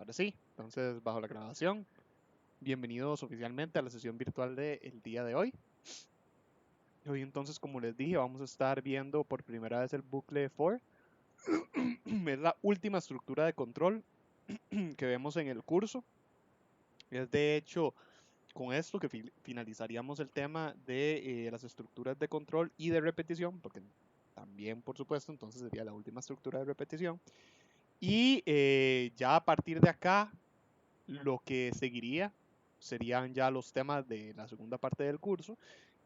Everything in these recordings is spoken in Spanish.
Ahora sí, entonces bajo la grabación, bienvenidos oficialmente a la sesión virtual del día de hoy. Hoy entonces, como les dije, vamos a estar viendo por primera vez el bucle for. Es la última estructura de control que vemos en el curso. Es de hecho con esto que finalizaríamos el tema de las estructuras de control y de repetición, porque también, por supuesto, entonces sería la última estructura de repetición. Y ya a partir de acá, lo que seguiría serían ya los temas de la segunda parte del curso,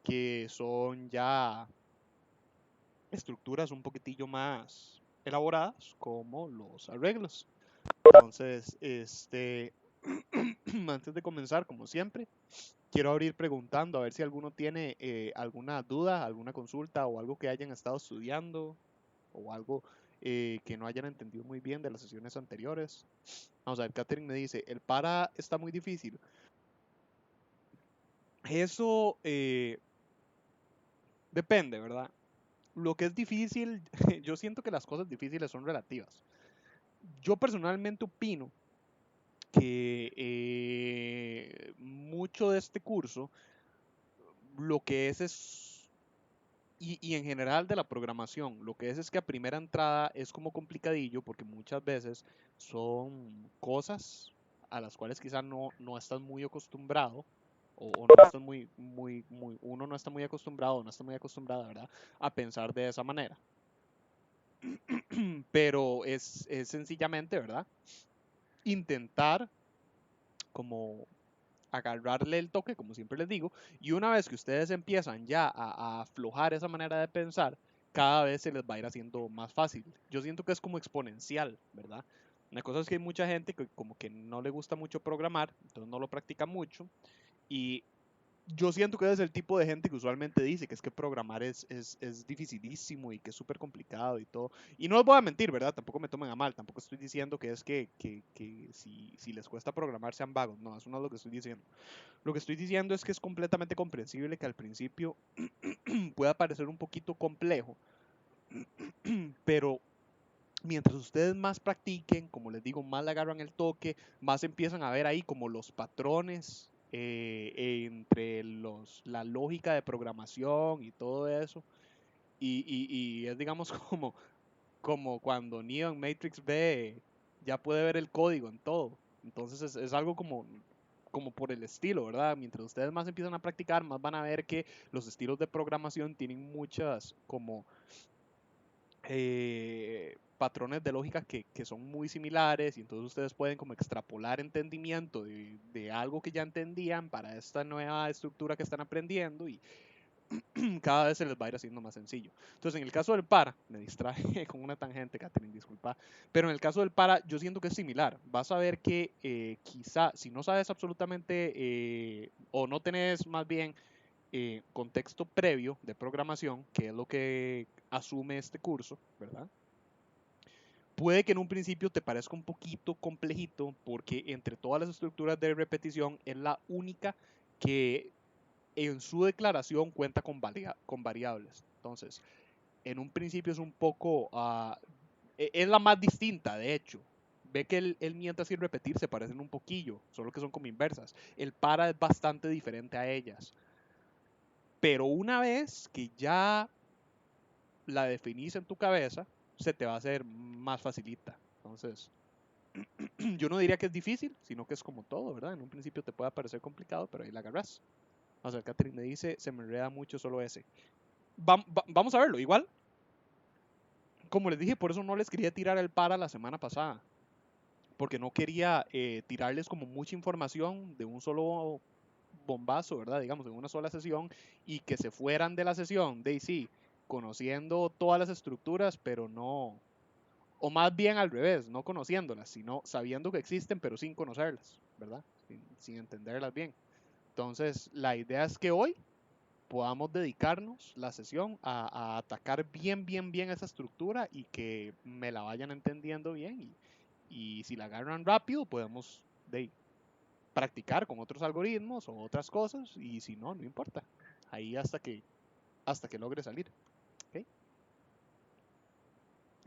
que son ya estructuras un poquitillo más elaboradas, como los arreglos. Entonces, antes de comenzar, como siempre, quiero abrir preguntando a ver si alguno tiene alguna duda, alguna consulta o algo que hayan estado estudiando o algo que no hayan entendido muy bien de las sesiones anteriores. Vamos a ver, Catherine me dice, el para está muy difícil. Eso depende, ¿verdad? Lo que es difícil, yo siento que las cosas difíciles son relativas. Yo personalmente opino que mucho de este curso, lo que y en general de la programación, lo que es que a primera entrada es como complicadillo porque muchas veces son cosas a las cuales quizás no estás muy acostumbrado o no estás uno no está muy acostumbrado, no está muy acostumbrada, ¿verdad? A pensar de esa manera. Pero es sencillamente, ¿verdad? Intentar como agarrarle el toque, como siempre les digo, y una vez que ustedes empiezan ya a aflojar esa manera de pensar, cada vez se les va a ir haciendo más fácil. Yo siento que es como exponencial, ¿verdad? Una cosa es que hay mucha gente que como que no le gusta mucho programar, entonces no lo practica mucho, y yo siento que es el tipo de gente que usualmente dice que es que programar es dificilísimo y que es súper complicado y todo. Y no les voy a mentir, ¿verdad? Tampoco me tomen a mal, tampoco estoy diciendo que es que si les cuesta programar sean vagos, no, eso no es lo que estoy diciendo. Lo que estoy diciendo es que es completamente comprensible que al principio pueda parecer un poquito complejo, pero mientras ustedes más practiquen, como les digo, más le agarran el toque, más empiezan a ver ahí como los patrones entre la lógica de programación y todo eso. Y es, digamos, como cuando Neo en Matrix ve, ya puede ver el código en todo. Entonces es algo como por el estilo, ¿verdad? Mientras ustedes más empiezan a practicar, más van a ver que los estilos de programación tienen muchas como patrones de lógica que son muy similares y entonces ustedes pueden como extrapolar entendimiento de algo que ya entendían para esta nueva estructura que están aprendiendo y cada vez se les va a ir haciendo más sencillo. Entonces, en el caso del para, me distraje con una tangente, Catherine, disculpa, pero en el caso del para, yo siento que es similar. Vas a ver que quizá, si no sabes absolutamente o no tenés más bien contexto previo de programación, que es lo que asume este curso, ¿verdad? Puede que en un principio te parezca un poquito complejito porque entre todas las estructuras de repetición es la única que en su declaración cuenta con variables. Entonces, en un principio es un poco, es la más distinta, de hecho. Ve que el mientras y el repetir se parecen un poquillo, solo que son como inversas. El para es bastante diferente a ellas. Pero una vez que ya la definís en tu cabeza, se te va a hacer más facilita. Entonces, yo no diría que es difícil, sino que es como todo, ¿verdad? En un principio te puede parecer complicado, pero ahí la agarras. O sea, Catherine me dice, se me enreda mucho solo ese. Vamos a verlo, igual. Como les dije, por eso no les quería tirar el para la semana pasada. Porque no quería tirarles como mucha información de un solo bombazo, ¿verdad? Digamos, en una sola sesión y que se fueran de la sesión, de sí, conociendo todas las estructuras, pero no, o más bien al revés, no conociéndolas, sino sabiendo que existen, pero sin conocerlas, ¿verdad? Sin entenderlas bien. Entonces, la idea es que hoy podamos dedicarnos la sesión a atacar bien esa estructura y que me la vayan entendiendo bien y si la agarran rápido podemos practicar con otros algoritmos o otras cosas y si no, no importa. Ahí hasta que logre salir. ¿Okay?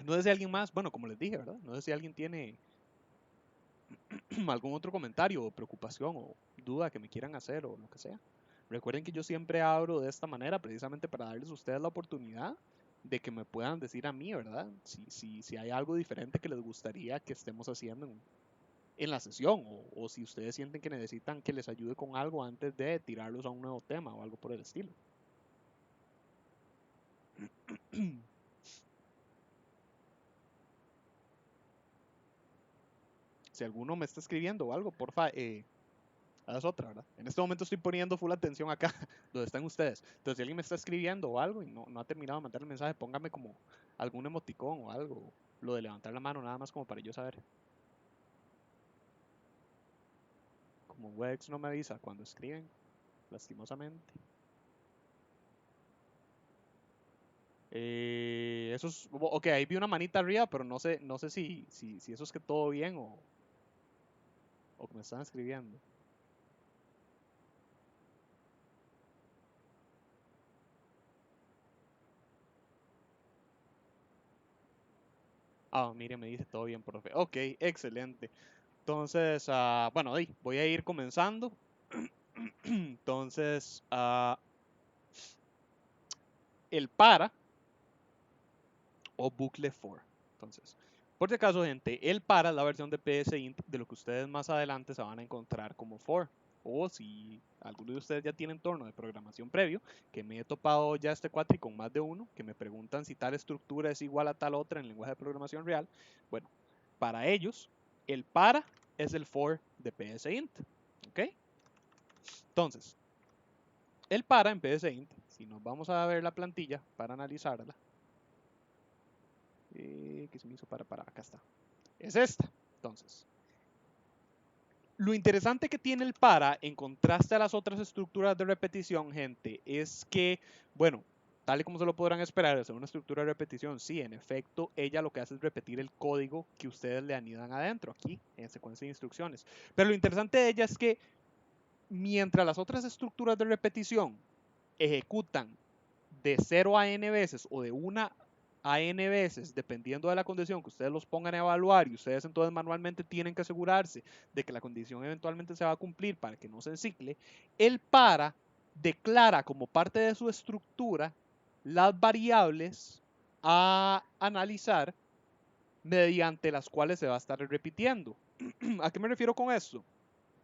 No sé si alguien más, bueno, como les dije, ¿verdad? No sé si alguien tiene algún otro comentario o preocupación o duda que me quieran hacer o lo que sea. Recuerden que yo siempre abro de esta manera precisamente para darles a ustedes la oportunidad de que me puedan decir a mí, ¿verdad? Si hay algo diferente que les gustaría que estemos haciendo en la sesión o si ustedes sienten que necesitan que les ayude con algo antes de tirarlos a un nuevo tema o algo por el estilo. Si alguno me está escribiendo o algo, porfa, haz otra, ¿verdad? En este momento estoy poniendo full atención acá, donde están ustedes. Entonces, si alguien me está escribiendo o algo y no ha terminado de mandar el mensaje, póngame como algún emoticón o algo. Lo de levantar la mano, nada más como para yo saber. Como Wex no me avisa cuando escriben, lastimosamente. Eso es, ok, ahí vi una manita arriba, pero no sé si eso es que todo bien o que me están escribiendo. Ah, mire, me dice todo bien, profe. Ok, excelente. Entonces, bueno, voy a ir comenzando. Entonces, el para o bucle for. Entonces, por si acaso, gente, el para es la versión de PSInt de lo que ustedes más adelante se van a encontrar como for. O si alguno de ustedes ya tiene entorno de programación previo, que me he topado ya este cuatri con más de uno, que me preguntan si tal estructura es igual a tal otra en lenguaje de programación real. Bueno, para ellos, el para es el for de PSInt. ¿Ok? Entonces, el para en PSInt, si nos vamos a ver la plantilla para analizarla, ¿qué se me hizo para? Acá está. Es esta. Entonces, lo interesante que tiene el para, en contraste a las otras estructuras de repetición, gente, es que, bueno, tal y como se lo podrán esperar, es una estructura de repetición. Sí, en efecto, ella lo que hace es repetir el código que ustedes le anidan adentro, aquí, en secuencia de instrucciones. Pero lo interesante de ella es que, mientras las otras estructuras de repetición ejecutan de 0 a n veces o de 1 a n veces, dependiendo de la condición que ustedes los pongan a evaluar, y ustedes entonces manualmente tienen que asegurarse de que la condición eventualmente se va a cumplir para que no se encicle, el para declara como parte de su estructura las variables a analizar mediante las cuales se va a estar repitiendo. ¿A qué me refiero con esto?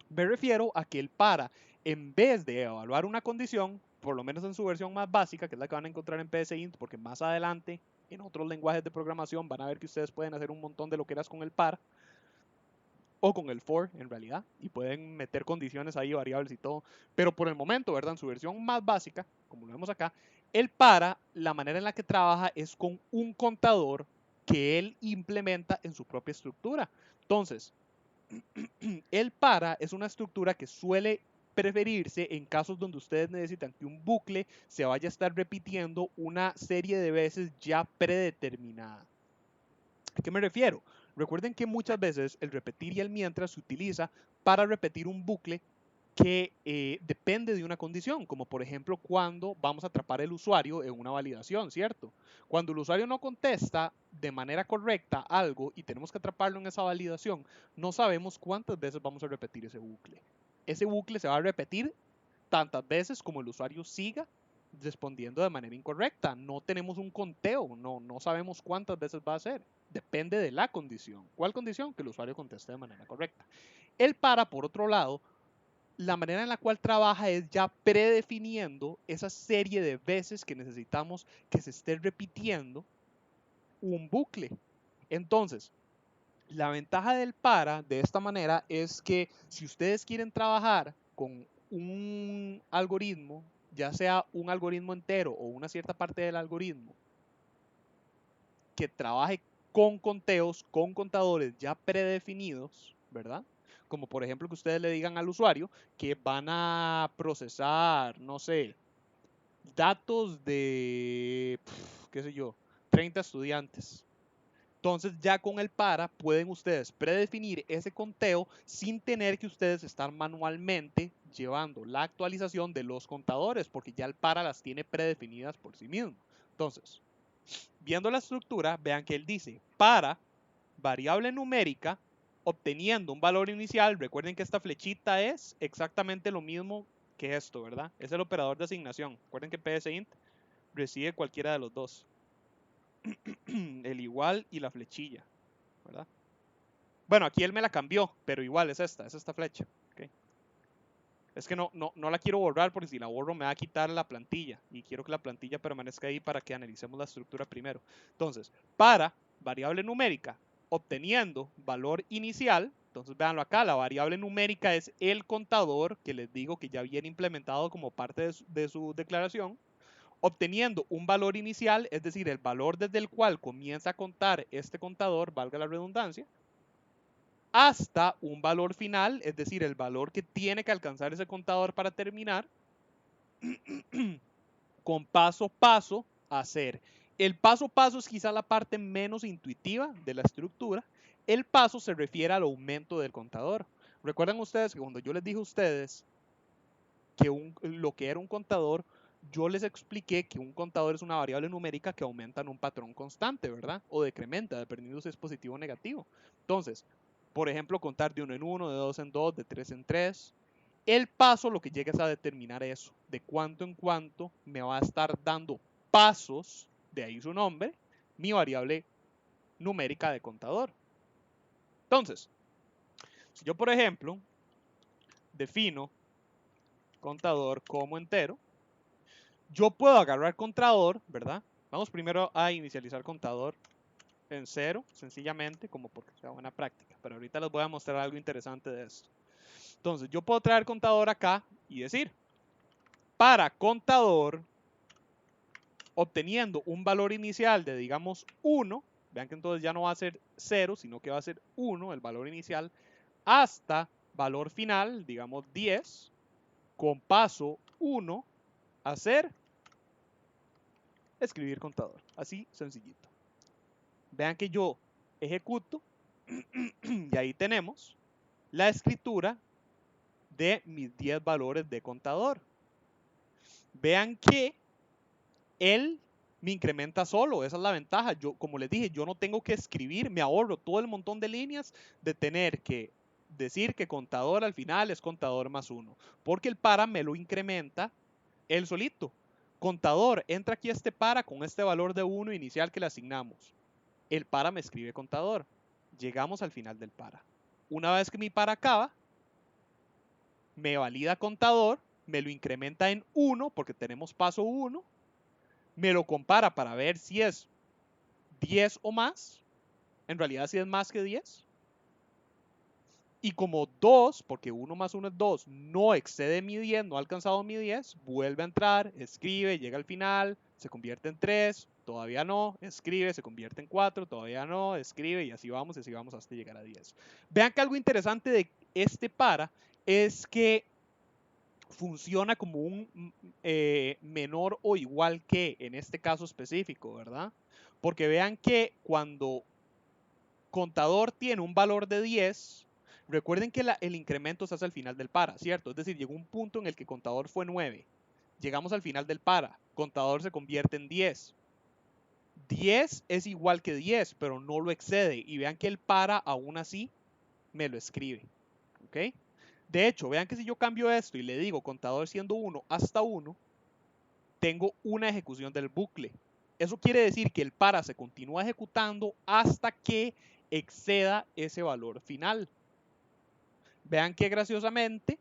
Me refiero a que el para, en vez de evaluar una condición, por lo menos en su versión más básica, que es la que van a encontrar en PSInt, porque más adelante en otros lenguajes de programación van a ver que ustedes pueden hacer un montón de loqueras con el para o con el for en realidad, y pueden meter condiciones ahí, variables y todo, pero por el momento, ¿verdad? En su versión más básica, como lo vemos acá, el para, la manera en la que trabaja es con un contador que él implementa en su propia estructura. Entonces, el para es una estructura que suele preferirse en casos donde ustedes necesitan que un bucle se vaya a estar repitiendo una serie de veces ya predeterminada. ¿A qué me refiero? Recuerden que muchas veces el repetir y el mientras se utiliza para repetir un bucle que depende de una condición, como por ejemplo cuando vamos a atrapar al usuario en una validación, ¿cierto? Cuando el usuario no contesta de manera correcta algo y tenemos que atraparlo en esa validación, no sabemos cuántas veces vamos a repetir ese bucle. Ese bucle se va a repetir tantas veces como el usuario siga respondiendo de manera incorrecta. No tenemos un conteo, no sabemos cuántas veces va a ser. Depende de la condición. ¿Cuál condición? Que el usuario conteste de manera correcta. El para, por otro lado, la manera en la cual trabaja es ya predefiniendo esa serie de veces que necesitamos que se esté repitiendo un bucle. Entonces, la ventaja del para de esta manera es que si ustedes quieren trabajar con un algoritmo, ya sea un algoritmo entero o una cierta parte del algoritmo, que trabaje con conteos, con contadores ya predefinidos, ¿verdad? Como por ejemplo que ustedes le digan al usuario que van a procesar, no sé, datos de, qué sé yo, 30 estudiantes. Entonces ya con el para pueden ustedes predefinir ese conteo sin tener que ustedes estar manualmente llevando la actualización de los contadores, porque ya el para las tiene predefinidas por sí mismo. Entonces, viendo la estructura, vean que él dice para variable numérica obteniendo un valor inicial. Recuerden que esta flechita es exactamente lo mismo que esto, ¿verdad? Es el operador de asignación. Recuerden que psint recibe cualquiera de los dos. El igual y la flechilla, ¿verdad? Bueno, aquí él me la cambió, pero igual es esta flecha. ¿Okay? Es que no la quiero borrar porque si la borro me va a quitar la plantilla y quiero que la plantilla permanezca ahí para que analicemos la estructura primero. Entonces, para variable numérica obteniendo valor inicial, entonces véanlo acá, la variable numérica es el contador que les digo que ya viene implementado como parte de su declaración, obteniendo un valor inicial, es decir, el valor desde el cual comienza a contar este contador, valga la redundancia, hasta un valor final, es decir, el valor que tiene que alcanzar ese contador para terminar, con paso a paso a hacer. El paso a paso es quizá la parte menos intuitiva de la estructura. El paso se refiere al aumento del contador. Recuerdan ustedes que cuando yo les dije a ustedes que lo que era un contador, yo les expliqué que un contador es una variable numérica que aumenta en un patrón constante, ¿verdad? O decrementa, dependiendo si es positivo o negativo. Entonces, por ejemplo, contar de 1 en 1, de 2 en 2, de 3 en 3. El paso lo que llega es a determinar eso, de cuánto en cuánto me va a estar dando pasos, de ahí su nombre, mi variable numérica de contador. Entonces, si yo, por ejemplo, defino contador como entero, yo puedo agarrar contador, ¿verdad? Vamos primero a inicializar contador en 0, sencillamente, como porque sea buena práctica. Pero ahorita les voy a mostrar algo interesante de esto. Entonces, yo puedo traer contador acá y decir, para contador, obteniendo un valor inicial de, digamos, 1, vean que entonces ya no va a ser 0, sino que va a ser 1, el valor inicial, hasta valor final, digamos 10, con paso 1 a hacer escribir contador. Así sencillito. Vean que yo ejecuto y ahí tenemos la escritura de mis 10 valores de contador. Vean que él me incrementa solo, esa es la ventaja. Yo, como les dije, yo no tengo que escribir, me ahorro todo el montón de líneas de tener que decir que contador al final es contador más 1, porque el para me lo incrementa él solito. Contador, entra aquí este para con este valor de 1 inicial que le asignamos. El para me escribe contador. Llegamos al final del para. Una vez que mi para acaba, me valida contador, me lo incrementa en 1 porque tenemos paso 1, me lo compara para ver si es 10 o más, en realidad si es más que 10, y como 2, porque 1 más 1 es 2, no excede mi 10, no ha alcanzado mi 10, vuelve a entrar, escribe, llega al final, se convierte en 3, todavía no, escribe, se convierte en 4, todavía no, escribe, y así vamos hasta llegar a 10. Vean que algo interesante de este para es que funciona como un menor o igual que en este caso específico, ¿verdad? Porque vean que cuando contador tiene un valor de 10, recuerden que el incremento se hace al final del para, ¿cierto? Es decir, llegó un punto en el que contador fue 9. Llegamos al final del para, contador se convierte en 10. 10 es igual que 10, pero no lo excede. Y vean que el para aún así me lo escribe. ¿Ok? De hecho, vean que si yo cambio esto y le digo contador siendo 1 hasta 1, tengo una ejecución del bucle. Eso quiere decir que el para se continúa ejecutando hasta que exceda ese valor final. Vean que graciosamente,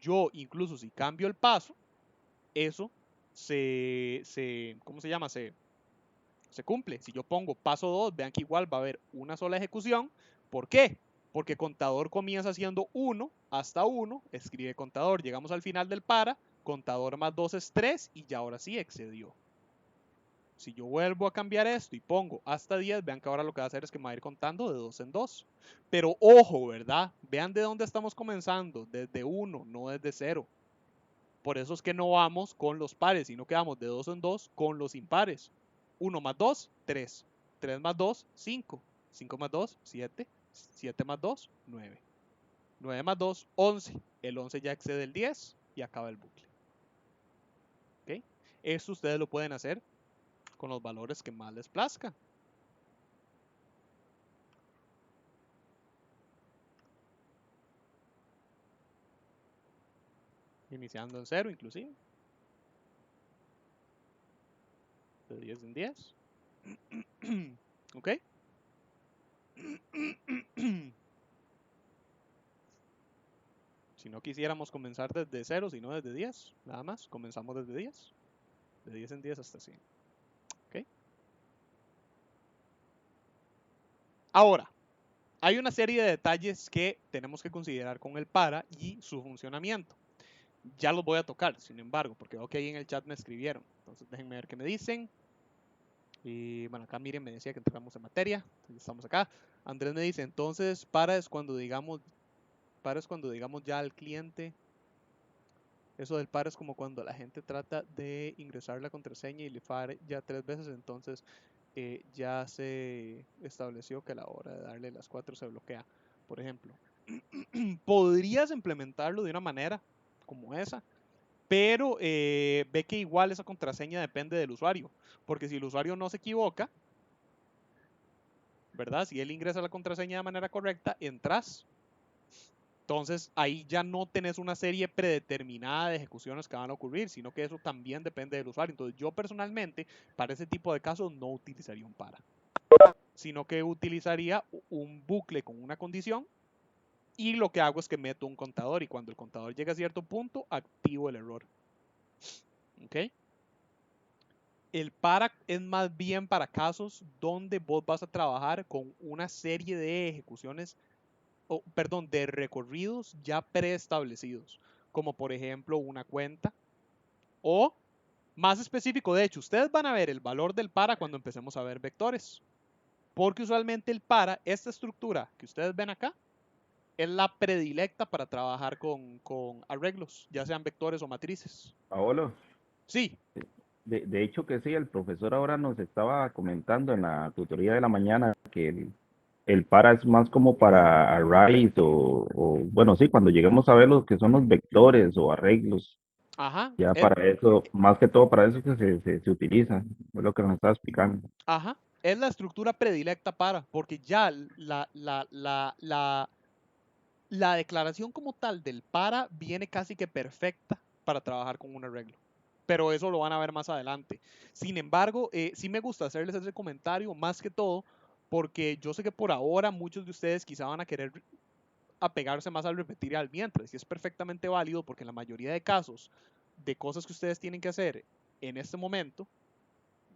yo incluso si cambio el paso, eso ¿cómo se llama? Se cumple. Si yo pongo paso 2, vean que igual va a haber una sola ejecución. ¿Por qué? Porque contador comienza siendo 1 hasta 1, escribe contador, llegamos al final del para, contador más 2 es 3 y ya ahora sí excedió. Si yo vuelvo a cambiar esto y pongo hasta 10, vean que ahora lo que va a hacer es que me va a ir contando de 2 en 2. Pero ojo, ¿verdad? Vean de dónde estamos comenzando, desde 1, no desde 0. Por eso es que no vamos con los pares, sino que vamos de 2 en 2 con los impares. 1 más 2, 3. 3 más 2, 5. 5 más 2, 7. 7 más 2, 9. 9 más 2, 11. El 11 ya excede el 10 y acaba el bucle. ¿Okay? Esto ustedes lo pueden hacer con los valores que más les plazca. iniciando en 0 inclusive, de 10 en 10. ¿Ok? Si no quisiéramos comenzar desde 0, sino desde 10, nada más, comenzamos desde 10, de 10 en 10 hasta 100. ¿Ok? Ahora, hay una serie de detalles que tenemos que considerar con el para y su funcionamiento. Ya los voy a tocar, sin embargo, porque veo que ahí en el chat me escribieron. Entonces déjenme ver qué me dicen. Y bueno, acá miren, me decía que entramos en materia. Entonces, estamos acá. Andrés me dice, entonces para es cuando digamos ya al cliente. Eso del para es como cuando la gente trata de ingresar la contraseña y le falla ya 3 veces, entonces ya se estableció que a la hora de darle las 4 se bloquea. Por ejemplo, podrías implementarlo de una manera como esa, pero ve que igual esa contraseña depende del usuario, porque si el usuario no se equivoca, ¿verdad? Si él ingresa la contraseña de manera correcta, entras. Entonces ahí ya no tenés una serie predeterminada de ejecuciones que van a ocurrir, sino que eso también depende del usuario. Entonces yo personalmente, para ese tipo de casos, no utilizaría un para, sino que utilizaría un bucle con una condición y lo que hago es que meto un contador y cuando el contador llega a cierto punto, activo el error. ¿Ok? El para es más bien para casos donde vos vas a trabajar con una serie de ejecuciones, perdón, de recorridos ya preestablecidos, como por ejemplo una cuenta o más específico, de hecho, ustedes van a ver el valor del para cuando empecemos a ver vectores, porque usualmente el para, esta estructura que ustedes ven acá, es la predilecta para trabajar con arreglos, ya sean vectores o matrices. Paolo, Sí, de hecho que sí, el profesor ahora nos estaba comentando en la tutoría de la mañana que el para es más como para arrays bueno, sí, cuando lleguemos a ver lo que son los vectores o arreglos, ajá, ya para eso, más que todo para eso que se utiliza, es lo que nos estaba explicando. ajá, es la estructura predilecta para, porque ya la declaración como tal del para viene casi que perfecta para trabajar con un arreglo. Pero eso lo van a ver más adelante. Sin embargo, sí me gusta hacerles ese comentario, más que todo, porque yo sé que por ahora muchos de ustedes quizá van a querer apegarse más al repetir y al mientras, y es perfectamente válido porque en la mayoría de casos de cosas que ustedes tienen que hacer en este momento,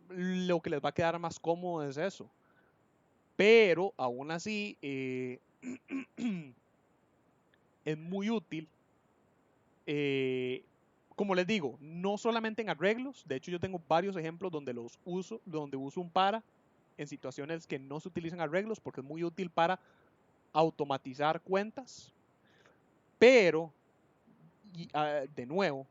lo que les va a quedar más cómodo es eso. Pero aún así, es muy útil. Como les digo, no solamente en arreglos, de hecho yo tengo varios ejemplos donde uso un para en situaciones que no se utilizan arreglos porque es muy útil para automatizar cuentas, pero de nuevo,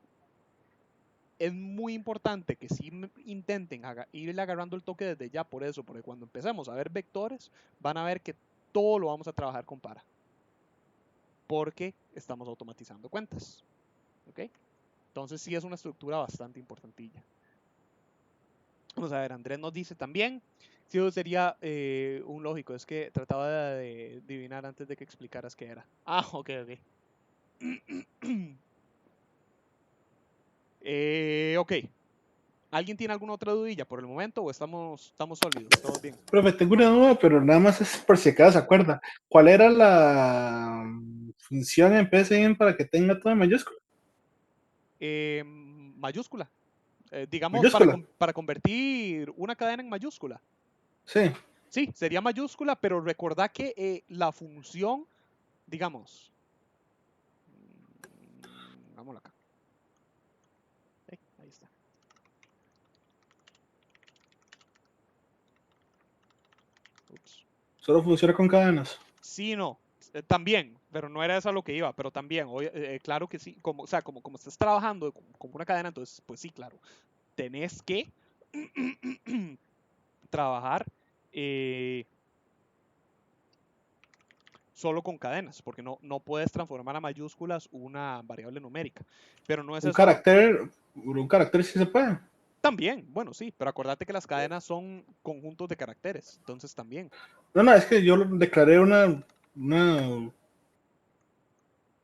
es muy importante que si intenten irle agarrando el toque desde ya por eso, porque cuando empecemos a ver vectores, van a ver que todo lo vamos a trabajar con para, porque estamos automatizando cuentas. ¿Ok? Entonces sí es una estructura bastante importantilla. Vamos a ver, Andrés nos dice también, si eso sería un lógico, es que trataba de adivinar antes de que explicaras qué era. Ah, ok, ok. Ok. ¿Alguien tiene alguna otra dudilla por el momento o estamos sólidos? ¿Todos bien? Profe, tengo una duda, pero nada más es por si acaso se acuerda. ¿Cuál era la función en PSIN para que tenga todo en mayúscula? Mayúscula. Digamos, Mayúscula, para convertir una cadena en mayúscula. sí. Sí, sería mayúscula, pero recordá que la función, digamos, vámonos acá. Ahí está. Ups. Solo funciona con cadenas. Sí, no, también, pero no era eso a lo que iba, pero también, claro que sí, como, o sea, como estás trabajando como una cadena, entonces, pues sí, claro, tenés que trabajar eh, solo con cadenas, porque no puedes transformar a mayúsculas una variable numérica, pero no es eso Un carácter sí se puede. también, bueno, sí, pero acordate que las cadenas son conjuntos de caracteres, entonces también. No, no, es que yo declaré una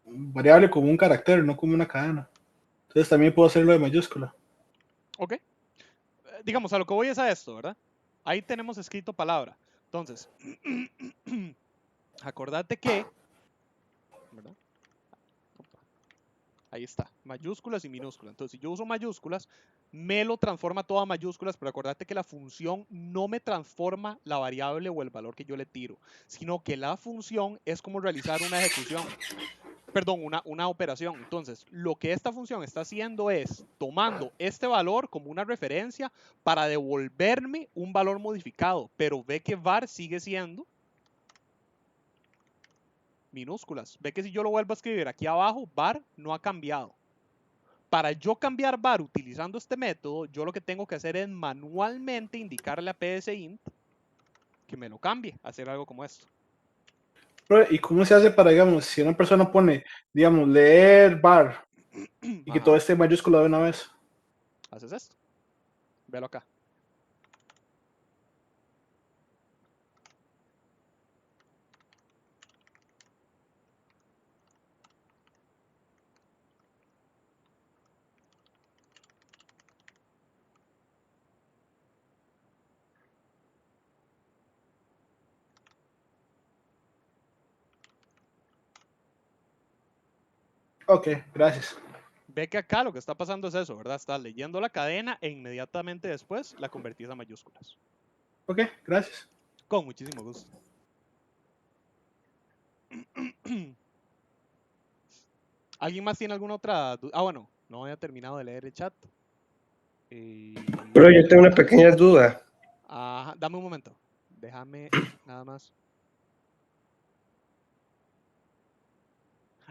variable como un carácter, no como una cadena. Entonces también puedo hacerlo de mayúscula. Ok. Digamos, a lo que voy es a esto, ¿verdad? Ahí tenemos escrito palabra. Entonces, acordate que, ¿verdad? Opa, ahí está, mayúsculas y minúsculas. Entonces, si yo uso mayúsculas, me lo transforma todo a mayúsculas, pero acordate que la función no me transforma la variable o el valor que yo le tiro, sino que la función es como realizar una ejecución. Perdón, una operación. Entonces, lo que esta función está haciendo es tomando este valor como una referencia para devolverme un valor modificado, pero ve que var sigue siendo minúsculas. Ve que si yo lo vuelvo a escribir aquí abajo, var no ha cambiado. Para yo cambiar var utilizando este método, yo lo que tengo que hacer es manualmente indicarle a psint que me lo cambie, hacer algo como esto. ¿Y cómo se hace para, digamos, si una persona pone, digamos, leer bar y que todo Ajá, esté en mayúscula de una vez? haces esto. Velo acá. Ok, gracias. Ve que acá lo que está pasando es eso, ¿verdad? Estás leyendo la cadena e inmediatamente después la convertís a mayúsculas. Ok, gracias. Con muchísimo gusto. ¿Alguien más tiene alguna otra duda? Ah, bueno, no había terminado de leer el chat. Pero yo tengo una pequeña duda. Ajá, dame un momento. Déjame nada más.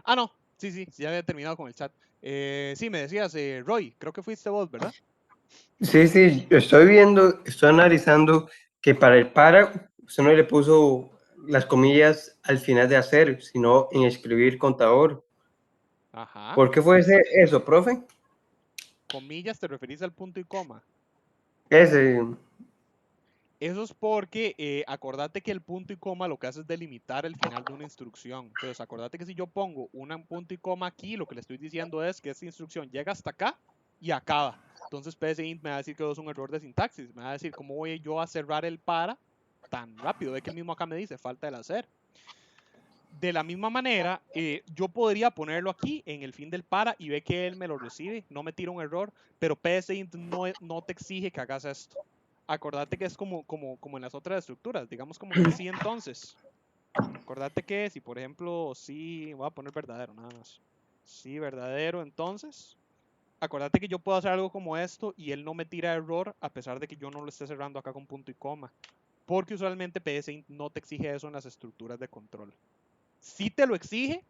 Ah, no. Sí, sí, ya había terminado con el chat. Sí, me decías, Roy, creo que fuiste vos, ¿verdad? Sí, sí, yo estoy viendo, estoy analizando que para el para, usted no le puso las comillas al final de hacer, sino en escribir contador. Ajá. ¿Por qué fue eso, profe? Comillas, te referís al punto y coma. Ese, Eso es porque acordate que el punto y coma lo que hace es delimitar el final de una instrucción. Entonces, acordate que si yo pongo un punto y coma aquí, lo que le estoy diciendo es que esta instrucción llega hasta acá y acaba. Entonces, psint me va a decir que es un error de sintaxis. Me va a decir, ¿cómo voy yo a cerrar el para tan rápido? Ve que el mismo acá me dice, falta el hacer. De la misma manera, yo podría ponerlo aquí en el fin del para y ve que él me lo recibe, no me tira un error, pero psint no te exige que hagas esto. Acordate que es como en las otras estructuras, digamos como que sí entonces. Acordate que si por ejemplo sí, voy a poner verdadero nada más. Sí, verdadero entonces. Acordate que yo puedo hacer algo como esto y él no me tira error a pesar de que yo no lo esté cerrando acá con punto y coma. Porque usualmente psint no te exige eso en las estructuras de control. Sí te lo exige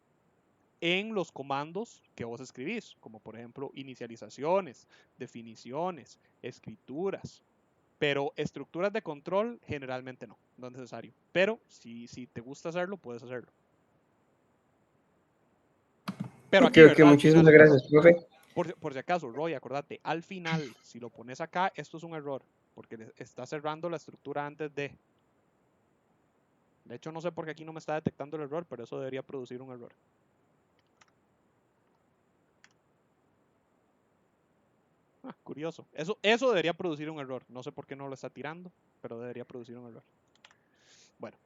en los comandos que vos escribís, como por ejemplo inicializaciones, definiciones, escrituras. Pero estructuras de control generalmente no, no es necesario. Pero si te gusta hacerlo, puedes hacerlo. Pero ok, aquí, ok, ¿verdad? Al muchísimas final, gracias, profe. por si acaso, Roy, acordate, al final, si lo pones acá, esto es un error, porque está cerrando la estructura antes de. De hecho, no sé por qué aquí no me está detectando el error, pero eso debería producir un error. Curioso. Eso debería producir un error. No sé por qué no lo está tirando, pero debería producir un error. Bueno.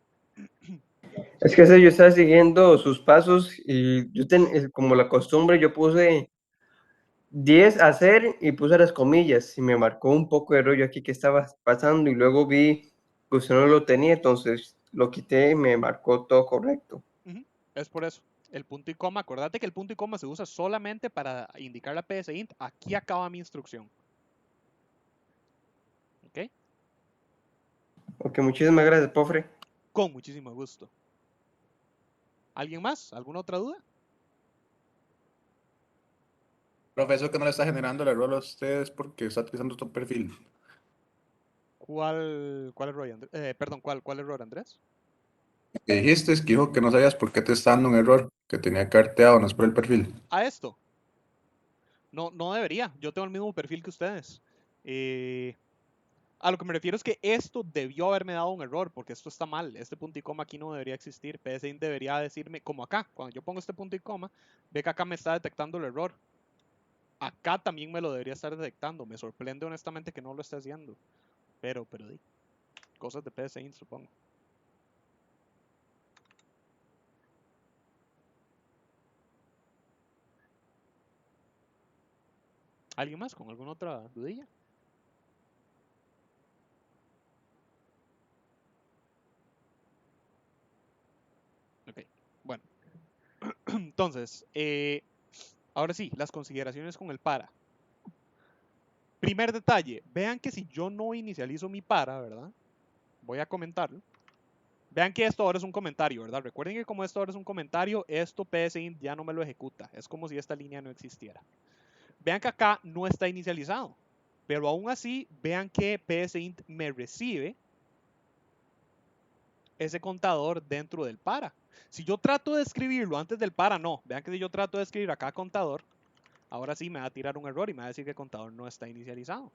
Es que yo estaba siguiendo sus pasos y como la costumbre, yo puse 10 hacer y puse las comillas y me marcó un poco de rollo aquí que estaba pasando y luego vi que usted no lo tenía, entonces lo quité y me marcó todo correcto. Es por eso. El punto y coma, acordate que el punto y coma se usa solamente para indicar la psint. Aquí acaba mi instrucción. ¿Ok? Ok, muchísimas gracias, profe. Con muchísimo gusto. ¿Alguien más? ¿Alguna otra duda? Profe, eso que no le está generando el error a ustedes porque está utilizando tu perfil. ¿Cuál error, perdón, ¿cuál error, Andrés? Que dijiste es que dijo que no sabías por qué te está dando un error, que tenía que haberte dado, no es por el perfil. A esto. No, no debería. Yo tengo el mismo perfil que ustedes. A lo que me refiero es que esto debió haberme dado un error, porque esto está mal. Este punto y coma aquí no debería existir. psint debería decirme, como acá, cuando yo pongo este punto y coma, ve que acá me está detectando el error. Acá también me lo debería estar detectando. Me sorprende honestamente que no lo esté haciendo. Pero cosas de PSInt, supongo. ¿Alguien más con alguna otra dudilla? Ok, bueno. Entonces, ahora sí, las consideraciones con el para. Primer detalle, vean que si yo no inicializo mi para, ¿verdad? Voy a comentarlo. Vean que esto ahora es un comentario, ¿verdad? Recuerden que como esto ahora es un comentario, esto PSInt ya no me lo ejecuta. Es como si esta línea no existiera. Vean que acá no está inicializado. Pero aún así, vean que PSInt me recibe ese contador dentro del para. Si yo trato de escribirlo antes del para, no. Vean que si yo trato de escribir acá contador, ahora sí me va a tirar un error y me va a decir que el contador no está inicializado.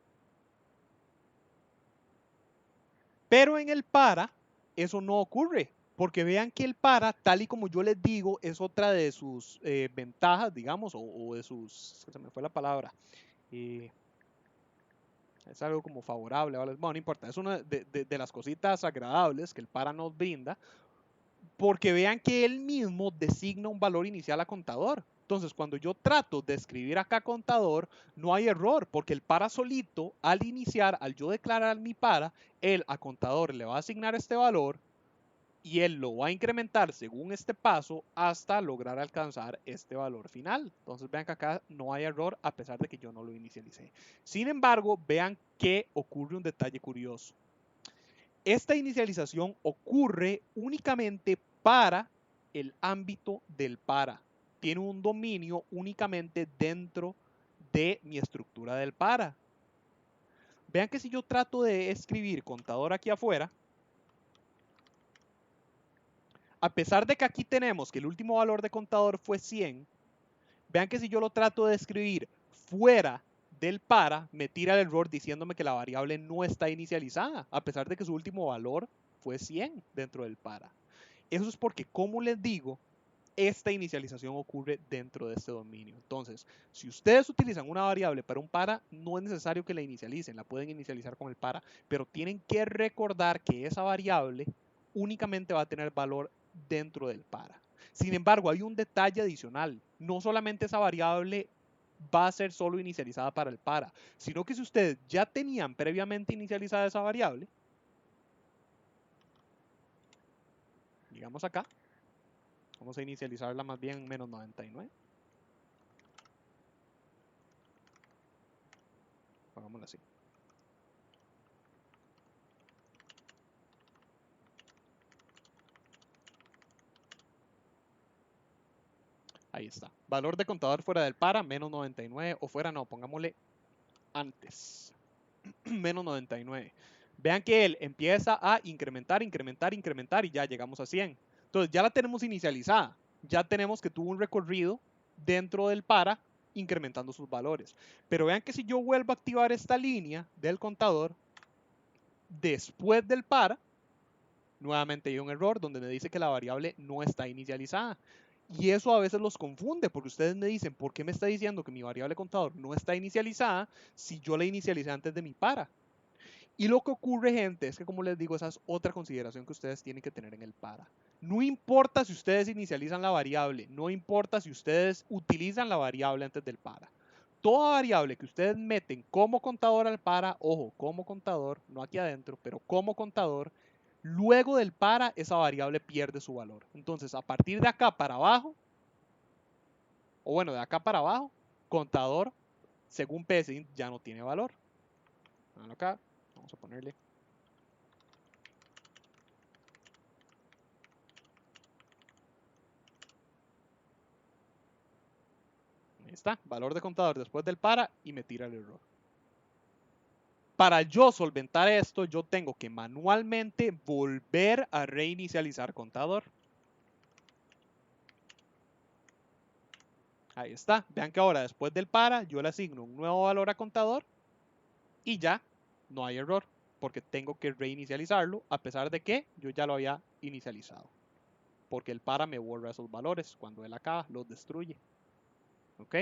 Pero en el para, eso no ocurre. Porque vean que el para, tal y como yo les digo, es otra de sus ventajas, digamos, o de sus... Se me fue la palabra. Es algo como favorable, ¿vale? Bueno, no importa. Es una de las cositas agradables que el para nos brinda. Porque vean que él mismo designa un valor inicial a contador. Entonces, cuando yo trato de escribir acá contador, no hay error, porque el para solito, al iniciar, al yo declarar mi para, él a contador le va a asignar este valor y él lo va a incrementar según este paso hasta lograr alcanzar este valor final. Entonces, vean que acá no hay error a pesar de que yo no lo inicialicé. Sin embargo, vean que ocurre un detalle curioso. Esta inicialización ocurre únicamente para el ámbito del para. Tiene un dominio únicamente dentro de mi estructura del para. Vean que si yo trato de escribir contador aquí afuera, a pesar de que aquí tenemos que el último valor de contador fue 100, vean que si yo lo trato de escribir fuera del para, me tira el error diciéndome que la variable no está inicializada, a pesar de que su último valor fue 100 dentro del para. Eso es porque, como les digo, esta inicialización ocurre dentro de este dominio. Entonces, si ustedes utilizan una variable para un para, no es necesario que la inicialicen, la pueden inicializar con el para, pero tienen que recordar que esa variable únicamente va a tener valor dentro del para. Sin embargo, hay un detalle adicional. No solamente esa variable va a ser solo inicializada para el para, sino que si ustedes ya tenían previamente inicializada esa variable, digamos acá, vamos a inicializarla más bien en menos 99. Hagámoslo así. Ahí está. Valor de contador fuera del para, menos 99. O fuera no, pongámosle antes. Menos 99. Vean que él empieza a incrementar, incrementar, incrementar y ya llegamos a 100. Entonces ya la tenemos inicializada. Ya tenemos que tuvo un recorrido dentro del para incrementando sus valores. Pero vean que si yo vuelvo a activar esta línea del contador después del para, nuevamente hay un error donde me dice que la variable no está inicializada. Y eso a veces los confunde porque ustedes me dicen, ¿por qué me está diciendo que mi variable contador no está inicializada si yo la inicialicé antes de mi para? Y lo que ocurre, gente, es que como les digo, esa es otra consideración que ustedes tienen que tener en el para. No importa si ustedes inicializan la variable, no importa si ustedes utilizan la variable antes del para. Toda variable que ustedes meten como contador al para, ojo, como contador, no aquí adentro, pero como contador, luego del para, esa variable pierde su valor. Entonces, a partir de acá para abajo, o bueno, de acá para abajo, contador, según PSInt, ya no tiene valor. Acá, vamos a ponerle. Ahí está, valor de contador después del para y me tira el error. Para yo solventar esto, yo tengo que manualmente volver a reinicializar contador. Ahí está. Vean que ahora después del para, yo le asigno un nuevo valor a contador y ya no hay error porque tengo que reinicializarlo a pesar de que yo ya lo había inicializado. Porque el para me borra esos valores cuando él acaba, los destruye. ¿Ok?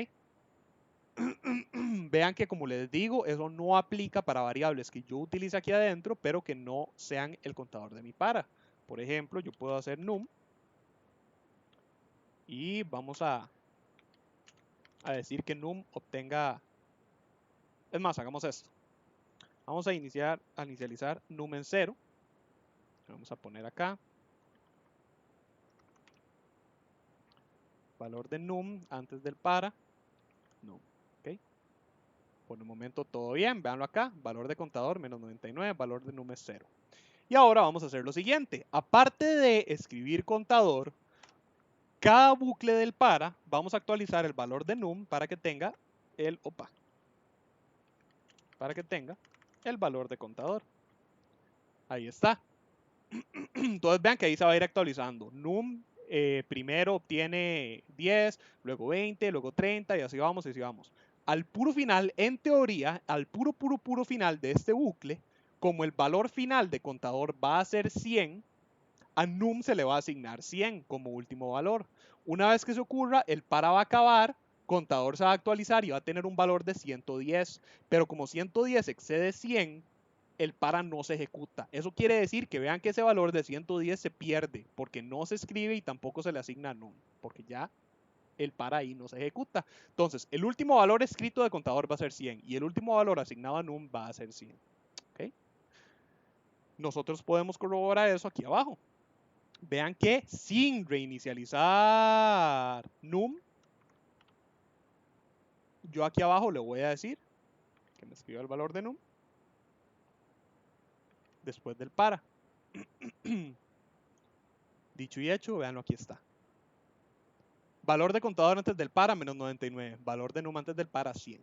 Vean que, como les digo, eso no aplica para variables que yo utilice aquí adentro, pero que no sean el contador de mi para. Por ejemplo, yo puedo hacer num y vamos a decir que num obtenga... Es más, hagamos esto. Vamos a inicializar num en 0. Vamos a poner acá valor de num antes del para. Num. ¿Ok? Por el momento todo bien. Véanlo acá. Valor de contador menos 99. Valor de num es 0. Y ahora vamos a hacer lo siguiente. Aparte de escribir contador, cada bucle del para, vamos a actualizar el valor de num para que tenga el... Opa. Para que tenga el valor de contador. Ahí está. Entonces vean que ahí se va a ir actualizando. Num primero obtiene 10, luego 20, luego 30 y así vamos y así vamos. Al puro final, en teoría, al puro final de este bucle, como el valor final de contador va a ser 100, a num se le va a asignar 100 como último valor. Una vez que se ocurra, el para va a acabar, contador se va a actualizar y va a tener un valor de 110. Pero como 110 excede 100, el para no se ejecuta. Eso quiere decir que vean que ese valor de 110 se pierde porque no se escribe y tampoco se le asigna a num, porque ya el para ahí no se ejecuta. Entonces, el último valor escrito de contador va a ser 100 y el último valor asignado a num va a ser 100. ¿Okay? Nosotros podemos corroborar eso aquí abajo. Vean que sin reinicializar num, yo aquí abajo le voy a decir que me escriba el valor de num después del para. Dicho y hecho, veanlo, aquí está. Valor de contador antes del para, menos 99. Valor de num antes del para, 100.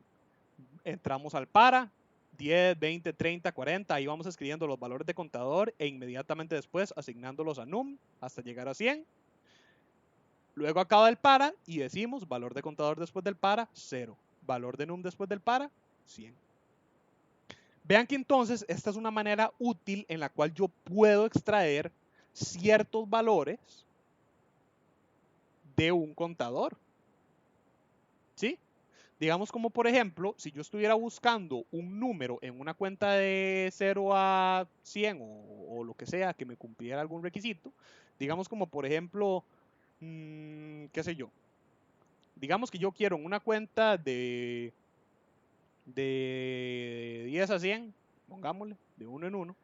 Entramos al para, 10, 20, 30, 40. Ahí vamos escribiendo los valores de contador e inmediatamente después asignándolos a num hasta llegar a 100. Luego acaba el para y decimos valor de contador después del para, 0. Valor de num después del para, 100. Vean que entonces esta es una manera útil en la cual yo puedo extraer ciertos valores de un contador. ¿Sí? Digamos como por ejemplo, si yo estuviera buscando un número en una cuenta de 0 a 100 o lo que sea que me cumpliera algún requisito, digamos como por ejemplo, qué sé yo, digamos que yo quiero en una cuenta de 10 a 100, pongámosle, de 1 en 1,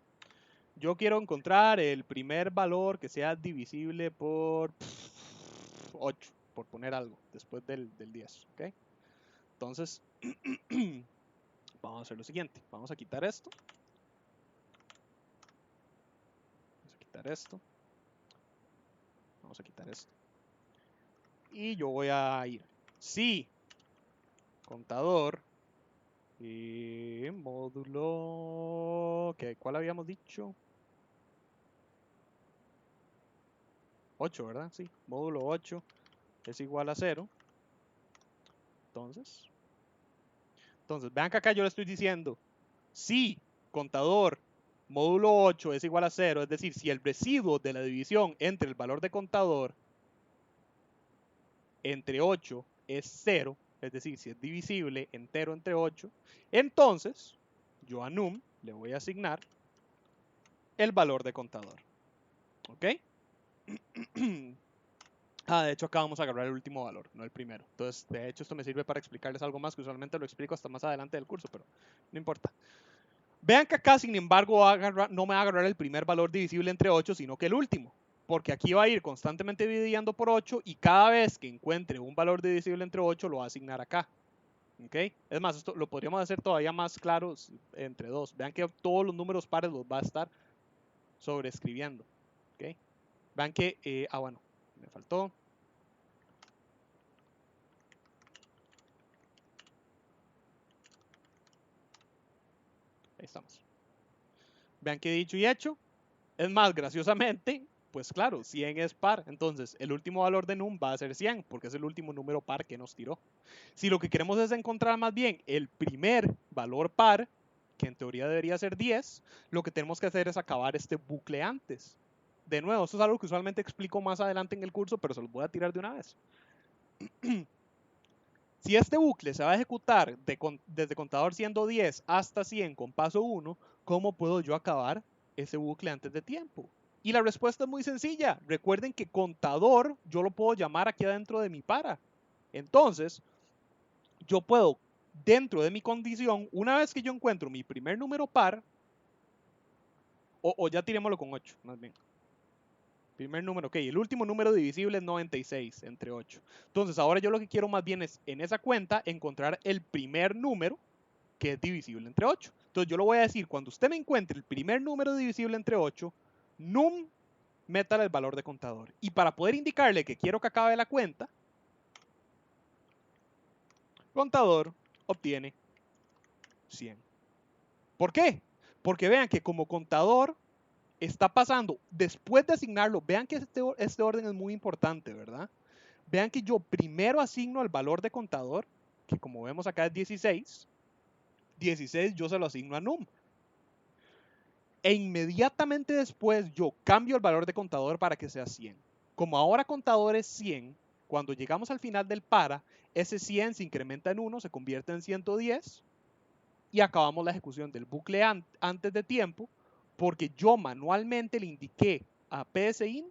yo quiero encontrar el primer valor que sea divisible por 8, por poner algo, después del 10, ¿ok? Entonces, vamos a hacer lo siguiente. Vamos a quitar esto. Vamos a quitar esto. Vamos a quitar esto. Y yo voy a ir. Si contador y módulo... ¿Cuál habíamos dicho? 8, ¿verdad? Sí. Módulo 8 es igual a 0. Entonces, vean que acá yo le estoy diciendo, si contador módulo 8 es igual a 0, es decir, si el residuo de la división entre el valor de contador entre 8 es 0, es decir, si es divisible entero entre 8, entonces yo a num le voy a asignar el valor de contador. ¿Ok? De hecho acá vamos a agarrar el último valor, no el primero. Entonces, de hecho, esto me sirve para explicarles algo más que usualmente lo explico hasta más adelante del curso, pero no importa. Vean que acá, sin embargo, no me va a agarrar el primer valor divisible entre 8, sino que el último. Porque aquí va a ir constantemente dividiendo por 8 y cada vez que encuentre un valor divisible entre 8 lo va a asignar acá. ¿Ok? Es más, esto lo podríamos hacer todavía más claro entre 2. Vean que todos los números pares los va a estar sobreescribiendo. ¿Ok? Vean que, bueno, me faltó. Ahí estamos. Vean que dicho y hecho. Es más, graciosamente, pues claro, 100 es par. Entonces, el último valor de num va a ser 100, porque es el último número par que nos tiró. Si lo que queremos es encontrar más bien el primer valor par, que en teoría debería ser 10, lo que tenemos que hacer es acabar este bucle antes. De nuevo, esto es algo que usualmente explico más adelante en el curso, pero se los voy a tirar de una vez. Si este bucle se va a ejecutar desde contador siendo 10 hasta 100 con paso 1, ¿cómo puedo yo acabar ese bucle antes de tiempo? Y la respuesta es muy sencilla. Recuerden que contador yo lo puedo llamar aquí adentro de mi para. Entonces, yo puedo, dentro de mi condición, una vez que yo encuentro mi primer número par, o ya tirémoslo con 8, más bien. Primer número, ok, el último número divisible es 96 entre 8. Entonces, ahora yo lo que quiero más bien es, en esa cuenta, encontrar el primer número que es divisible entre 8. Entonces, yo lo voy a decir, cuando usted me encuentre el primer número divisible entre 8, num, métale el valor de contador. Y para poder indicarle que quiero que acabe la cuenta, contador obtiene 100. ¿Por qué? Porque vean que como contador está pasando, después de asignarlo, vean que este orden es muy importante, ¿verdad? Vean que yo primero asigno el valor de contador, que como vemos acá es 16. 16 yo se lo asigno a num. E inmediatamente después yo cambio el valor de contador para que sea 100. Como ahora contador es 100, cuando llegamos al final del para, ese 100 se incrementa en 1, se convierte en 110 y acabamos la ejecución del bucle antes de tiempo porque yo manualmente le indiqué a psint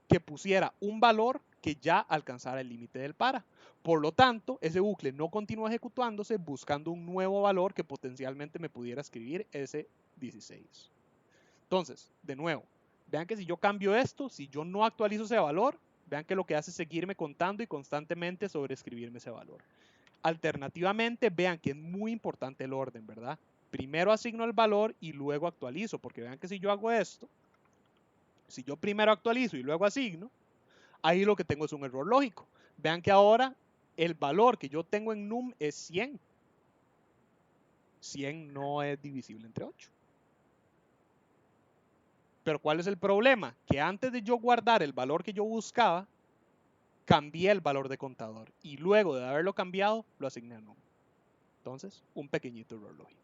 que pusiera un valor que ya alcanzara el límite del para. Por lo tanto, ese bucle no continúa ejecutándose buscando un nuevo valor que potencialmente me pudiera escribir ese 16. Entonces, de nuevo, vean que si yo cambio esto, si yo no actualizo ese valor, vean que lo que hace es seguirme contando y constantemente sobreescribirme ese valor. Alternativamente, vean que es muy importante el orden, ¿verdad? Primero asigno el valor y luego actualizo, porque vean que si yo hago esto, si yo primero actualizo y luego asigno, ahí lo que tengo es un error lógico. Vean que ahora el valor que yo tengo en num es 100. 100 no es divisible entre 8. Pero ¿cuál es el problema? Que antes de yo guardar el valor que yo buscaba, cambié el valor de contador. Y luego de haberlo cambiado, lo asigné a num. Entonces, un pequeñito error lógico.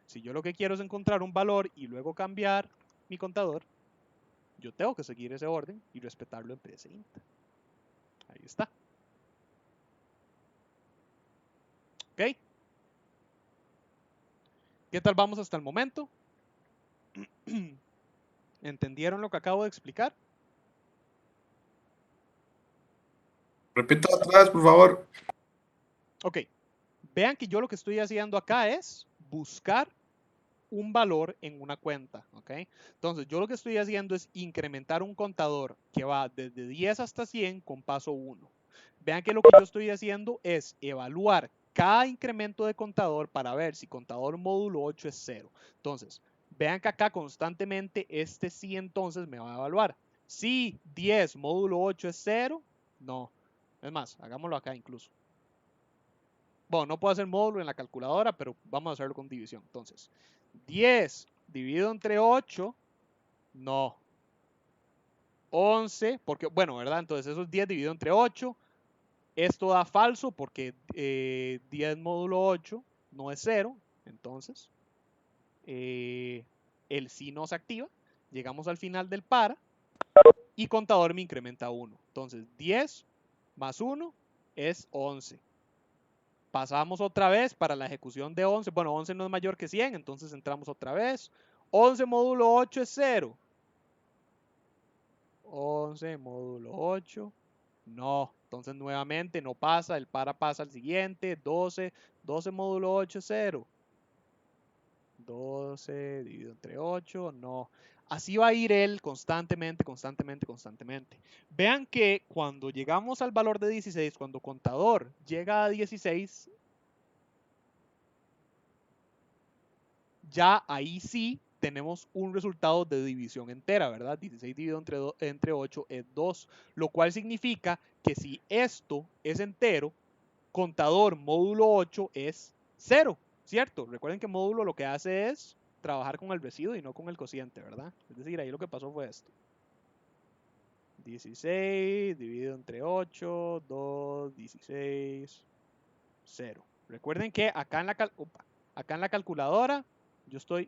Si yo lo que quiero es encontrar un valor y luego cambiar mi contador, yo tengo que seguir ese orden y respetarlo en psint. Ahí está. ¿Ok? ¿Qué tal vamos hasta el momento? ¿Entendieron lo que acabo de explicar? Repita otra vez, por favor. Ok. Vean que yo lo que estoy haciendo acá es buscar un valor en una cuenta, ¿ok? Entonces, yo lo que estoy haciendo es incrementar un contador que va desde 10 hasta 100 con paso 1. Vean que lo que yo estoy haciendo es evaluar cada incremento de contador para ver si contador módulo 8 es 0. Entonces, vean que acá constantemente este sí entonces me va a evaluar. Si 10 módulo 8 es 0, no. Es más, hagámoslo acá incluso. Bueno, no puedo hacer módulo en la calculadora, pero vamos a hacerlo con división. Entonces, 10 dividido entre 8, no. 11, porque, bueno, ¿verdad? Entonces, eso es 10 dividido entre 8. Esto da falso porque 10 módulo 8 no es 0. Entonces, el sí no se activa. Llegamos al final del para y contador me incrementa 1. Entonces, 10 más 1 es 11. Pasamos otra vez para la ejecución de 11. Bueno, 11 no es mayor que 100, entonces entramos otra vez. 11 módulo 8 es 0. 11 módulo 8. No. Entonces nuevamente no pasa. El para pasa al siguiente. 12. 12 módulo 8 es 0. 12 dividido entre 8. No. Así va a ir él constantemente, constantemente, constantemente. Vean que cuando llegamos al valor de 16, cuando contador llega a 16, ya ahí sí tenemos un resultado de división entera, ¿verdad? 16 dividido entre 8 es 2, lo cual significa que si esto es entero, contador módulo 8 es 0, ¿cierto? Recuerden que módulo lo que hace es trabajar con el residuo y no con el cociente, ¿verdad? Es decir, ahí lo que pasó fue esto. 16 dividido entre 8, 2, 16, 0. Recuerden que acá en la calculadora yo estoy...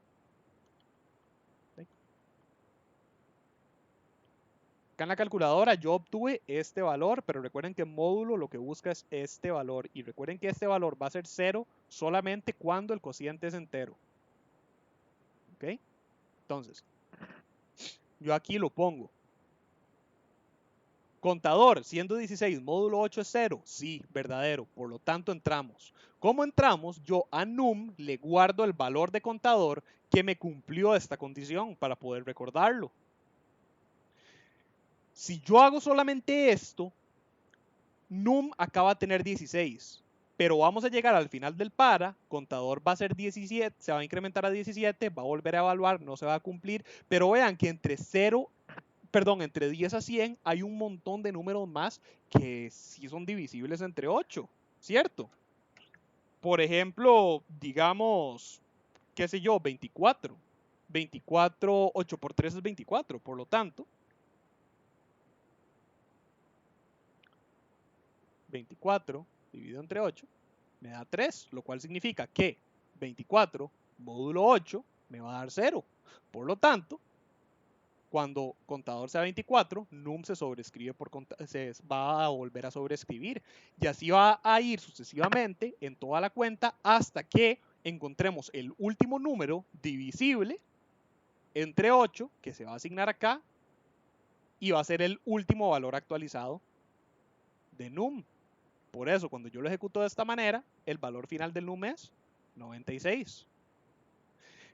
acá en la calculadora yo obtuve este valor, pero recuerden que módulo lo que busca es este valor. Y recuerden que este valor va a ser 0 solamente cuando el cociente es entero. ¿Ok? Entonces, yo aquí lo pongo. Contador, siendo 16, módulo 8 es 0. Sí, verdadero. Por lo tanto, entramos. ¿Cómo entramos? Yo a num le guardo el valor de contador que me cumplió esta condición para poder recordarlo. Si yo hago solamente esto, num acaba de tener 16. Pero vamos a llegar al final del para, contador va a ser 17, se va a incrementar a 17, va a volver a evaluar, no se va a cumplir. Pero vean que entre 10 a 100 hay un montón de números más que sí son divisibles entre 8, ¿cierto? Por ejemplo, digamos, qué sé yo, 24. 24, 8 por 3 es 24, por lo tanto, 24 dividido entre 8 me da 3, lo cual significa que 24 módulo 8 me va a dar 0. Por lo tanto, cuando contador sea 24, num se sobrescribe se va a volver a sobreescribir. Y así va a ir sucesivamente en toda la cuenta hasta que encontremos el último número divisible entre 8, que se va a asignar acá, y va a ser el último valor actualizado de num. Por eso, cuando yo lo ejecuto de esta manera, el valor final del num es 96.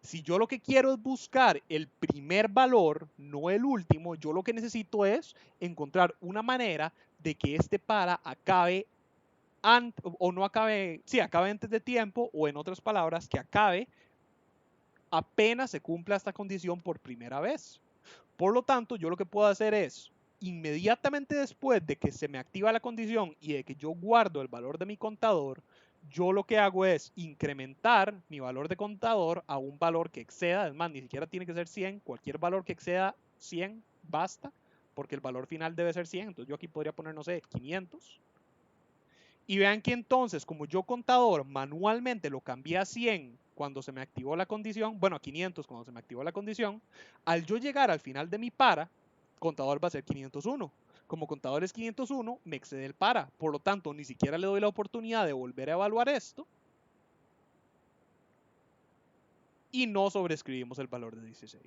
Si yo lo que quiero es buscar el primer valor, no el último, yo lo que necesito es encontrar una manera de que este para acabe o no acabe, sí, acabe antes de tiempo, o en otras palabras, que acabe apenas se cumpla esta condición por primera vez. Por lo tanto, yo lo que puedo hacer es, inmediatamente después de que se me activa la condición y de que yo guardo el valor de mi contador, yo lo que hago es incrementar mi valor de contador a un valor que exceda, es más, ni siquiera tiene que ser 100, cualquier valor que exceda 100 basta, porque el valor final debe ser 100, entonces yo aquí podría poner, no sé, 500. Y vean que entonces, como yo contador manualmente lo cambié a 100 cuando se me activó la condición, bueno, a 500 cuando se me activó la condición, al yo llegar al final de mi para, contador va a ser 501. Como contador es 501, me excede el para. Por lo tanto, ni siquiera le doy la oportunidad de volver a evaluar esto. Y no sobreescribimos el valor de 16.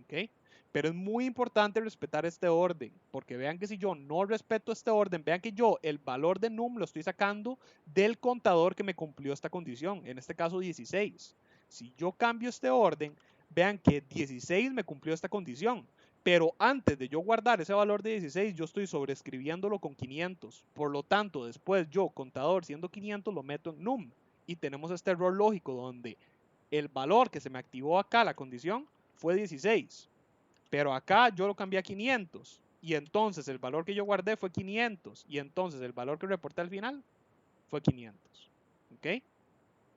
¿Ok? Pero es muy importante respetar este orden, porque vean que si yo no respeto este orden, vean que yo el valor de num lo estoy sacando del contador que me cumplió esta condición, en este caso 16. Si yo cambio este orden, vean que 16 me cumplió esta condición, pero antes de yo guardar ese valor de 16, yo estoy sobreescribiéndolo con 500. Por lo tanto, después yo, contador siendo 500, lo meto en num. Y tenemos este error lógico donde el valor que se me activó acá, la condición, fue 16. Pero acá yo lo cambié a 500. Y entonces el valor que yo guardé fue 500. Y entonces el valor que reporté al final fue 500. ¿Ok?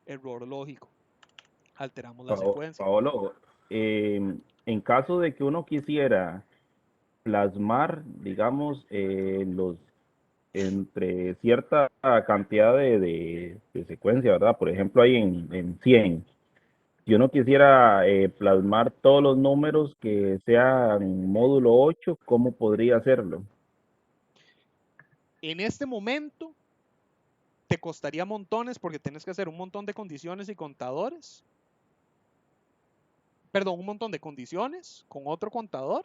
Error lógico. Alteramos la secuencia. Paolo, en caso de que uno quisiera plasmar, digamos, entre cierta cantidad de secuencia, ¿verdad? Por ejemplo, ahí en 100. Si uno quisiera plasmar todos los números que sean módulo 8, ¿cómo podría hacerlo? En este momento te costaría montones porque tienes que hacer un montón de condiciones y contadores. Perdón, un montón de condiciones con otro contador.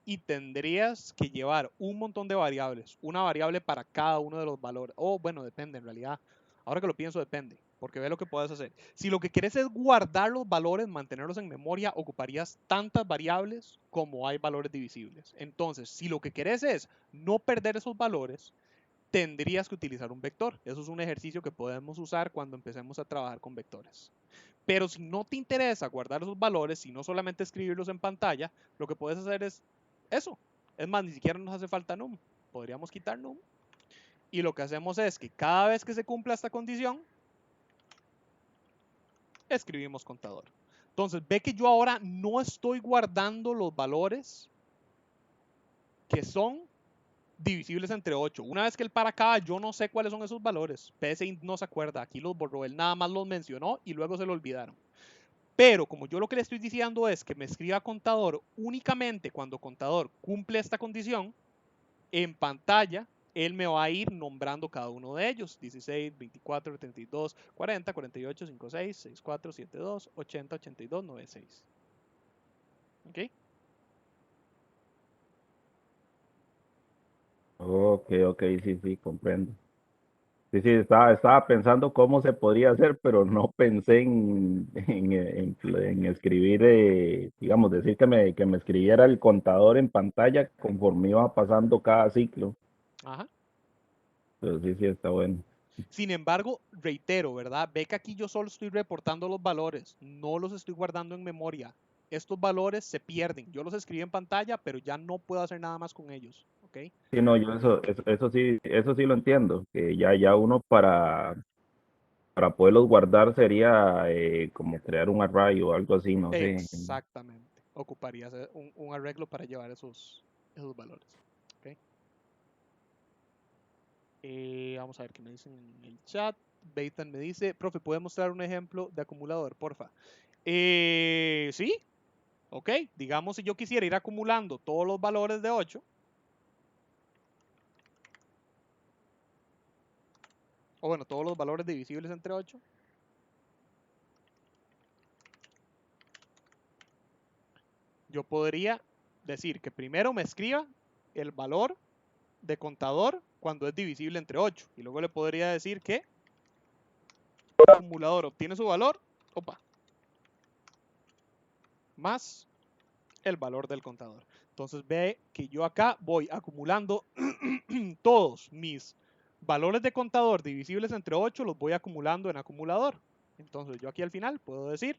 Y tendrías que llevar un montón de variables, una variable para cada uno de los valores. O bueno, depende en realidad. Ahora que lo pienso, depende, porque ve lo que puedes hacer. Si lo que quieres es guardar los valores, mantenerlos en memoria, ocuparías tantas variables como hay valores divisibles. Entonces, si lo que quieres es no perder esos valores, tendrías que utilizar un vector. Eso es un ejercicio que podemos usar cuando empecemos a trabajar con vectores. Pero si no te interesa guardar esos valores, sino solamente escribirlos en pantalla, lo que puedes hacer es eso. Es más, ni siquiera nos hace falta num. Podríamos quitar num. Y lo que hacemos es que cada vez que se cumpla esta condición, escribimos contador. Entonces, ve que yo ahora no estoy guardando los valores que son divisibles entre 8. Una vez que él para acá, yo no sé cuáles son esos valores. PSI no se acuerda. Aquí los borró. Él nada más los mencionó y luego se lo olvidaron. Pero como yo lo que le estoy diciendo es que me escriba contador únicamente cuando contador cumple esta condición, en pantalla él me va a ir nombrando cada uno de ellos: 16, 24, 32, 40, 48, 56, 64, 72, 80, 82, 96. ¿Ok? Ok, sí, sí, comprendo. Sí, sí, estaba pensando cómo se podría hacer, pero no pensé en escribir, digamos, decir que me escribiera el contador en pantalla conforme iba pasando cada ciclo. Ajá. Pero sí, sí, está bueno. Sin embargo, reitero, ¿verdad? Ve que aquí yo solo estoy reportando los valores, no los estoy guardando en memoria. Estos valores se pierden. Yo los escribí en pantalla, pero ya no puedo hacer nada más con ellos. ¿Ok? Sí, no, yo eso sí lo entiendo, que ya uno para poderlos guardar sería como crear un array o algo así, no sé. Exactamente. Ocuparía hacer un arreglo para llevar esos valores. ¿Ok? Vamos a ver qué me dicen en el chat. Beitan me dice, profe, ¿puede mostrar un ejemplo de acumulador, porfa? Sí, ok. Digamos, si yo quisiera ir acumulando todos los valores de 8, o bueno, todos los valores divisibles entre 8, yo podría decir que primero me escriba el valor de contador cuando es divisible entre 8. Y luego le podría decir que el acumulador obtiene su valor, opa, más el valor del contador. Entonces ve que yo acá voy acumulando todos mis valores de contador divisibles entre 8, los voy acumulando en acumulador. Entonces yo aquí al final puedo decir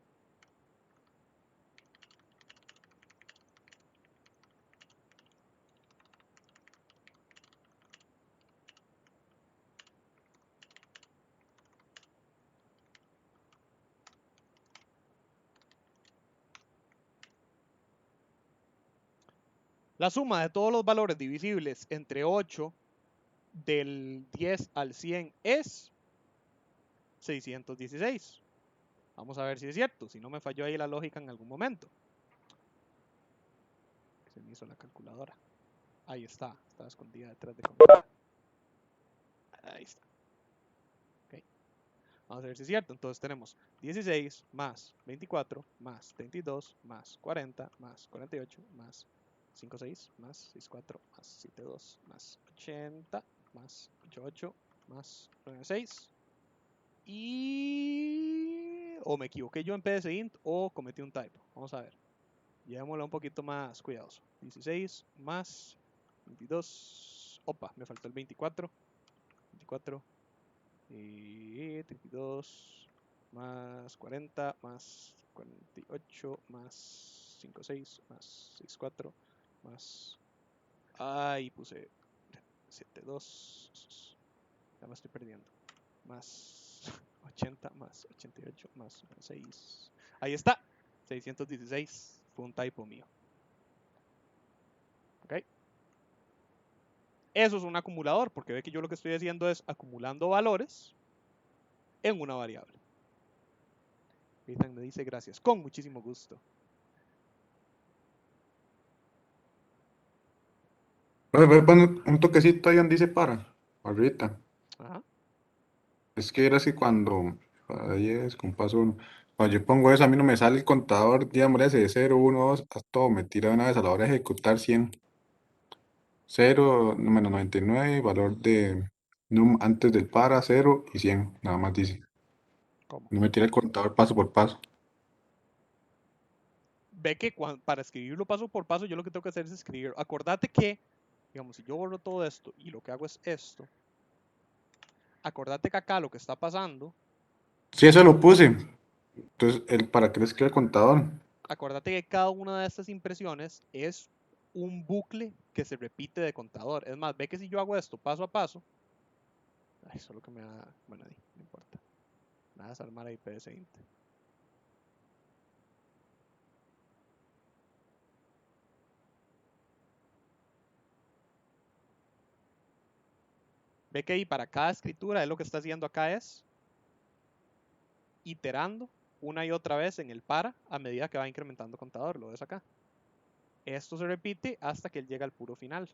la suma de todos los valores divisibles entre 8 del 10 al 100 es 616. Vamos a ver si es cierto, si no me falló ahí la lógica en algún momento. Se me hizo la calculadora. Ahí está, estaba escondida detrás de comida. Ahí está. Okay. Vamos a ver si es cierto. Entonces tenemos 16 más 24 más 32 más 40 más 48 más 56 más 64 más 72 más 80 más 88 más 96. Y... o me equivoqué yo en PSInt o cometí un typo. Vamos a ver. Llevémoslo un poquito más cuidadoso. 16 más 22. Opa, me faltó el 24. 24. Y 32 más 40 más 48 más 56 más 64 más... Ay, puse 72. Ya me estoy perdiendo. Más 80 más 88 más 6. Ahí está. 616. Fue un typo mío. ¿Ok? Eso es un acumulador, porque ve que yo lo que estoy haciendo es acumulando valores en una variable. Ethan me dice gracias, con muchísimo gusto. Voy a poner un toquecito ahí donde dice para, ahorita. Ajá. Es que era así cuando, ahí es con paso uno. Cuando yo pongo eso, a mí no me sale el contador, digamos, ese de 0, 1, 2, a todo, me tira de una vez a la hora de ejecutar 100. 0, menos 99, valor de antes del para, 0 y 100, nada más dice. ¿Cómo? No me tira el contador paso por paso. Ve que para escribirlo paso por paso, yo lo que tengo que hacer es escribir. Acordate que, digamos, si yo borro todo esto y lo que hago es esto, acordate que acá lo que está pasando, Sí, eso lo puse. Entonces, ¿para qué le escribe el contador? acordate que cada una de estas impresiones es un bucle que se repite de contador. Es más, ve que si yo hago esto paso a paso, ay, solo que me da, bueno, ahí, no importa. Nada, es armar ahí PSInt. Ve que ahí para cada escritura, él lo que está haciendo acá es iterando una y otra vez en el para a medida que va incrementando contador. Lo ves acá. Esto se repite hasta que él llega al puro final.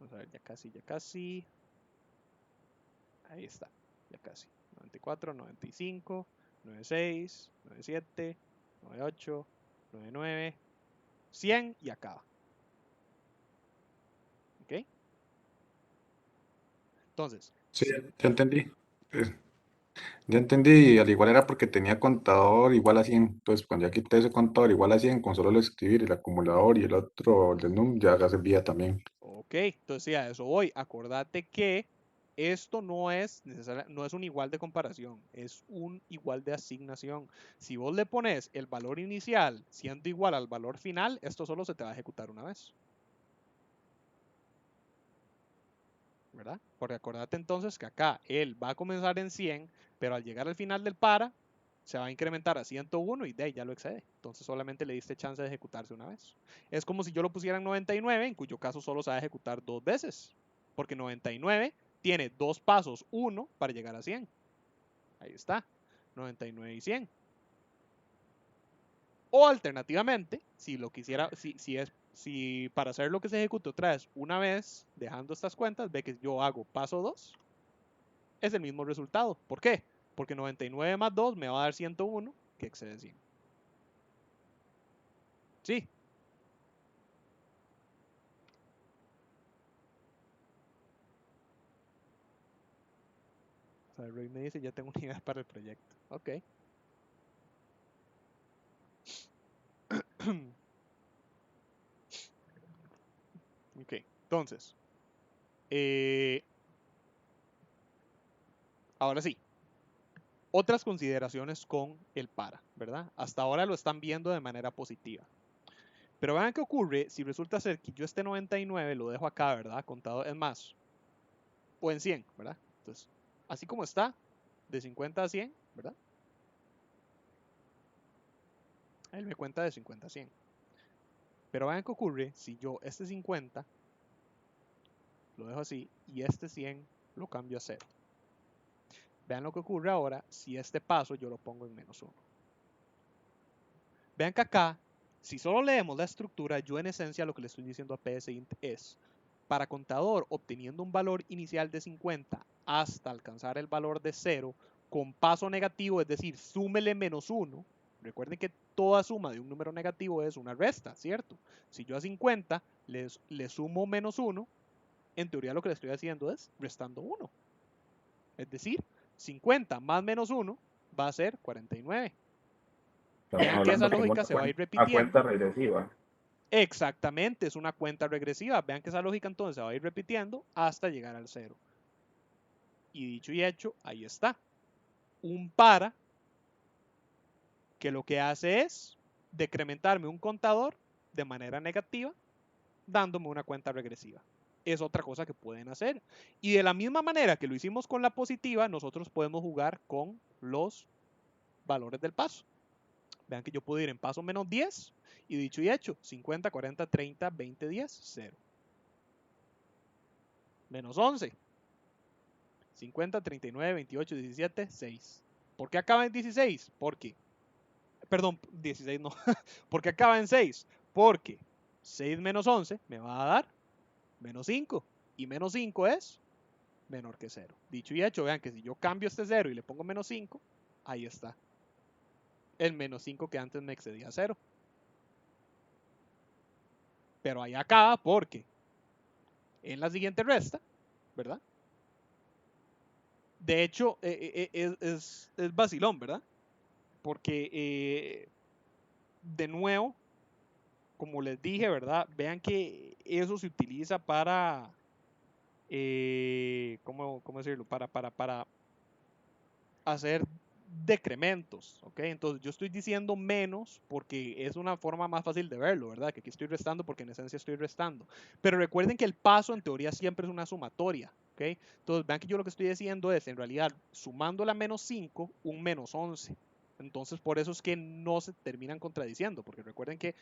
Vamos a ver, ya casi, ya casi. Ahí está, ya casi. 94, 95, 96, 97, 98, 99, 100 y acaba. ¿Ok? Entonces, Sí, ya entendí. Eh, Ya entendí, y al igual era porque tenía contador igual a 100. Entonces, cuando ya quité ese contador igual a 100, con solo el escribir el acumulador y el otro, el del num, ya servía también. ok, entonces sí, a eso voy. Acordate que esto no es no es un igual de comparación, es un igual de asignación. Si vos le pones el valor inicial siendo igual al valor final, esto solo se te va a ejecutar una vez. ¿Verdad? Porque acordate entonces que acá él va a comenzar en 100, pero al llegar al final del para, se va a incrementar a 101 y de ahí ya lo excede. Entonces solamente le diste chance de ejecutarse una vez. Es como si yo lo pusiera en 99, en cuyo caso solo se va a ejecutar 2 veces. Porque 99 tiene 2 pasos, 1 para llegar a 100. Ahí está. 99 y 100. O alternativamente, si lo quisiera, si para hacer lo que se ejecute otra vez una vez, dejando estas cuentas, ve que yo hago paso 2, es el mismo resultado. ¿Por qué? Porque 99 más 2 me va a dar 101, que excede 100. Sí. O sea, Roy me dice, ya tengo una idea para el proyecto. Ok. Ok. Entonces, ahora sí. Otras consideraciones con el para, ¿verdad? Hasta ahora lo están viendo de manera positiva. Pero vean qué ocurre si resulta ser que yo este 99 lo dejo acá, ¿verdad? Contado en más. O en 100, ¿verdad? Entonces, así como está, de 50 a 100, ¿verdad? Él me cuenta de 50 a 100. Pero vean qué ocurre si yo este 50 lo dejo así y este 100 lo cambio a 0. Vean lo que ocurre ahora si este paso yo lo pongo en -1. Vean que acá, si solo leemos la estructura, yo en esencia lo que le estoy diciendo a psint es, para contador obteniendo un valor inicial de 50 hasta alcanzar el valor de 0 con paso negativo, es decir, súmele -1. Recuerden que toda suma de un número negativo es una resta, ¿cierto? Si yo a 50 le sumo -1, en teoría lo que le estoy haciendo es restando 1. Es decir, 50 más -1 va a ser 49. Estamos Vean que esa hablando como lógica se va a ir una cuenta repitiendo. regresiva. Exactamente, es una cuenta regresiva. Vean que esa lógica entonces se va a ir repitiendo hasta llegar al 0. Y dicho y hecho, ahí está. Un para que lo que hace es decrementarme un contador de manera negativa, dándome una cuenta regresiva. Es otra cosa que pueden hacer. Y de la misma manera que lo hicimos con la positiva, nosotros podemos jugar con los valores del paso. Vean que yo puedo ir en paso -10 y dicho y hecho, 50, 40, 30, 20, 10, 0. -11. 50, 39, 28, 17, 6. ¿Por qué acaba en 16? Porque, perdón, 16 no. ¿Por qué acaba en 6? Porque 6 menos 11 me va a dar -5. Y -5 es menor que 0. Dicho y hecho, vean que si yo cambio este 0 y le pongo -5, ahí está. El -5 que antes me excedía a 0. Pero ahí acaba porque en la siguiente resta, ¿verdad? De hecho, es vacilón, ¿verdad? Porque, de nuevo, como les dije, ¿verdad? Vean que eso se utiliza para, ¿cómo decirlo? Para hacer decrementos, ¿ok? Entonces yo estoy diciendo menos porque es una forma más fácil de verlo, ¿verdad? Que aquí estoy restando porque en esencia estoy restando. Pero recuerden que el paso en teoría siempre es una sumatoria, ¿ok? Entonces vean que yo lo que estoy diciendo es, en realidad, sumando la -5, un -11. Entonces por eso es que no se terminan contradiciendo, porque recuerden que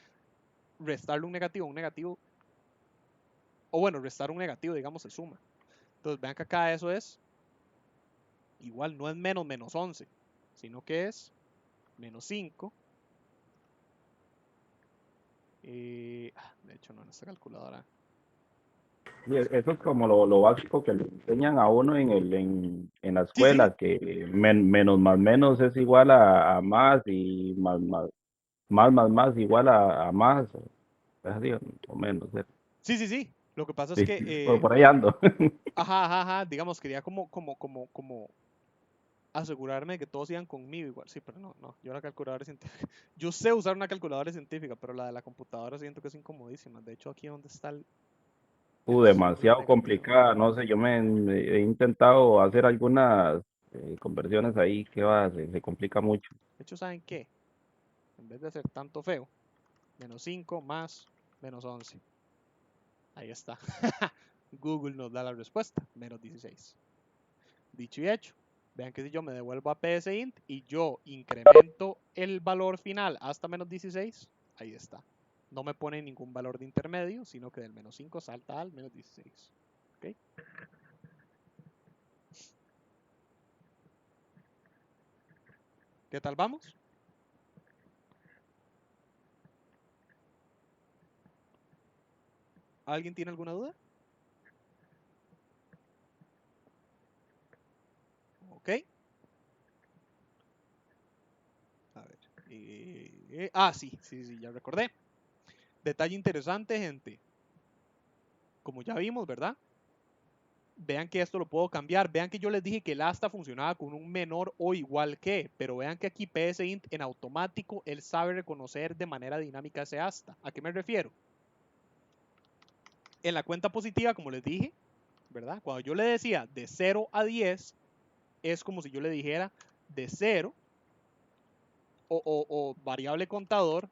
restarle un negativo, o bueno, restar un negativo, digamos, se suma. Entonces vean que acá eso es igual, no es -11, sino que es menos 5. De hecho, no, en esta calculadora. Y eso es como lo básico que le enseñan a uno en la Sí, sí, escuela, que menos más menos es igual a más y más igual a más, es así, o menos. sí, sí, sí. Lo que pasa es Sí, que, por ahí ando. ajá, ajá, ajá, digamos, quería como asegurarme de que todos iban conmigo igual. Sí, pero no, no, yo la calculadora científica. Yo sé usar una calculadora científica, pero la de la computadora siento que es incomodísima. De hecho, aquí donde está el símbolo Demasiado negativo. complicada, no sé, yo me he intentado hacer algunas conversiones ahí, que va, se complica mucho. De hecho, ¿saben qué? En vez de hacer tanto feo, menos 5 más menos 11. Ahí está. Google nos da la respuesta, menos 16. Dicho y hecho, vean que si yo me devuelvo a psint y yo incremento el valor final hasta menos 16, ahí está. No me pone ningún valor de intermedio, sino que del menos 5 salta al menos 16. ¿Ok? ¿Qué tal vamos? ¿Alguien tiene alguna duda? Ok. A ver. Sí, ya recordé. Detalle interesante, gente. Como ya vimos, ¿verdad? Vean que esto lo puedo cambiar. Vean que yo les dije que el hasta funcionaba con un menor o igual que. Pero vean que aquí psint en automático él sabe reconocer de manera dinámica ese hasta. ¿A qué me refiero? En la cuenta positiva, como les dije, ¿verdad? Cuando yo le decía de 0 a 10, es como si yo le dijera de 0 o variable contador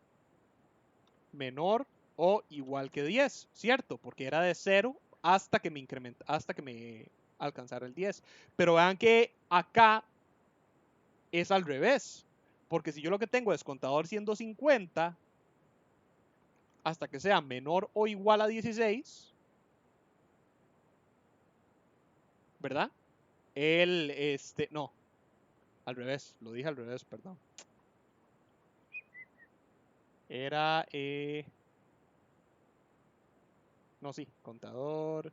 menor o igual que 10, ¿cierto? Porque era de 0 hasta que me incrementa, hasta que me alcanzara el 10. Pero vean que acá es al revés. Porque si yo lo que tengo es contador 150 hasta que sea menor o igual a 16, ¿verdad? No, al revés, lo dije al revés, perdón. Era, no, sí, contador,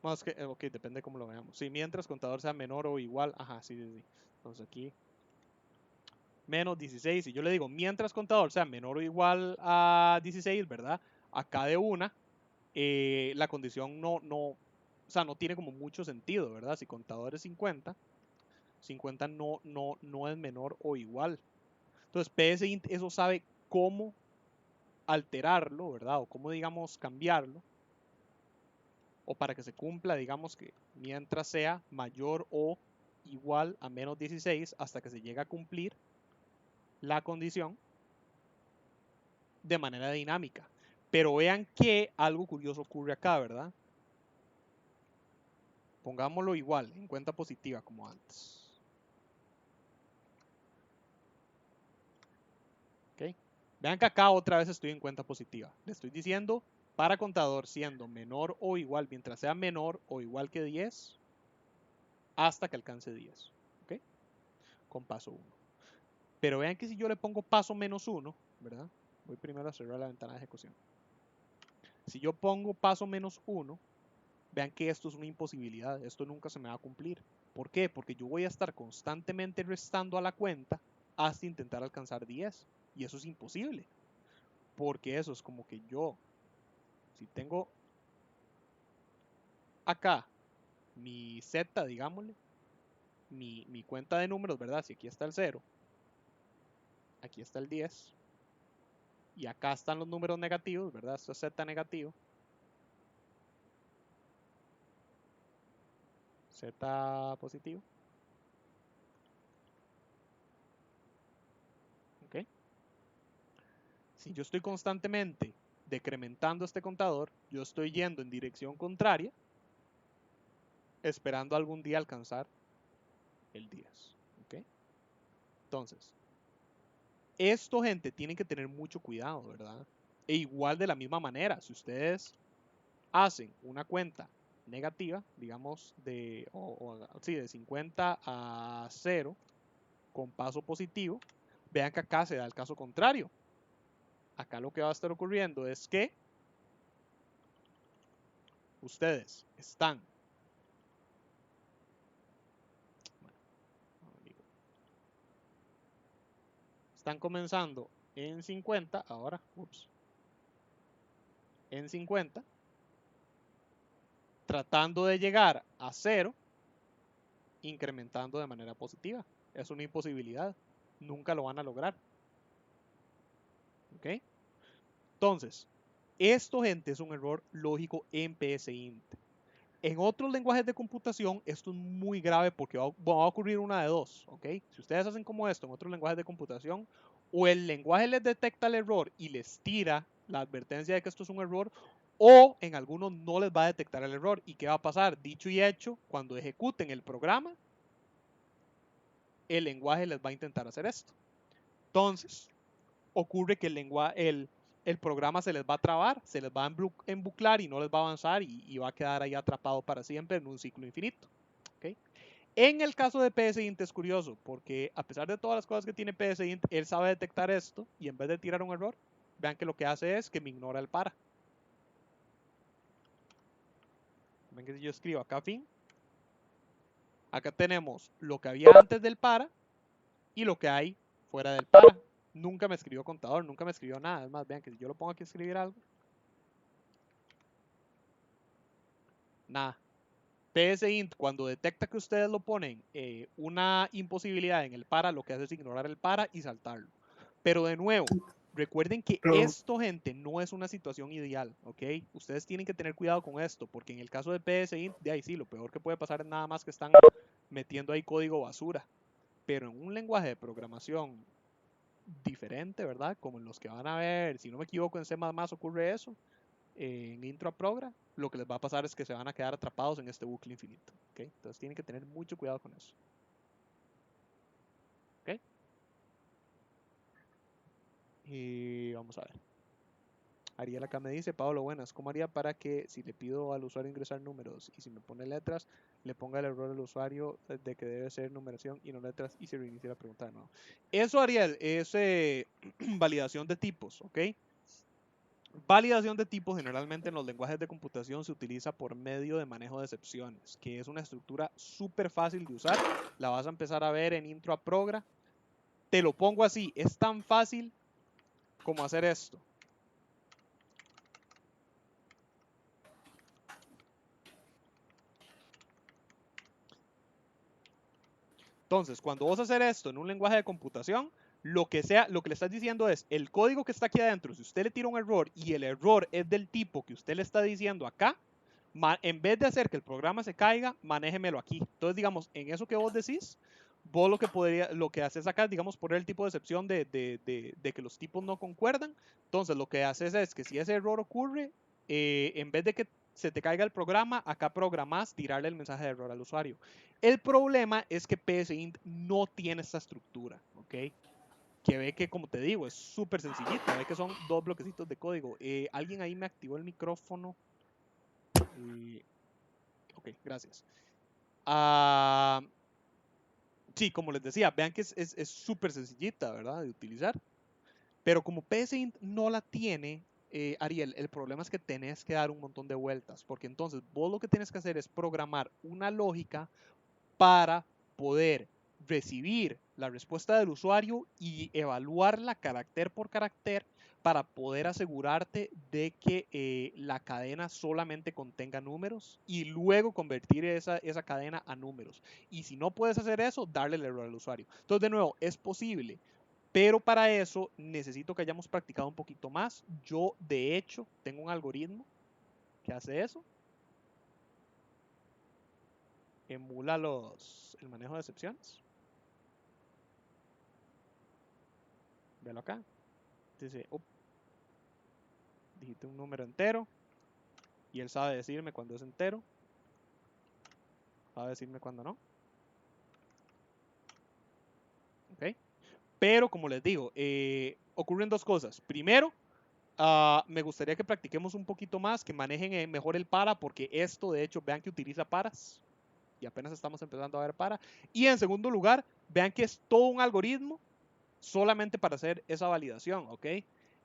más que, ok, depende de cómo lo veamos. Sí, mientras contador sea menor o igual, ajá, sí, sí, sí. Entonces aquí, menos 16, y yo le digo, mientras contador sea menor o igual a 16, ¿verdad? Acá de una, la condición o sea, no tiene como mucho sentido, ¿verdad? Si contador es 50, 50 no es menor o igual. Entonces, psint eso sabe cómo alterarlo, ¿verdad? O cómo, digamos, cambiarlo. O para que se cumpla, digamos que mientras sea mayor o igual a menos 16 hasta que se llegue a cumplir la condición de manera dinámica. Pero vean que algo curioso ocurre acá, ¿verdad? Pongámoslo igual, en cuenta positiva como antes. ¿Ok? Vean que acá otra vez estoy en cuenta positiva. Le estoy diciendo para contador siendo menor o igual, mientras sea menor o igual que 10, hasta que alcance 10. ¿Ok? Con paso 1. Pero vean que si yo le pongo paso menos 1, ¿verdad? Voy primero a cerrar la ventana de ejecución. Si yo pongo paso menos 1, vean que esto es una imposibilidad. Esto nunca se me va a cumplir. ¿Por qué? Porque yo voy a estar constantemente restando a la cuenta hasta intentar alcanzar 10. Y eso es imposible. Porque eso es como que yo, si tengo acá mi Z, digámosle, mi cuenta de números, ¿verdad? Si aquí está el 0, aquí está el 10, y acá están los números negativos, ¿verdad? Esto es Z negativo, Z positivo, ¿ok? Si yo estoy constantemente decrementando este contador, yo estoy yendo en dirección contraria, esperando algún día alcanzar el 10, ¿ok? Entonces, esto, gente, tienen que tener mucho cuidado, ¿verdad? E igual de la misma manera, si ustedes hacen una cuenta negativa, digamos, sí, de 50 a 0 con paso positivo, Vean que acá se da el caso contrario. Acá lo que va a estar ocurriendo es que ustedes están comenzando en 50, ahora, en 50, tratando de llegar a 0, incrementando de manera positiva. Es una imposibilidad. Nunca lo van a lograr. ¿Ok? Entonces, esto, gente, es un error lógico en PSINT. En otros lenguajes de computación, esto es muy grave porque va a ocurrir una de dos, ¿ok? Si ustedes hacen como esto en otros lenguajes de computación, o el lenguaje les detecta el error y les tira la advertencia de que esto es un error, o en algunos no les va a detectar el error. ¿Y qué va a pasar? Dicho y hecho, cuando ejecuten el programa, el lenguaje les va a intentar hacer esto. Entonces, ocurre que el programa se les va a trabar, se les va a embuclar y no les va a avanzar y va a quedar ahí atrapado para siempre en un ciclo infinito. ¿Okay? En el caso de PSINT es curioso, porque a pesar de todas las cosas que tiene PSINT, él sabe detectar esto y en vez de tirar un error, vean que lo que hace es que me ignora el para. Ven que si yo escribo acá fin, acá tenemos lo que había antes del para y lo que hay fuera del para. Nunca me escribió contador, nunca me escribió nada. Es más, vean que si yo lo pongo aquí a escribir algo, nada. PSINT, cuando detecta que ustedes lo ponen una imposibilidad en el para, lo que hace es ignorar el para y saltarlo. Pero de nuevo, recuerden que Pero, esto, gente, no es una situación ideal, ¿ok? Ustedes tienen que tener cuidado con esto, porque en el caso de PSINT, de ahí sí, lo peor que puede pasar es nada más que están metiendo ahí código basura. Pero en un lenguaje de programación diferente, ¿verdad? Como en los que van a ver, si no me equivoco, en C++ ocurre eso, en Intro a Progra, lo que les va a pasar es que se van a quedar atrapados en este bucle infinito. ¿Okay? Entonces tienen que tener mucho cuidado con eso. ¿Okay? Y vamos a ver. Ariel acá me dice, Pablo, buenas, ¿cómo haría para que si le pido al usuario ingresar números y si me pone letras, le ponga el error al usuario de que debe ser numeración y no letras y se reinicie la pregunta de nuevo? Eso, Ariel, es validación de tipos, ¿ok? Validación de tipos generalmente en los lenguajes de computación se utiliza por medio de manejo de excepciones, que es una estructura súper fácil de usar. La vas a empezar a ver en Intro a Progra. Te lo pongo así, es tan fácil como hacer esto. Entonces, cuando vos hacer esto en un lenguaje de computación, lo que le estás diciendo es, el código que está aquí adentro, si usted le tira un error y el error es del tipo que usted le está diciendo acá, en vez de hacer que el programa se caiga, manéjemelo aquí. Entonces, digamos, en eso que vos decís, vos lo que haces acá, digamos, poner el tipo de excepción de que los tipos no concuerdan. Entonces, lo que haces es que si ese error ocurre, en vez de que se te caiga el programa, acá programás tirarle el mensaje de error al usuario. El problema es que PSINT no tiene esta estructura, ¿ok? Que ve que, como te digo, es súper sencillita, ve que son dos bloquecitos de código. Alguien ahí me activó el micrófono. Ok, gracias. Sí, como les decía, vean que es súper sencillita, ¿verdad? De utilizar. Pero como PSINT no la tiene, Ariel, el problema es que tenés que dar un montón de vueltas. Porque entonces vos lo que tienes que hacer es programar una lógica para poder recibir la respuesta del usuario y evaluarla carácter por carácter para poder asegurarte de que la cadena solamente contenga números y luego convertir esa cadena a números. Y si no puedes hacer eso, darle el error al usuario. Entonces, de nuevo, es posible, pero para eso necesito que hayamos practicado un poquito más. Yo, de hecho, tengo un algoritmo que hace eso. Emula el manejo de excepciones. Velo acá. Dice, digite un número entero. Y él sabe decirme cuando es entero. Sabe decirme cuando no. ¿Ok? Pero como les digo, ocurren dos cosas. Primero, me gustaría que practiquemos un poquito más, que manejen mejor el para, porque esto de hecho, vean que utiliza paras. Y apenas estamos empezando a ver para. Y en segundo lugar, vean que es todo un algoritmo solamente para hacer esa validación, ¿ok?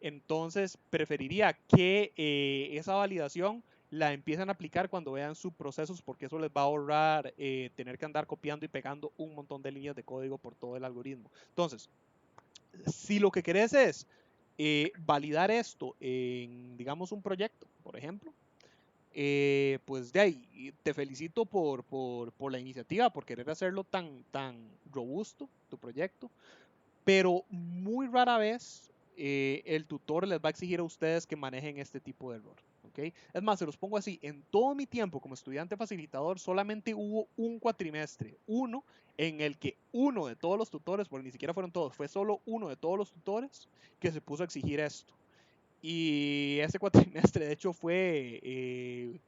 Entonces preferiría que esa validación la empiecen a aplicar cuando vean sus procesos, porque eso les va a ahorrar tener que andar copiando y pegando un montón de líneas de código por todo el algoritmo. Entonces, si lo que querés es validar esto en, digamos, un proyecto, por ejemplo, pues de ahí, te felicito por la iniciativa, por querer hacerlo tan robusto, tu proyecto, pero muy rara vez el tutor les va a exigir a ustedes que manejen este tipo de error. ¿Okay? Es más, se los pongo así, en todo mi tiempo como estudiante facilitador solamente hubo un cuatrimestre, uno en el que uno de todos los tutores, porque ni siquiera fueron todos, fue solo uno de todos los tutores que se puso a exigir esto. Y ese cuatrimestre de hecho fue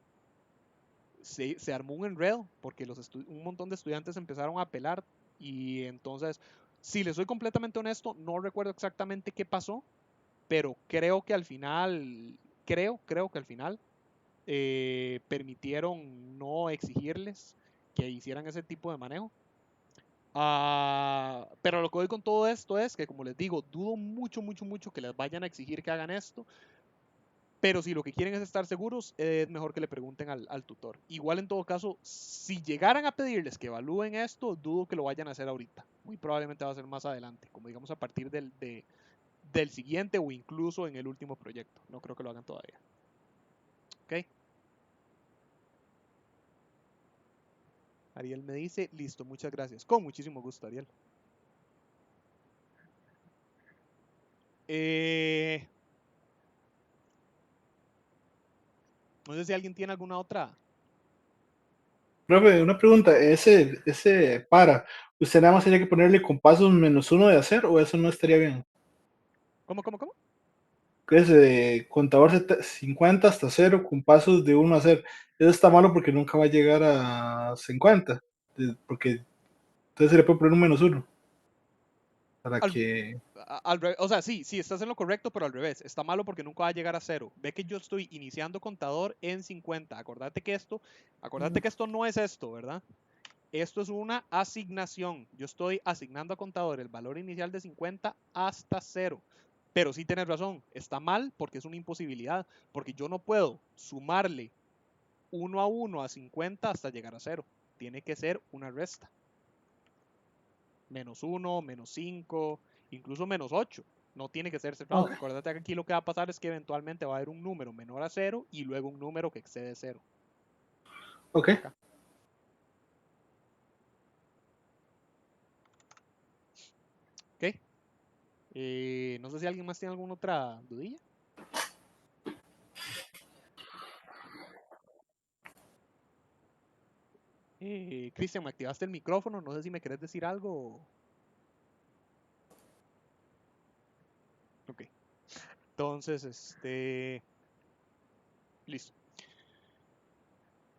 se armó un enredo porque un montón de estudiantes empezaron a apelar y entonces, si les soy completamente honesto, no recuerdo exactamente qué pasó, pero creo que al final, creo que al final permitieron no exigirles que hicieran ese tipo de manejo. Pero lo que voy con todo esto es que, como les digo, dudo mucho que les vayan a exigir que hagan esto. Pero si lo que quieren es estar seguros, es mejor que le pregunten al tutor. Igual en todo caso, si llegaran a pedirles que evalúen esto, dudo que lo vayan a hacer ahorita. Muy probablemente va a ser más adelante, como digamos a partir del siguiente o incluso en el último proyecto. No creo que lo hagan todavía. ¿Ok? Ariel me dice, listo, muchas gracias. Con muchísimo gusto, Ariel. No sé si alguien tiene alguna otra. Profe, una pregunta, ese para, ¿usted nada más tenía que ponerle con pasos -1 de hacer o eso no estaría bien? ¿Cómo? Ese contador 50 hasta 0 con pasos de 1 a hacer. Eso está malo porque nunca va a llegar a 50, porque entonces se le puede poner un -1 para Al, que... o sea, sí, estás en lo correcto, pero al revés. Está malo porque nunca va a llegar a 0. Ve que yo estoy iniciando contador en 50. Acordate que esto no es esto, ¿verdad? Esto es una asignación. Yo estoy asignando a contador el valor inicial de 50 hasta 0. Pero sí tienes razón, está mal porque es una imposibilidad, porque yo no puedo sumarle 1 a 1 a 50 hasta llegar a 0. Tiene que ser una resta. -1, -5, incluso -8. No tiene que ser cerrado. Ok. Acuérdate que aquí lo que va a pasar es que eventualmente va a haber un número menor a 0 y luego un número que excede 0. Ok. Acá. ¿Ok? No sé si alguien más tiene alguna otra dudilla. Cristian, me activaste el micrófono. No sé si me querés decir algo. Ok. Entonces, listo.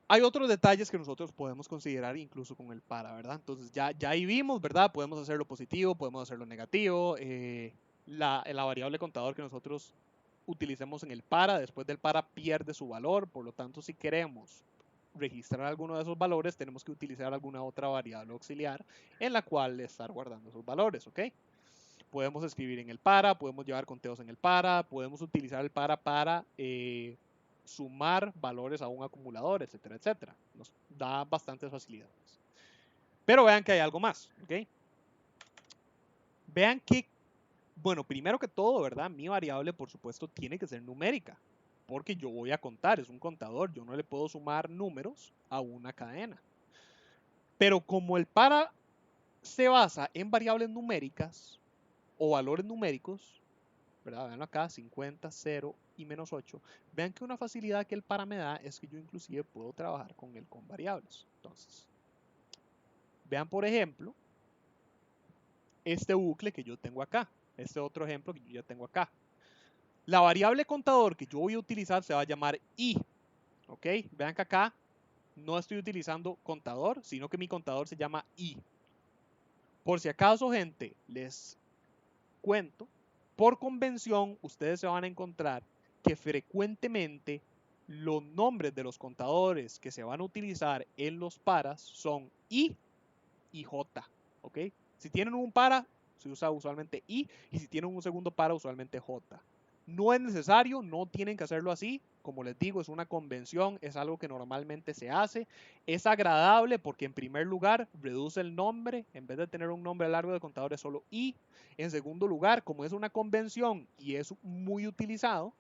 Hay otros detalles que nosotros podemos considerar incluso con el para, ¿verdad? Entonces ya ahí vimos, ¿verdad? Podemos hacerlo positivo, podemos hacerlo negativo. La variable contador que nosotros utilicemos en el para, después del para pierde su valor. Por lo tanto, si queremos registrar alguno de esos valores, tenemos que utilizar alguna otra variable auxiliar en la cual estar guardando esos valores, ¿ok? Podemos escribir en el para, podemos llevar conteos en el para, podemos utilizar el para sumar valores a un acumulador, etcétera, etcétera. Nos da bastantes facilidades. Pero vean que hay algo más, ¿ok? Vean que, bueno, primero que todo, ¿verdad? Mi variable, por supuesto, tiene que ser numérica, porque yo voy a contar, es un contador, yo no le puedo sumar números a una cadena. Pero como el para se basa en variables numéricas o valores numéricos, ¿verdad? Vean acá, 50, 0 y -8. Vean que una facilidad que el para me da es que yo inclusive puedo trabajar con él con variables. Entonces, vean por ejemplo, este bucle que yo tengo acá. Este otro ejemplo que yo ya tengo acá. La variable contador que yo voy a utilizar se va a llamar i. ¿Ok? Vean que acá no estoy utilizando contador, sino que mi contador se llama i. Por si acaso, gente, les cuento, por convención, ustedes se van a encontrar que frecuentemente los nombres de los contadores que se van a utilizar en los paras son I y J. ¿Ok? Si tienen un para, se usa usualmente I, y si tienen un segundo para, usualmente J. No es necesario, no tienen que hacerlo así. Como les digo, es una convención, es algo que normalmente se hace. Es agradable porque en primer lugar reduce el nombre, en vez de tener un nombre largo de contador es solo I. En segundo lugar, como es una convención y es muy utilizado,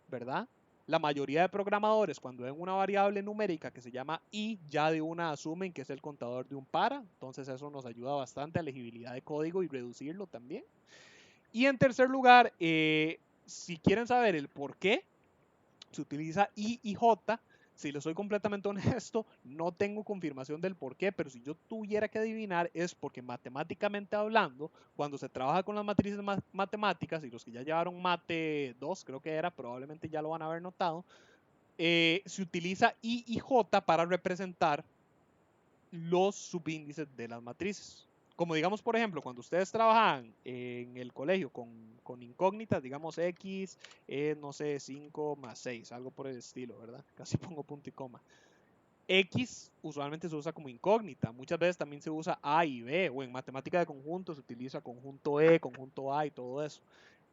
¿verdad? La mayoría de programadores cuando ven una variable numérica que se llama I, ya de una asumen que es el contador de un para, entonces eso nos ayuda bastante a legibilidad de código y reducirlo también. Y en tercer lugar, si quieren saber el por qué se utiliza I y J, si les soy completamente honesto, no tengo confirmación del por qué, pero si yo tuviera que adivinar es porque matemáticamente hablando, cuando se trabaja con las matrices matemáticas, y los que ya llevaron mate 2, creo que era, probablemente ya lo van a haber notado, se utiliza I y J para representar los subíndices de las matrices. Como digamos, por ejemplo, cuando ustedes trabajan en el colegio con incógnitas, digamos X, no sé, 5 más 6, algo por el estilo, ¿verdad? Casi pongo punto y coma. X usualmente se usa como incógnita, muchas veces también se usa A y B, o en matemática de conjunto se utiliza conjunto E, conjunto A y todo eso.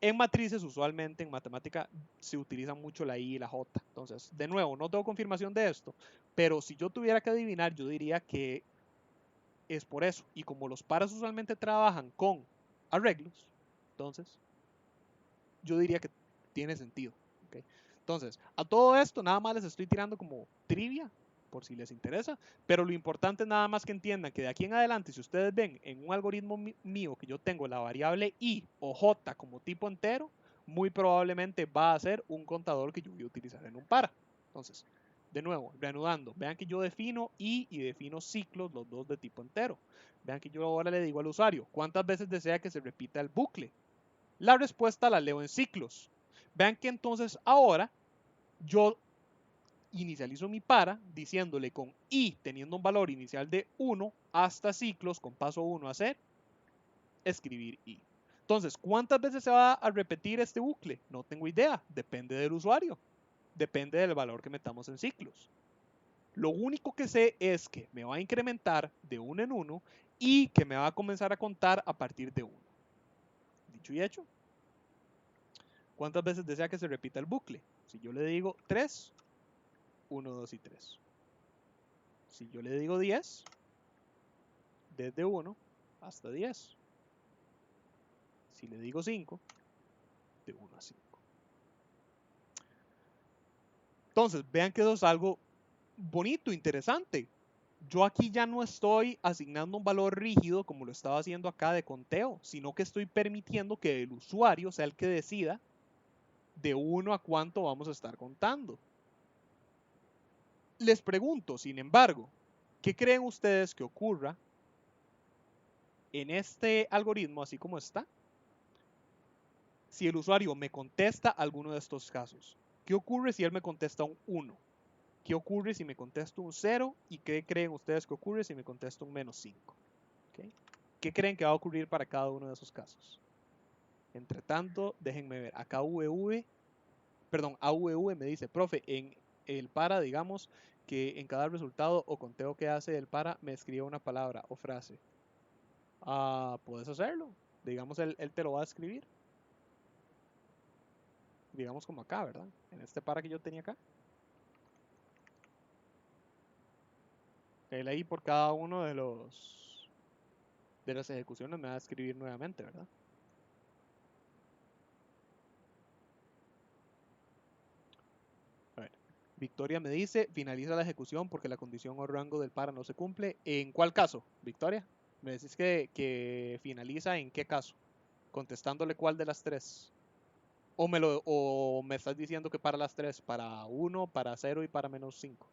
En matrices, usualmente en matemática se utiliza mucho la I y la J. Entonces, de nuevo, no tengo confirmación de esto, pero si yo tuviera que adivinar, yo diría que es por eso. Y como los paras usualmente trabajan con arreglos, entonces yo diría que tiene sentido. ¿Okay? Entonces, a todo esto nada más les estoy tirando como trivia, por si les interesa, pero lo importante es nada más que entiendan que de aquí en adelante, si ustedes ven en un algoritmo mío que yo tengo la variable I o J como tipo entero, muy probablemente va a ser un contador que yo voy a utilizar en un para. Entonces, de nuevo, reanudando, vean que yo defino I y defino ciclos, los dos de tipo entero. Vean que yo ahora le digo al usuario, ¿cuántas veces desea que se repita el bucle? La respuesta la leo en ciclos. Vean que entonces ahora yo inicializo mi para diciéndole con I teniendo un valor inicial de 1 hasta ciclos con paso 1 a hacer escribir I. Entonces, ¿cuántas veces se va a repetir este bucle? No tengo idea, depende del usuario, depende del valor que metamos en ciclos. Lo único que sé es que me va a incrementar de 1 en 1 y que me va a comenzar a contar a partir de 1. Dicho y hecho, ¿cuántas veces desea que se repita el bucle? Si yo le digo 3, 1, 2 y 3. Si yo le digo 10, desde 1 hasta 10. Si le digo 5, de 1 a 5. Entonces, vean que eso es algo bonito, interesante. Yo aquí ya no estoy asignando un valor rígido como lo estaba haciendo acá de conteo, sino que estoy permitiendo que el usuario sea el que decida de 1 a cuánto vamos a estar contando. Les pregunto, sin embargo, ¿qué creen ustedes que ocurra en este algoritmo así como está? Si el usuario me contesta alguno de estos casos. ¿Qué ocurre si él me contesta un 1? ¿Qué ocurre si me contesta un 0? ¿Y qué creen ustedes que ocurre si me contesta un menos 5? ¿Okay? ¿Qué creen que va a ocurrir para cada uno de esos casos? Entre tanto, déjenme ver. Acá AVV me dice, profe, en el para, digamos, que en cada resultado o conteo que hace el para, me escribe una palabra o frase. ¿Puedes hacerlo? Digamos, él te lo va a escribir. Digamos como acá, ¿verdad? En este para que yo tenía acá. Él ahí por cada uno de las ejecuciones me va a escribir nuevamente, ¿verdad? A ver, Victoria me dice, finaliza la ejecución porque la condición o rango del para no se cumple. ¿En cuál caso, Victoria? Me decís que finaliza en qué caso, contestándole cuál de las tres. O me estás diciendo que para las tres, para 1, para 0 y para menos 5.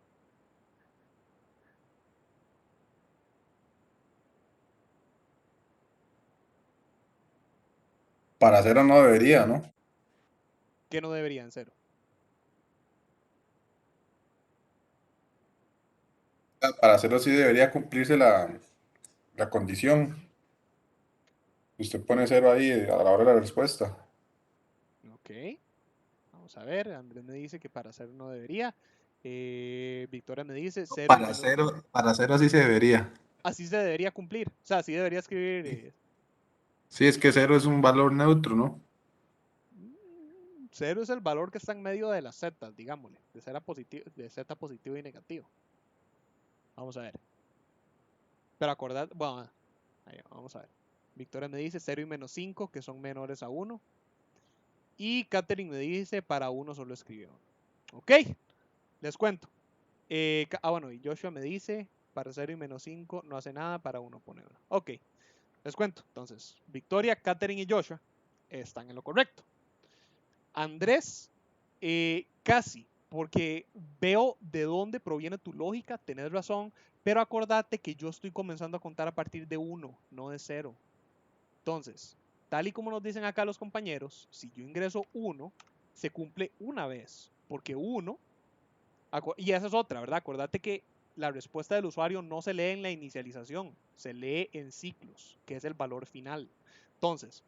Para cero no debería, ¿no? ¿Qué no debería en 0? Para cero sí debería cumplirse la condición. Usted pone cero ahí a la hora de la respuesta. Ok. Vamos a ver, Andrés me dice que para 0 no debería. Victoria me dice 0 y menos. Para cero sí se debería. Así se debería cumplir. O sea, así debería escribir. Sí, es que 0 es un valor neutro, ¿no? 0 es el valor que está en medio de las z, digámosle, de z positivo y negativo. Vamos a ver. Pero acordad, bueno, ahí, vamos a ver. Victoria me dice 0 y menos 5, que son menores a 1. Y Katherine me dice para 1 solo escribe 1. Ok, les cuento. Bueno, y Joshua me dice para 0 y menos 5 no hace nada, para 1 pone 1. Ok, les cuento. Entonces, Victoria, Katherine y Joshua están en lo correcto. Andrés, casi, porque veo de dónde proviene tu lógica, tenés razón, pero acordate que yo estoy comenzando a contar a partir de 1, no de 0. Entonces, tal y como nos dicen acá los compañeros, si yo ingreso 1, se cumple una vez, porque 1, y esa es otra, ¿verdad? Acordate que la respuesta del usuario no se lee en la inicialización, se lee en ciclos, que es el valor final. Entonces,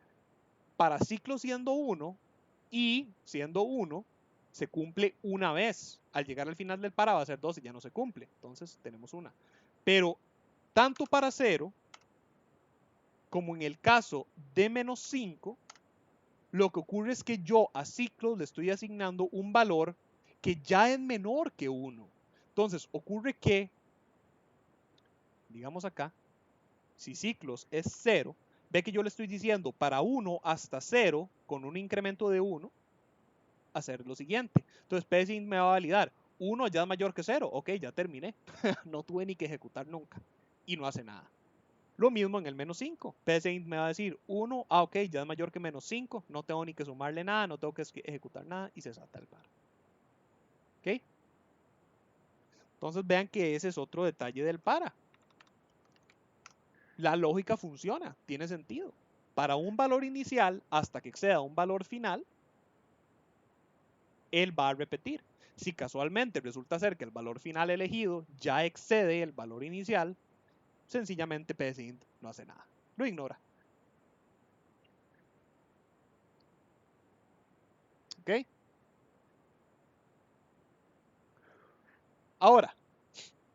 para ciclo siendo 1 y siendo 1, se cumple una vez. Al llegar al final del para va a ser 2 y ya no se cumple. Entonces tenemos una. Pero tanto para 0 como en el caso de menos 5, lo que ocurre es que yo a ciclos le estoy asignando un valor que ya es menor que 1. Entonces ocurre que, digamos acá, si ciclos es 0, ve que yo le estoy diciendo para 1 hasta 0 con un incremento de 1, hacer lo siguiente. Entonces PSINT me va a validar. 1 ya es mayor que 0. Ok, ya terminé. No tuve ni que ejecutar nunca. Y no hace nada. Lo mismo en el menos 5. PSINT me va a decir 1, ok, ya es mayor que menos 5. No tengo ni que sumarle nada, no tengo que ejecutar nada y se salta el par. Ok. Entonces vean que ese es otro detalle del para. La lógica funciona, tiene sentido. Para un valor inicial, hasta que exceda un valor final, él va a repetir. Si casualmente resulta ser que el valor final elegido ya excede el valor inicial, sencillamente PSINT no hace nada, lo ignora. ¿Ok? Ahora,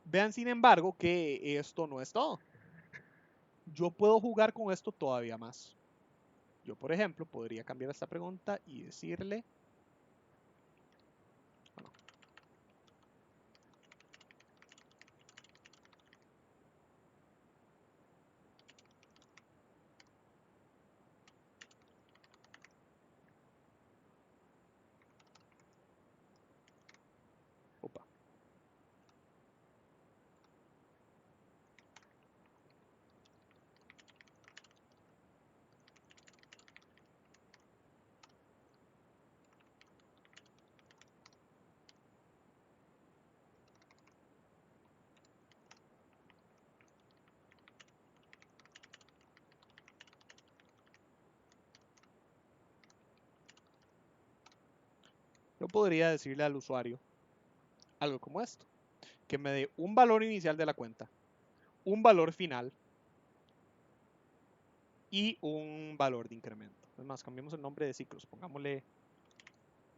vean sin embargo que esto no es todo. Yo puedo jugar con esto todavía más. Yo, por ejemplo, podría cambiar esta pregunta y decirle, bueno, opa, yo podría decirle al usuario algo como esto, que me dé un valor inicial de la cuenta, un valor final y un valor de incremento. Es más, cambiemos el nombre de ciclos, pongámosle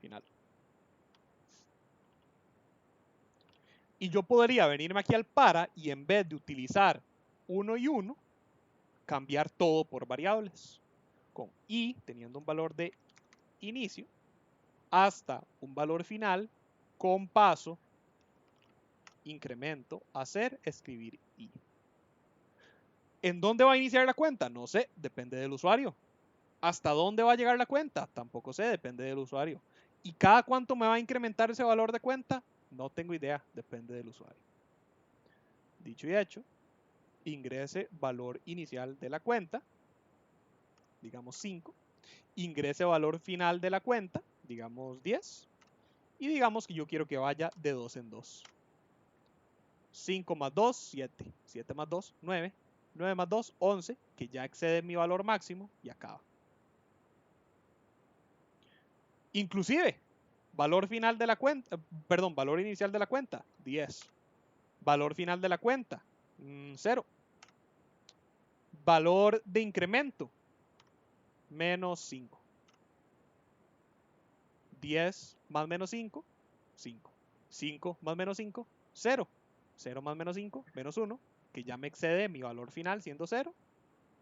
final. Y yo podría venirme aquí al para y en vez de utilizar 1 y 1, cambiar todo por variables. Con i teniendo un valor de inicio hasta un valor final con paso, incremento, hacer, escribir i. ¿En dónde va a iniciar la cuenta? No sé, depende del usuario. ¿Hasta dónde va a llegar la cuenta? Tampoco sé, depende del usuario. ¿Y cada cuánto me va a incrementar ese valor de cuenta? No tengo idea, depende del usuario. Dicho y hecho, ingrese valor inicial de la cuenta, digamos 5, ingrese valor final de la cuenta, digamos 10, y digamos que yo quiero que vaya de 2 en 2. 5 más 2, 7. 7 más 2, 9. 9 más 2, 11, que ya excede mi valor máximo y acaba. Inclusive, valor final de la cuenta, perdón, valor inicial de la cuenta, 10. Valor final de la cuenta, 0. Valor de incremento, menos 5. 10 más menos 5, 5. 5 más menos 5, 0. 0 más menos 5, menos 1, que ya me excede mi valor final siendo 0,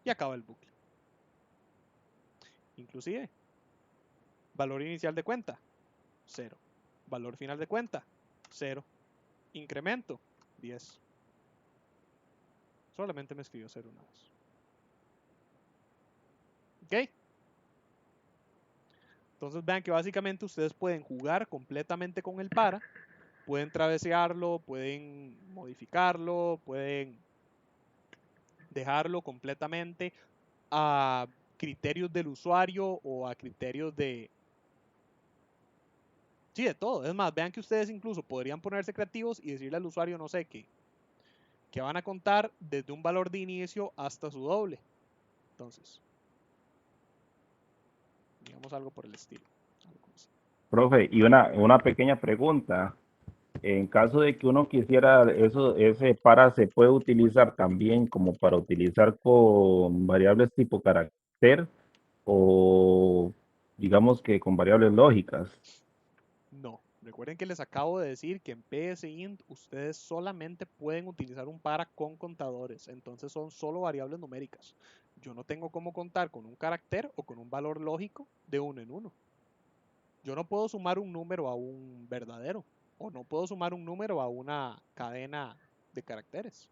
y acaba el bucle. inclusive. Valor inicial de cuenta, 0. Valor final de cuenta, 0. Incremento, 10. Solamente me escribió 0 una vez. ¿Ok? Entonces vean que básicamente ustedes pueden jugar completamente con el para, pueden travesearlo, pueden modificarlo, pueden dejarlo completamente a criterios del usuario o a criterios de... Sí, de todo. Es más, vean que ustedes incluso podrían ponerse creativos y decirle al usuario, no sé, que van a contar desde un valor de inicio hasta su doble. Entonces, digamos algo por el estilo. Profe, y una pequeña pregunta. En caso de que uno quisiera eso, ese para se puede utilizar también como para utilizar con variables tipo carácter o digamos que con variables lógicas. No. Recuerden que les acabo de decir que en PSInt ustedes solamente pueden utilizar un para con contadores. Entonces son solo variables numéricas. Yo no tengo cómo contar con un carácter o con un valor lógico de uno en uno. Yo no puedo sumar un número a un verdadero. O no puedo sumar un número a una cadena de caracteres.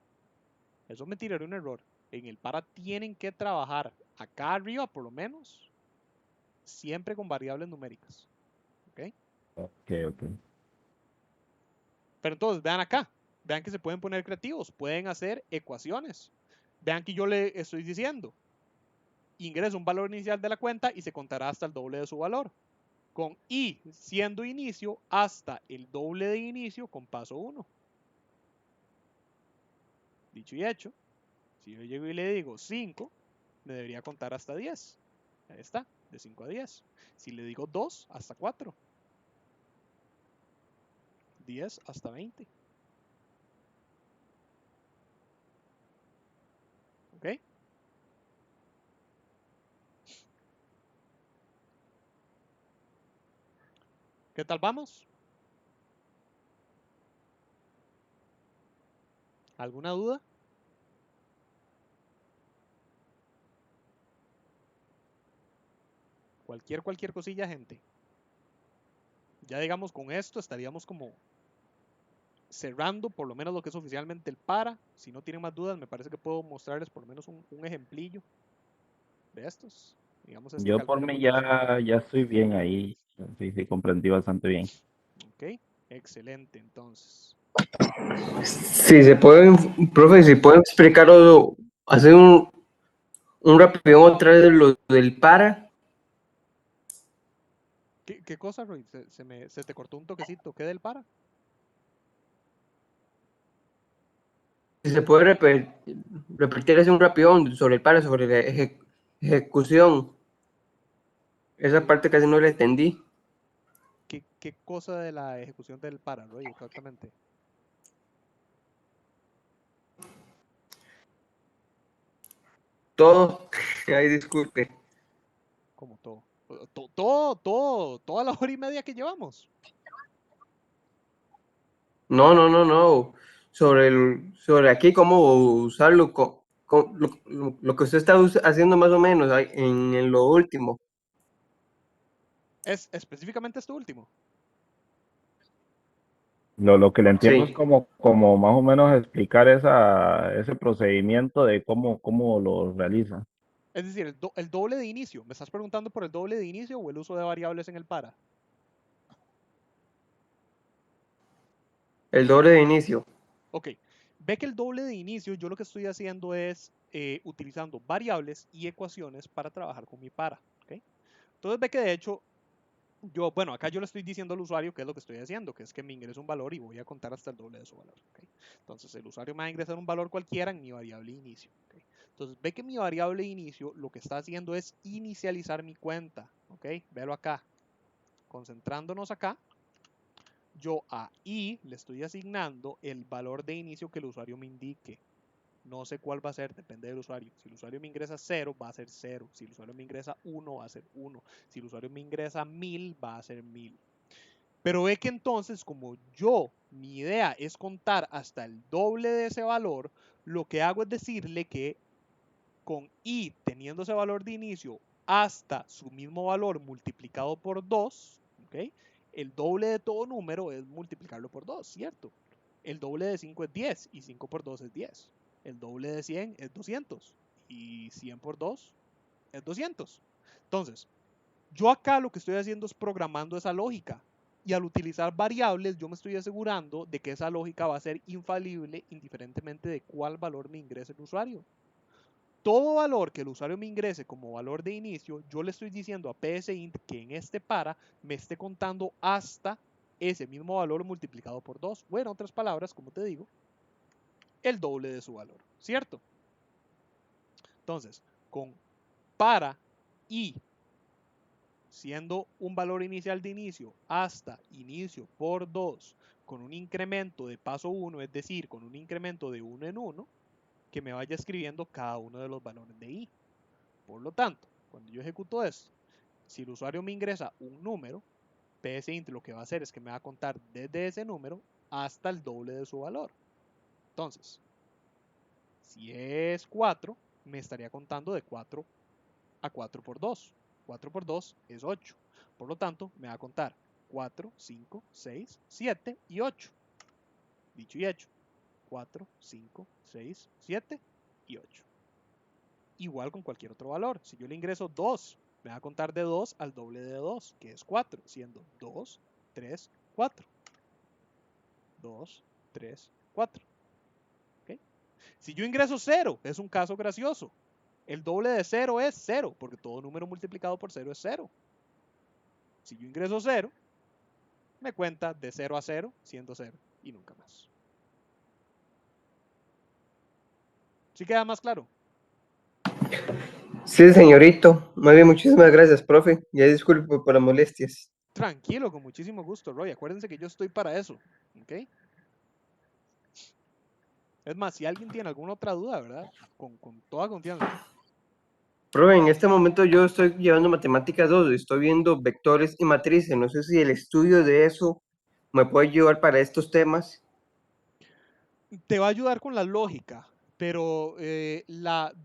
Eso me tiraría un error. En el para tienen que trabajar acá arriba, por lo menos, siempre con variables numéricas. ¿Ok? Ok. Pero entonces, vean acá. Vean que se pueden poner creativos. Pueden hacer ecuaciones. Vean que yo le estoy diciendo. Ingresa un valor inicial de la cuenta y se contará hasta el doble de su valor. Con i siendo inicio hasta el doble de inicio con paso 1. Dicho y hecho, si yo llego y le digo 5, me debería contar hasta 10. Ahí está, de 5 a 10. Si le digo 2, hasta 4. 10 hasta 20. ¿Ok? ¿Qué tal vamos? ¿Alguna duda? Cualquier cosilla, gente. Ya digamos con esto estaríamos como cerrando por lo menos lo que es oficialmente el para. Si no tienen más dudas, me parece que puedo mostrarles por lo menos un ejemplillo de estos. Digamos este Yo por calculemos mí los... ya estoy bien ahí. Sí, comprendí bastante bien. Ok, excelente. Entonces, Si se pueden, profe, si pueden explicarlo, hacer un rapidón otra vez de lo del para. ¿qué cosa, Roy? Se te cortó un toquecito. ¿Qué del para? Si se puede repetir así un rapidón sobre el para, sobre la ejecución. Esa parte casi no la entendí. ¿Qué cosa de la ejecución del para, Roy? Exactamente. Todo. Ay, disculpe. Como todo. Toda la hora y media que llevamos. No. Sobre aquí, cómo usarlo, lo que usted está haciendo más o menos en lo último. Es específicamente esto último. Lo que le entiendo es Sí. como más o menos explicar ese procedimiento de cómo lo realiza. Es decir, el doble de inicio. ¿Me estás preguntando por el doble de inicio o el uso de variables en el para? El doble de inicio. Ok. Ve que el doble de inicio, yo lo que estoy haciendo es utilizando variables y ecuaciones para trabajar con mi para. ¿Ok? Entonces ve que de hecho, bueno, acá yo le estoy diciendo al usuario qué es lo que estoy haciendo, que es que me ingreso un valor y voy a contar hasta el doble de su valor. ¿Ok? Entonces el usuario me va a ingresar un valor cualquiera en mi variable inicio. ¿Ok? Entonces ve que mi variable inicio lo que está haciendo es inicializar mi cuenta. ¿Ok? Véalo acá. Concentrándonos acá, yo a i le estoy asignando el valor de inicio que el usuario me indique. No sé cuál va a ser, depende del usuario. Si el usuario me ingresa 0, va a ser 0. Si el usuario me ingresa 1, va a ser 1. Si el usuario me ingresa 1000, va a ser 1000. Pero ve que entonces, como mi idea es contar hasta el doble de ese valor, lo que hago es decirle que con i teniendo ese valor de inicio hasta su mismo valor multiplicado por 2, ¿ok? El doble de todo número es multiplicarlo por 2, ¿cierto? El doble de 5 es 10 y 5 por 2 es 10. El doble de 100 es 200 y 100 por 2 es 200. Entonces, yo acá lo que estoy haciendo es programando esa lógica. Y al utilizar variables, yo me estoy asegurando de que esa lógica va a ser infalible indiferentemente de cuál valor me ingrese el usuario. Todo valor que el usuario me ingrese como valor de inicio, yo le estoy diciendo a psint que en este para me esté contando hasta ese mismo valor multiplicado por 2. Bueno, en otras palabras, como te digo, el doble de su valor, ¿cierto? Entonces, con para y siendo un valor inicial de inicio hasta inicio por 2 con un incremento de paso 1, es decir, con un incremento de 1 en 1, que me vaya escribiendo cada uno de los valores de i. Por lo tanto, cuando yo ejecuto esto, si el usuario me ingresa un número, psint lo que va a hacer es que me va a contar desde ese número hasta el doble de su valor. Entonces, si es 4, me estaría contando de 4 a 4 por 2. 4 por 2 es 8. Por lo tanto, me va a contar 4, 5, 6, 7 y 8. Dicho y hecho. 4, 5, 6, 7 y 8. Igual con cualquier otro valor. Si yo le ingreso 2, me va a contar de 2 al doble de 2, que es 4, siendo 2, 3, 4. 2, 3, 4. ¿Okay? Si yo ingreso 0, es un caso gracioso. El doble de 0 es 0, porque todo número multiplicado por 0 es 0. Si yo ingreso 0, me cuenta de 0 a 0, siendo 0, y nunca más. ¿Sí queda más claro? Sí, señorito. Muy bien, muchísimas gracias, profe. Ya disculpe por las molestias. Tranquilo, con muchísimo gusto, Roy. Acuérdense que yo estoy para eso. ¿Ok? Es más, si alguien tiene alguna otra duda, ¿verdad? Con toda confianza. Profe, en este momento yo estoy llevando matemáticas 2, estoy viendo vectores y matrices. No sé si el estudio de eso me puede ayudar para estos temas. Te va a ayudar con la lógica, pero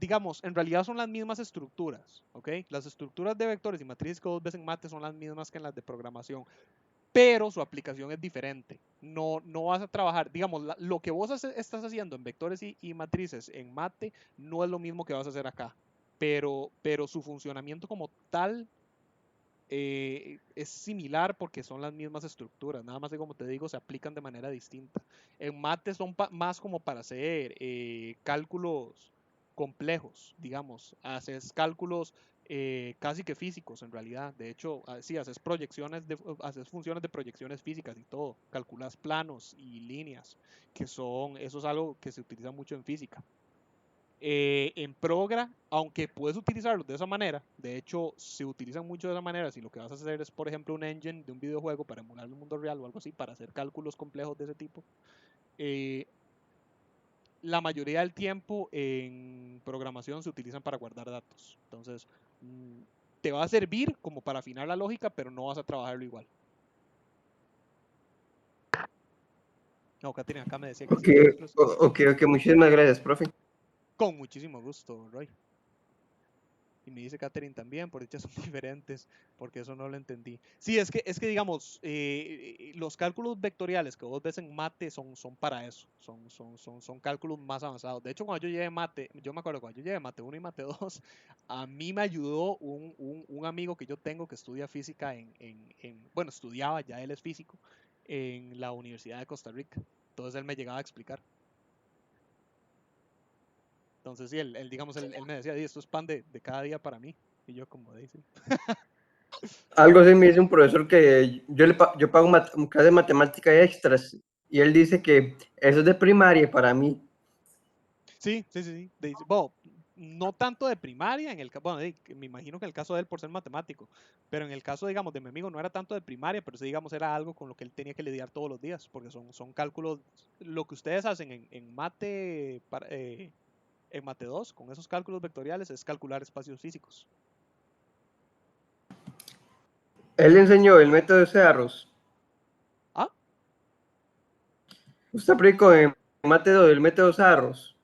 digamos, en realidad son las mismas estructuras, ¿ok? Las estructuras de vectores y matrices que vos ves en mate son las mismas que en las de programación, pero su aplicación es diferente. No vas a trabajar, digamos, lo que vos estás haciendo en vectores y matrices en mate no es lo mismo que vas a hacer acá, pero su funcionamiento como tal es similar porque son las mismas estructuras, nada más que como te digo se aplican de manera distinta. En mate son más como para hacer cálculos complejos, digamos, haces cálculos casi que físicos en realidad, de hecho sí, haces haces funciones de proyecciones físicas y todo, calculas planos y líneas, eso es algo que se utiliza mucho en física. En Progra, aunque puedes utilizarlos de esa manera, de hecho se utilizan mucho de esa manera si lo que vas a hacer es, por ejemplo, un engine de un videojuego para emular el mundo real o algo así, para hacer cálculos complejos de ese tipo, la mayoría del tiempo en programación se utilizan para guardar datos. Entonces, te va a servir como para afinar la lógica, pero no vas a trabajarlo igual. No, Katherine acá me decía que sí. Ok, muchísimas gracias, profe. Con muchísimo gusto, Roy. Y me dice Katherine también, por dicha son diferentes, porque eso no lo entendí. Sí, es que digamos, los cálculos vectoriales que vos ves en mate son para eso, son cálculos más avanzados. De hecho, cuando yo llegué mate, yo me acuerdo cuando yo llegué mate 1 y mate 2, a mí me ayudó un amigo que yo tengo que estudia física bueno, estudiaba, ya él es físico, en la Universidad de Costa Rica. Entonces él me llegaba a explicar. Entonces, sí, digamos, él me decía, esto es pan de cada día para mí. Y yo como dice. Algo así me dice un profesor que yo pago clase de matemática extras y él dice que eso es de primaria para mí. Sí. Bueno, no tanto de primaria, bueno, me imagino que en el caso de él por ser matemático, pero en el caso, digamos, de mi amigo no era tanto de primaria, pero sí, digamos, era algo con lo que él tenía que lidiar todos los días, porque son cálculos, lo que ustedes hacen en mate, en mate 2, con esos cálculos vectoriales, es calcular espacios físicos. Él le enseñó el método de Searros. Ah, ¿Usted aplicó en mate 2 el método Searros?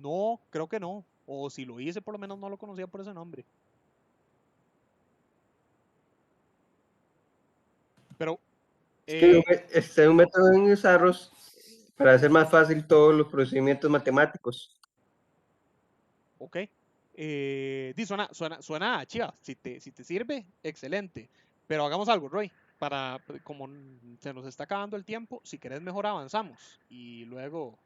no, creo que no. O si lo hice, por lo menos no lo conocía por ese nombre. Pero, Es que eh, un método en usarlos para hacer más fácil todos los procedimientos matemáticos. ok. Suena chiva. Si te sirve, excelente. Pero hagamos algo, Roy. Como se nos está acabando el tiempo, si querés mejor avanzamos. Y luego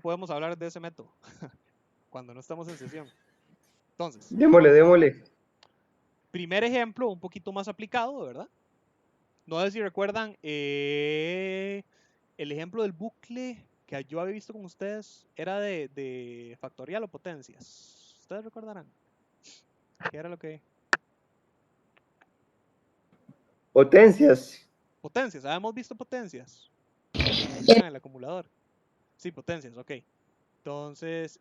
podemos hablar de ese método. Cuando no estamos en sesión. Entonces, Démosle. primer ejemplo, un poquito más aplicado, ¿verdad? No sé si recuerdan el ejemplo del bucle que yo había visto con ustedes. Era de factorial o potencias. ¿Ustedes recordarán? ¿Qué era lo que...? Potencias. Potencias, habíamos visto potencias. En el acumulador. Sí, potencias, ok. Entonces,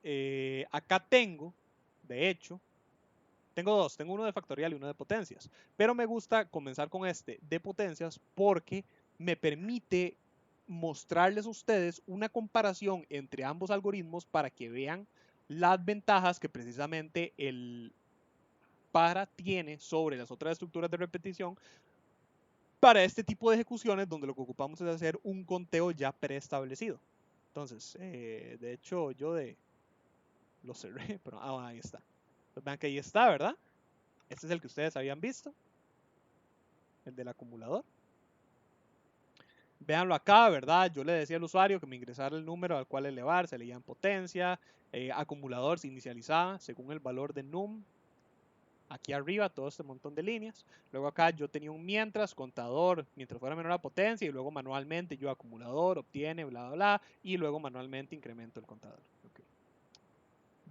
acá tengo, de hecho, tengo dos. Tengo uno de factorial y uno de potencias. Pero me gusta comenzar con este de potencias porque me permite mostrarles a ustedes una comparación entre ambos algoritmos para que vean las ventajas que precisamente el para tiene sobre las otras estructuras de repetición para este tipo de ejecuciones donde lo que ocupamos es hacer un conteo ya preestablecido. Entonces, de hecho, lo cerré, pero ahí está. Entonces, vean que ahí está, ¿verdad? Este es el que ustedes habían visto, el del acumulador. Véanlo acá, ¿verdad? Yo le decía al usuario que me ingresara el número al cual elevar, se leía en potencia, acumulador se inicializaba según el valor de num. Aquí arriba todo este montón de líneas. Luego acá yo tenía un mientras, contador, mientras fuera menor la potencia, y luego manualmente yo acumulador, obtiene, bla, bla, bla, y luego manualmente incremento el contador. Okay.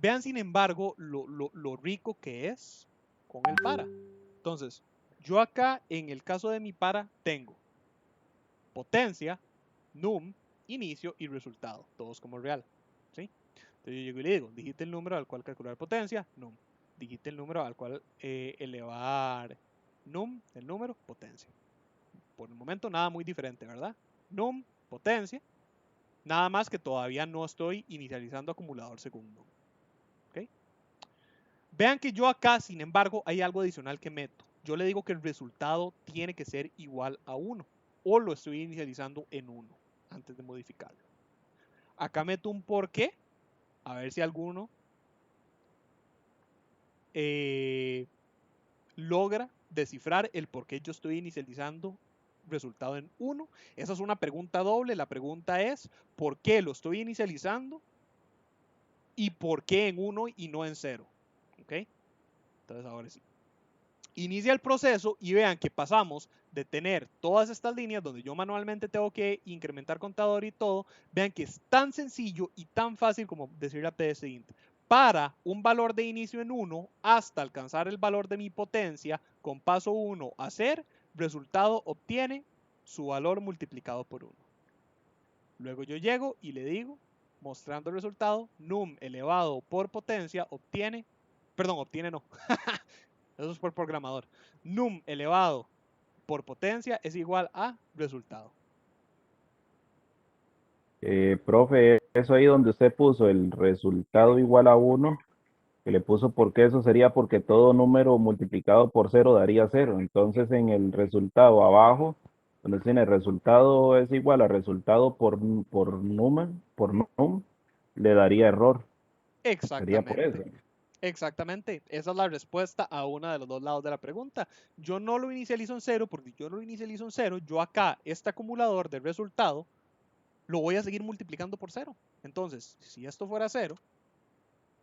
Vean, sin embargo, lo rico que es con el para. Entonces, yo acá en el caso de mi para tengo potencia, num, inicio y resultado, todos como real. ¿Sí? Entonces yo llego y le digo, digite el número al cual calcular potencia, num. Digite el número al cual elevar num, el número, potencia. Por el momento nada muy diferente, ¿verdad? Num, potencia. Nada más que todavía no estoy inicializando acumulador según num. ¿Okay? Vean que yo acá, sin embargo, hay algo adicional que meto. Yo le digo que el resultado tiene que ser igual a 1 o lo estoy inicializando en 1 antes de modificarlo. Acá meto un por qué, a ver si alguno logra descifrar el por qué yo estoy inicializando resultado en 1. Esa es una pregunta doble. La pregunta es, ¿por qué lo estoy inicializando? ¿Y por qué en 1 y no en 0? ¿Ok? Entonces ahora sí. Inicia el proceso y vean que pasamos de tener todas estas líneas donde yo manualmente tengo que incrementar contador y todo. Vean que es tan sencillo y tan fácil como decirle a psint para un valor de inicio en 1 hasta alcanzar el valor de mi potencia con paso 1 a hacer, resultado obtiene su valor multiplicado por 1. Luego yo llego y le digo, mostrando el resultado, num elevado por potencia obtiene, perdón, obtiene no, eso es por programador, num elevado por potencia es igual a resultado. Profe, eso ahí donde usted puso el resultado igual a 1, que le puso porque eso sería porque todo número multiplicado por 0 daría 0. Entonces en el resultado abajo, donde tiene el resultado es igual a resultado por num, le daría error. Sería por eso. Exactamente. Exactamente, esa es la respuesta a una de los dos lados de la pregunta. Yo no lo inicializo en 0 porque yo no lo inicializo en 0. Yo acá, este acumulador de resultado, lo voy a seguir multiplicando por 0. Entonces, si esto fuera 0,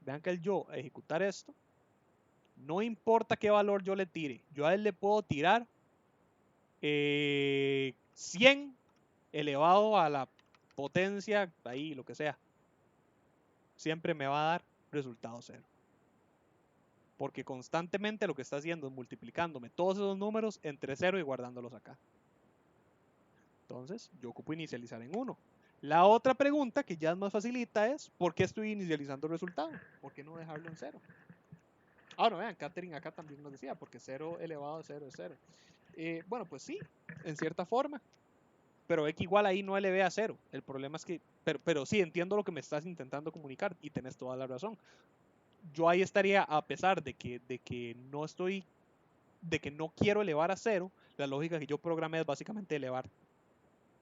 vean que el yo a ejecutar esto, no importa qué valor yo le tire, yo a él le puedo tirar 100 elevado a la potencia, ahí lo que sea. Siempre me va a dar resultado 0. Porque constantemente lo que está haciendo es multiplicándome todos esos números entre 0 y guardándolos acá. Entonces, yo ocupo inicializar en 1. La otra pregunta, que ya es más facilita, es ¿por qué estoy inicializando el resultado? ¿Por qué no dejarlo en 0? Ahora, vean, Catherine acá también nos decía, porque 0 elevado a 0 es 0. Bueno, pues sí, en cierta forma. Pero x igual ahí no elevé a 0. El problema es que, pero sí, entiendo lo que me estás intentando comunicar y tenés toda la razón. Yo ahí estaría, a pesar de que no estoy de que no quiero elevar a 0, la lógica que yo programé es básicamente elevar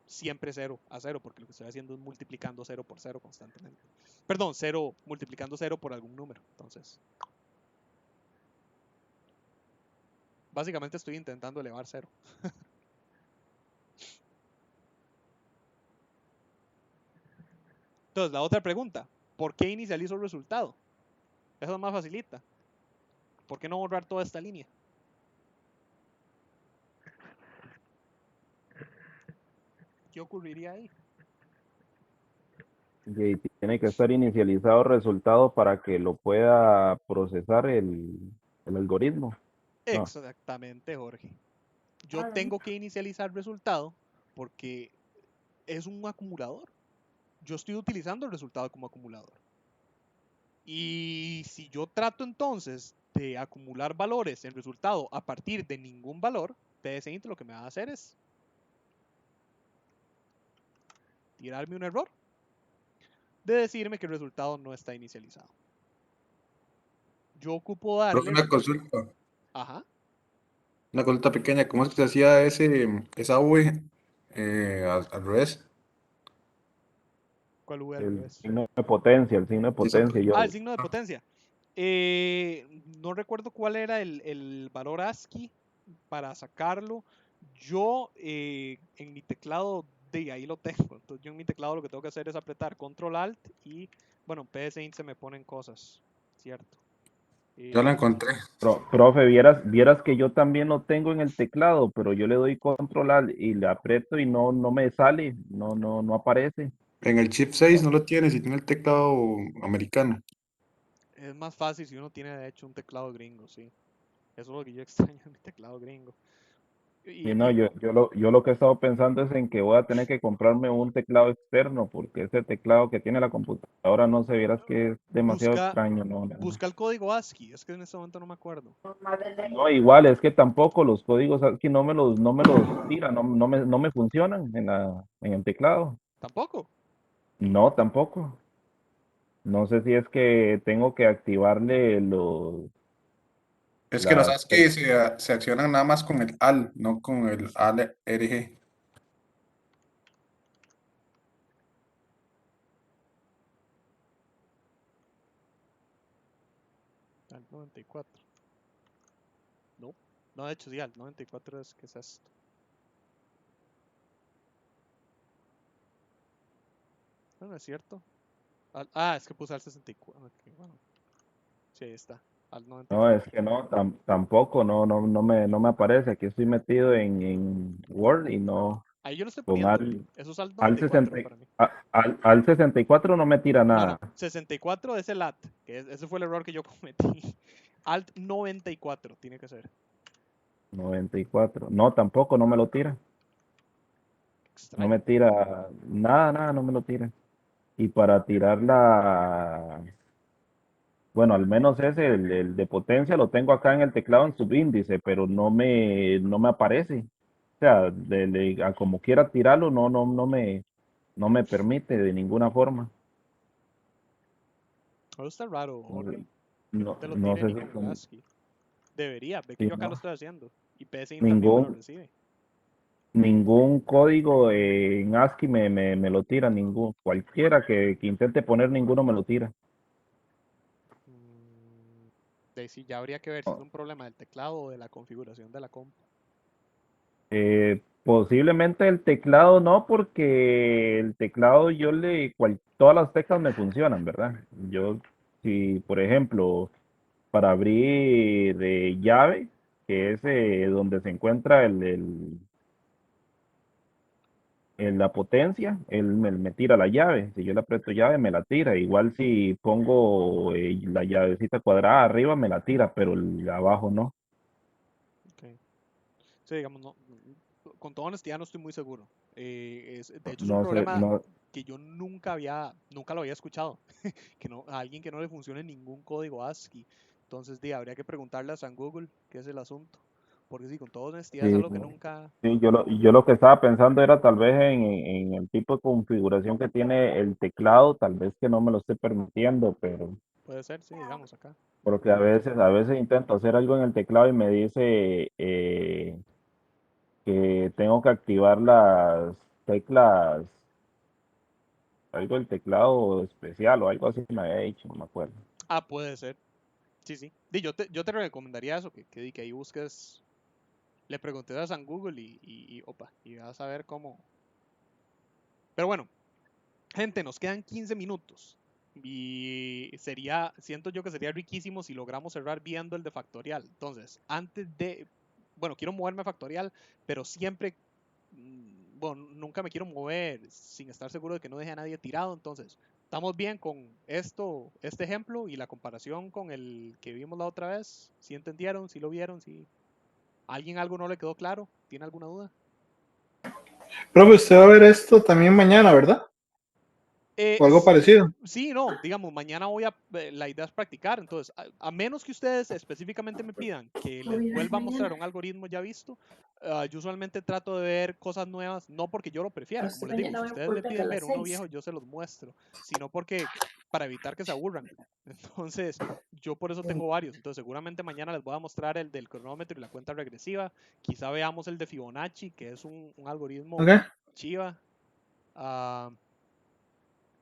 siempre 0 a 0, porque lo que estoy haciendo es multiplicando 0 por 0 constantemente. Perdón, 0 multiplicando 0 por algún número. Entonces, básicamente estoy intentando elevar 0. Entonces, la otra pregunta, ¿por qué inicializo el resultado? Eso es más facilita. ¿Por qué no borrar toda esta línea? ¿Qué ocurriría ahí? Y tiene que estar inicializado el resultado para que lo pueda procesar el algoritmo. No. Exactamente, Jorge. Yo tengo que inicializar el resultado porque es un acumulador. Yo estoy utilizando el resultado como acumulador. Y si yo trato entonces de acumular valores en resultado a partir de ningún valor, PSInt lo que me va a hacer es tirarme un error de decirme que el resultado no está inicializado. Yo ocupo Profe, darle... Ajá. una consulta pequeña, ¿cómo es que se hacía esa V al revés? ¿Cuál V al El revés? signo de potencia, el signo de potencia. El signo de potencia. No recuerdo cuál era el valor ASCII para sacarlo. Yo en mi teclado, de ahí lo tengo. Entonces yo en mi teclado lo que tengo que hacer es apretar Control Alt y, bueno, PSInt se me ponen cosas, ¿cierto? Ya lo encontré. Profe, vieras que yo también lo tengo en el teclado, pero yo le doy control alt y le aprieto y no me sale, no aparece. En el chip 6 no lo tiene, si tiene el teclado americano. Es más fácil si uno tiene de hecho un teclado gringo, sí. Eso es lo que yo extraño en mi teclado gringo. Y no, yo lo que he estado pensando es en que voy a tener que comprarme un teclado externo, porque ese teclado que tiene la computadora no se vieras que es demasiado extraño, no. Busca el código ASCII, es que en este momento no me acuerdo. No, igual, es que tampoco los códigos aquí no me los tira, no me funcionan en el teclado. ¿Tampoco? No, tampoco. No sé si es que tengo que activarle los, Es que los las, ASCII se accionan nada más con el AL, no con el ALRG. Al 94. No, no, de hecho sí, al 94 es que es esto. No es cierto. Es que puse al 64. Okay, bueno. Sí, ahí está. Al no, 94. es que no, tampoco, no me aparece. Aquí estoy metido en Word y no, Ahí yo lo estoy con poniendo. Eso es al al 94 para mí. al 64 no me tira No, nada. no. 64 es el AT. Ese fue el error que yo cometí. Alt 94 tiene que ser. 94. No, tampoco, no me lo tira. No me Extraño. tira nada, no me lo tira. Y para tirar bueno, al menos ese, el de potencia, lo tengo acá en el teclado en subíndice, pero no me aparece. O sea, a como quiera tirarlo, no me permite de ninguna forma. Eso está raro, Jorge. No te lo No tire sé ni si con ASCII. Debería, ve que si yo acá lo no, estoy haciendo. Y PSIN también me lo ningún, recibe. ningún código en ASCII me lo tira, cualquiera que intente poner ninguno me lo tira. Sí, ya habría que ver si es un problema del teclado o de la configuración de la compu. Posiblemente el teclado no, porque el teclado todas las teclas me funcionan, ¿verdad? Si por ejemplo, para abrir llave, que es donde se encuentra la potencia, él me tira la llave. Si yo le aprieto llave, me la tira. Igual si pongo la llavecita cuadrada arriba, me la tira, pero el de abajo no. Okay. Sí, digamos, no, con toda honestidad no estoy muy seguro. De hecho, es un No sé, problema no, que yo nunca lo había escuchado. Que no, a alguien que no le funcione ningún código ASCII. Entonces, habría que preguntarle a San Google qué es el asunto. Porque sí, con toda honestidad es sí, algo que nunca... sí, yo lo que estaba pensando era tal vez en el tipo de configuración que tiene el teclado, tal vez que no me lo esté permitiendo, pero puede ser, sí, digamos acá. Porque a veces intento hacer algo en el teclado y me dice que tengo que activar las teclas, algo del teclado especial o algo así me había dicho, no me acuerdo. Ah, puede ser. Sí, sí. Yo te recomendaría eso, que ahí busques, le preguntes a San Google y vas a ver cómo. Pero bueno, gente, nos quedan 15 minutos. Y siento yo que sería riquísimo si logramos cerrar viendo el de factorial. Entonces, bueno, quiero moverme a factorial, pero siempre, bueno, nunca me quiero mover sin estar seguro de que no deje a nadie tirado. Entonces, ¿estamos bien con este ejemplo y la comparación con el que vimos la otra vez? ¿Sí entendieron? ¿Sí lo vieron? ¿Sí? ¿Alguien algo no le quedó claro? ¿Tiene alguna duda? Profe, usted va a ver esto también mañana, ¿verdad? O algo Sí, parecido. sí, no, digamos, mañana la idea es practicar, entonces, a menos que ustedes específicamente me pidan que les vuelva a mostrar un algoritmo ya visto, yo usualmente trato de ver cosas nuevas, no porque yo lo prefiera, como les digo, si ustedes me piden ver uno viejo, yo se los muestro, sino porque para evitar que se aburran. Entonces, yo por eso tengo varios, entonces seguramente mañana les voy a mostrar el del cronómetro y la cuenta regresiva, quizá veamos el de Fibonacci, que es un algoritmo ¿Ok? chiva. Ah,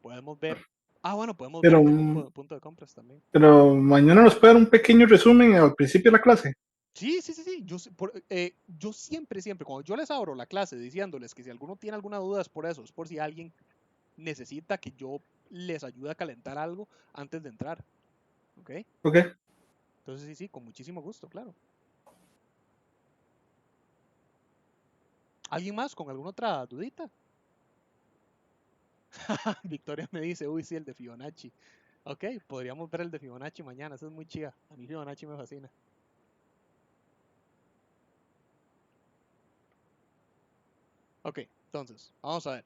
podemos ver. Ah, bueno, podemos ver Pero, el de punto de compras también. pero mañana nos puede dar un pequeño resumen al principio de la clase. Sí, sí, sí, sí. Yo siempre, cuando yo les abro la clase diciéndoles que si alguno tiene alguna duda es por eso, es por si alguien necesita que yo les ayude a calentar algo antes de entrar. ¿Ok? ¿Ok? Entonces sí, sí, con muchísimo gusto, claro. ¿Alguien más con alguna otra dudita? Victoria me dice, uy, sí, el de Fibonacci. Ok, podríamos ver el de Fibonacci mañana, eso es muy chiva. A mí Fibonacci me fascina. Ok, entonces, vamos a ver.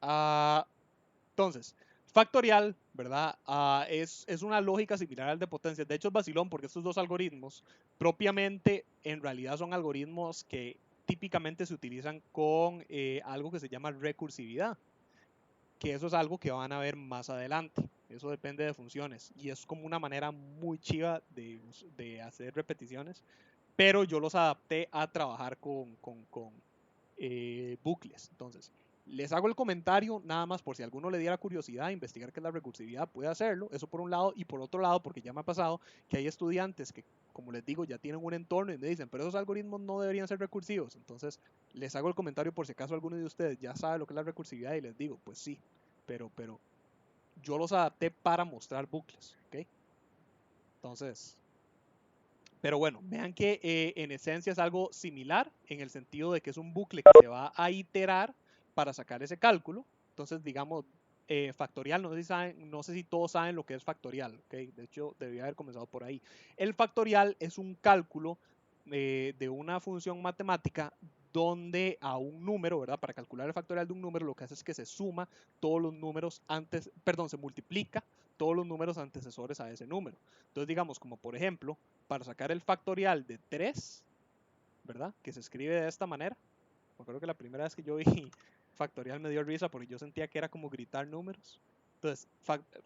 Ah, entonces, factorial, ¿verdad? Es una lógica similar al de potencias. De hecho, es vacilón porque estos dos algoritmos propiamente en realidad son algoritmos que típicamente se utilizan con algo que se llama recursividad, que eso es algo que van a ver más adelante. Eso depende de funciones y es como una manera muy chiva de hacer repeticiones, pero yo los adapté a trabajar con bucles. Entonces, les hago el comentario nada más por si a alguno le diera curiosidad investigar qué es la recursividad, puede hacerlo, eso por un lado, y por otro lado, porque ya me ha pasado que hay estudiantes que, como les digo, ya tienen un entorno y me dicen, pero esos algoritmos no deberían ser recursivos. Entonces, les hago el comentario por si acaso alguno de ustedes ya sabe lo que es la recursividad y les digo, pues sí, pero yo los adapté para mostrar bucles, ¿ok? Entonces, pero bueno, vean que en esencia es algo similar en el sentido de que es un bucle que se va a iterar para sacar ese cálculo. Entonces, digamos, factorial, no sé si todos saben lo que es factorial, ¿ok? De hecho, debería haber comenzado por ahí. El factorial es un cálculo de una función matemática donde a un número, ¿verdad? Para calcular el factorial de un número, lo que hace es que se suma todos los números antes, perdón, se multiplica todos los números antecesores a ese número. Entonces, digamos, como por ejemplo, para sacar el factorial de 3, ¿verdad? Que se escribe de esta manera. Me acuerdo que la primera vez que yo vi factorial me dio risa porque yo sentía que era como gritar números. Entonces,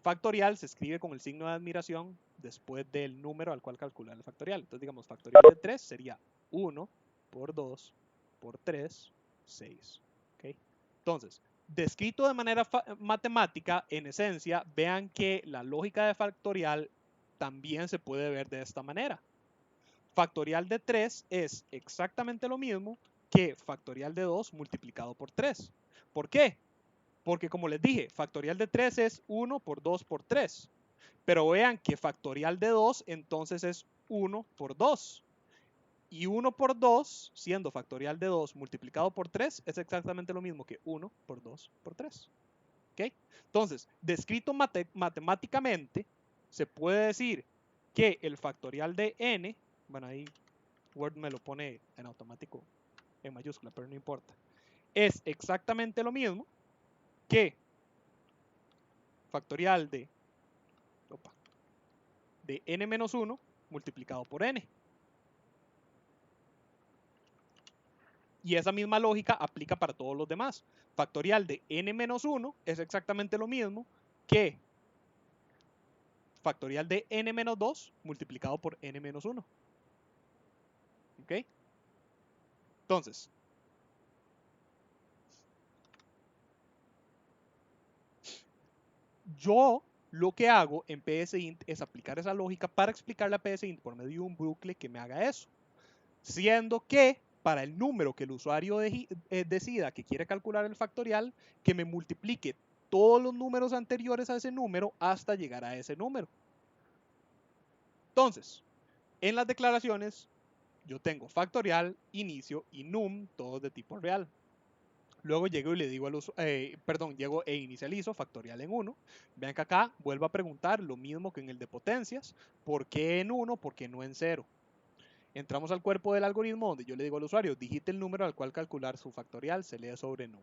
factorial se escribe con el signo de admiración después del número al cual calcular el factorial. Entonces, digamos, factorial de 3 sería 1 por 2 por 3, 6. ¿Okay? Entonces, descrito de manera matemática, en esencia, vean que la lógica de factorial también se puede ver de esta manera. Factorial de 3 es exactamente lo mismo que factorial de 2 multiplicado por 3. ¿Por qué? Porque como les dije, factorial de 3 es 1 por 2 por 3. Pero vean que factorial de 2 entonces es 1 por 2. Y 1 por 2, siendo factorial de 2 multiplicado por 3, es exactamente lo mismo que 1 por 2 por 3. ¿Okay? Entonces, descrito matemáticamente, se puede decir que el factorial de n, bueno, ahí Word me lo pone en automático en mayúscula, pero no importa, es exactamente lo mismo que factorial de n-1 multiplicado por n. Y esa misma lógica aplica para todos los demás. Factorial de n-1 es exactamente lo mismo que factorial de n-2 multiplicado por n-1. ¿Ok? Entonces, yo lo que hago en PSInt es aplicar esa lógica para explicarle a PSInt por medio de un bucle que me haga eso. Siendo que para el número que el usuario decida que quiere calcular el factorial, que me multiplique todos los números anteriores a ese número hasta llegar a ese número. Entonces, en las declaraciones, yo tengo factorial, inicio y num, todos de tipo real. Luego llego y le digo al llego e inicializo factorial en 1. Vean que acá vuelvo a preguntar lo mismo que en el de potencias. ¿Por qué en 1? ¿Por qué no en 0? Entramos al cuerpo del algoritmo donde yo le digo al usuario, digite el número al cual calcular su factorial, se lee sobre num.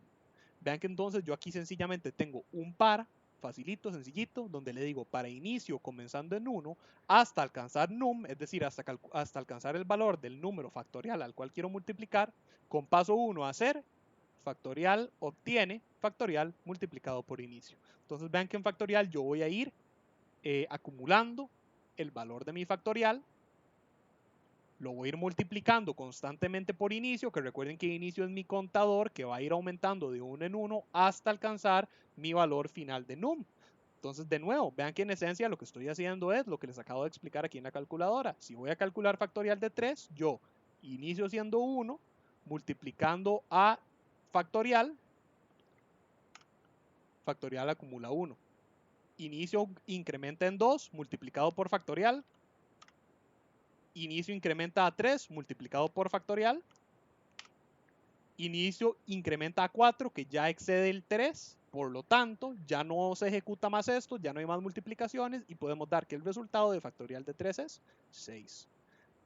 Vean que entonces yo aquí sencillamente tengo un para, facilito, sencillito, donde le digo para inicio comenzando en 1 hasta alcanzar num, es decir, hasta alcanzar el valor del número factorial al cual quiero multiplicar, con paso 1 a hacer, factorial obtiene factorial multiplicado por inicio. Entonces vean que en factorial yo voy a ir acumulando el valor de mi factorial, lo voy a ir multiplicando constantemente por inicio, que recuerden que inicio es mi contador que va a ir aumentando de 1 en 1 hasta alcanzar mi valor final de num. Entonces, de nuevo, vean que en esencia lo que estoy haciendo es lo que les acabo de explicar aquí en la calculadora. Si voy a calcular factorial de 3, yo inicio siendo 1, multiplicando a factorial, factorial acumula 1. Inicio incrementa en 2, multiplicado por factorial. Inicio incrementa a 3, multiplicado por factorial. Inicio incrementa a 4, que ya excede el 3. Por lo tanto, ya no se ejecuta más esto, ya no hay más multiplicaciones y podemos dar que el resultado de factorial de 3 es 6.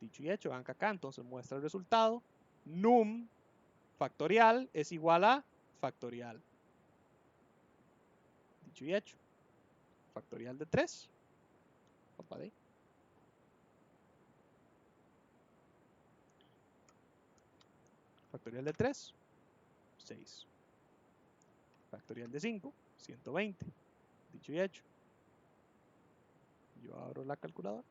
Dicho y hecho, vean que acá entonces muestra el resultado. Num factorial es igual a factorial. Dicho y hecho. Factorial de 3. Opa de ahí. Factorial de 3, 6. Factorial de 5, 120. Dicho y hecho. Yo abro la calculadora.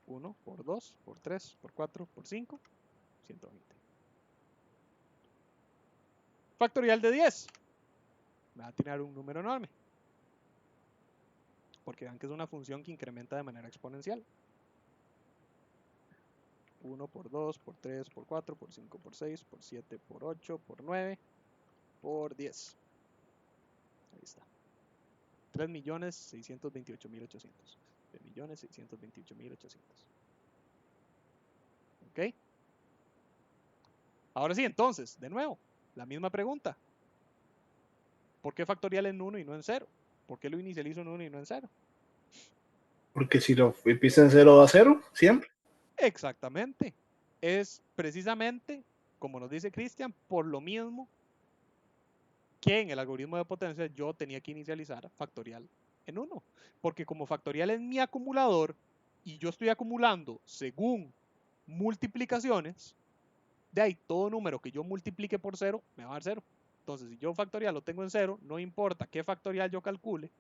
1 por 2, por 3, por 4, por 5, 120. Factorial de 10. Me va a tirar un número enorme. Porque vean que es una función que incrementa de manera exponencial. 1 por 2, por 3, por 4, por 5, por 6, por 7, por 8, por 9, por 10. Ahí está. 3.628.800. 3.628.800. ¿Ok? Ahora sí, entonces, de nuevo, la misma pregunta. ¿Por qué factorial en 1 y no en 0? ¿Por qué lo inicializo en 1 y no en 0? Porque si lo empieza en 0 a 0, siempre. Exactamente. Es precisamente, como nos dice Cristian, por lo mismo que en el algoritmo de potencia yo tenía que inicializar factorial en 1. Porque como factorial es mi acumulador y yo estoy acumulando según multiplicaciones, de ahí todo número que yo multiplique por 0 me va a dar 0. Entonces, si yo factorial lo tengo en 0, no importa qué factorial yo calcule,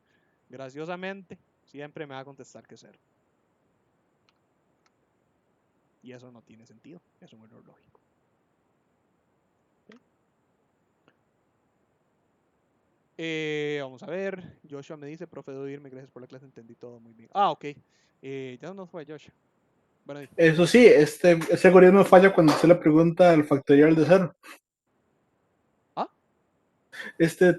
graciosamente siempre me va a contestar que 0. Y eso no tiene sentido, es un error lógico. Vamos a ver, Joshua me dice, profe, debo irme, gracias por la clase, entendí todo muy bien. Ah, ok, ya no fue Joshua. Bueno, Eso sí, este algoritmo falla cuando se le pregunta al factorial de 0. ¿Ah? Este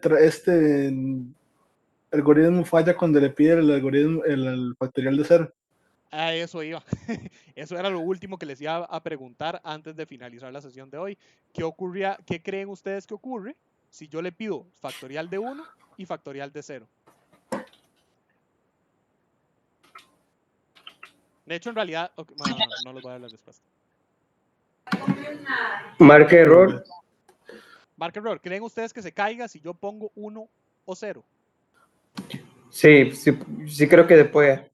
algoritmo falla cuando le pide el factorial de 0. A eso iba. Eso era lo último que les iba a preguntar antes de finalizar la sesión de hoy. ¿Qué creen ustedes que ocurre si yo le pido factorial de 1 y factorial de 0? De hecho, en realidad, okay, no les voy a dar la respuesta. Marca error. Marca error. ¿Creen ustedes que se caiga si yo pongo 1 o 0? Sí, sí creo que se puede.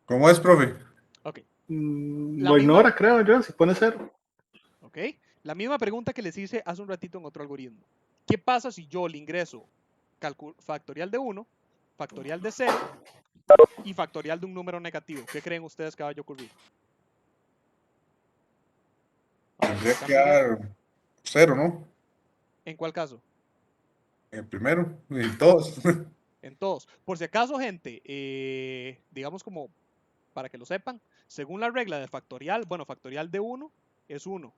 ¿Cómo es, profe? Ok. Lo ignora, creo yo, si pone 0. ¿Ok? La misma pregunta que les hice hace un ratito en otro algoritmo. ¿Qué pasa si yo le ingreso factorial de 1, factorial de 0 y factorial de un número negativo? ¿Qué creen ustedes que vaya a ocurrir? Tendría Está que Miriam. dar 0, ¿no? ¿En cuál caso? El primero, y todos. En todos. Por si acaso, gente, digamos como para que lo sepan, según la regla de factorial, bueno, factorial de 1 es 1.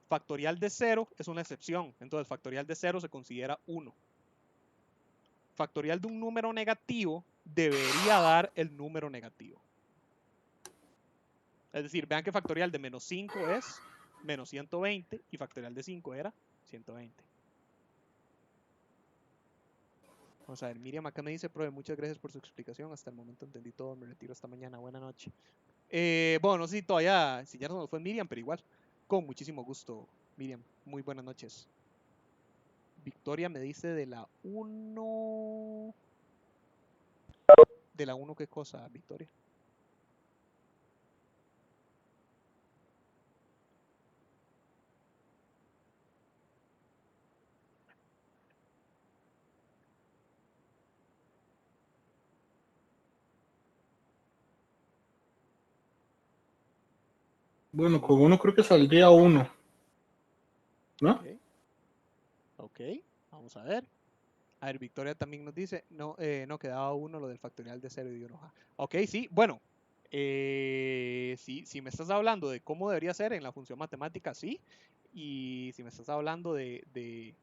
Factorial de 0 es una excepción. Entonces, factorial de 0 se considera 1. Factorial de un número negativo debería dar el número negativo. Es decir, vean que factorial de menos 5 es menos 120 y factorial de 5 era 120. Vamos a ver, Miriam acá me dice, profe, muchas gracias por su explicación. Hasta el momento entendí todo, me retiro hasta mañana. Buena noche. Bueno, no sé si todavía, si ya no nos fue Miriam, pero igual, con muchísimo gusto, Miriam. Muy buenas noches. Victoria me dice de la 1. ¿De la 1 qué cosa, Victoria? Bueno, con uno creo que saldría 1, ¿no? Ok, ok, vamos a ver. A ver, Victoria también nos dice, no, no quedaba 1 lo del factorial de 0 y de 1. Ok, sí, bueno, si me estás hablando de cómo debería ser en la función matemática, sí. Y si me estás hablando de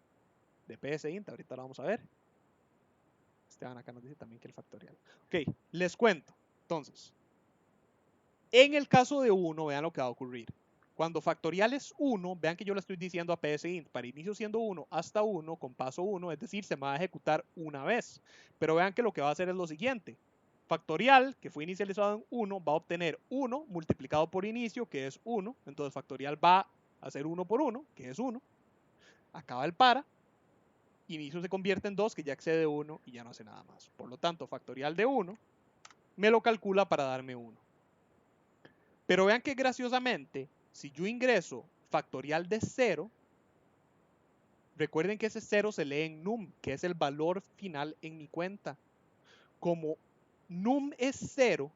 PSInt, ahorita lo vamos a ver. Esteban acá nos dice también que el factorial. Ok, les cuento. Entonces, en el caso de 1, vean lo que va a ocurrir. Cuando factorial es 1, vean que yo le estoy diciendo a PSInt, para inicio siendo 1 hasta 1, con paso 1, es decir, se me va a ejecutar una vez. Pero vean que lo que va a hacer es lo siguiente. Factorial, que fue inicializado en 1, va a obtener 1 multiplicado por inicio, que es 1. Entonces factorial va a hacer 1 por 1, que es 1. Acaba el para. Inicio se convierte en 2, que ya excede 1 y ya no hace nada más. Por lo tanto, factorial de 1 me lo calcula para darme 1. Pero vean que graciosamente, si yo ingreso factorial de 0, recuerden que ese 0 se lee en num, que es el valor final en mi cuenta. Como num es 0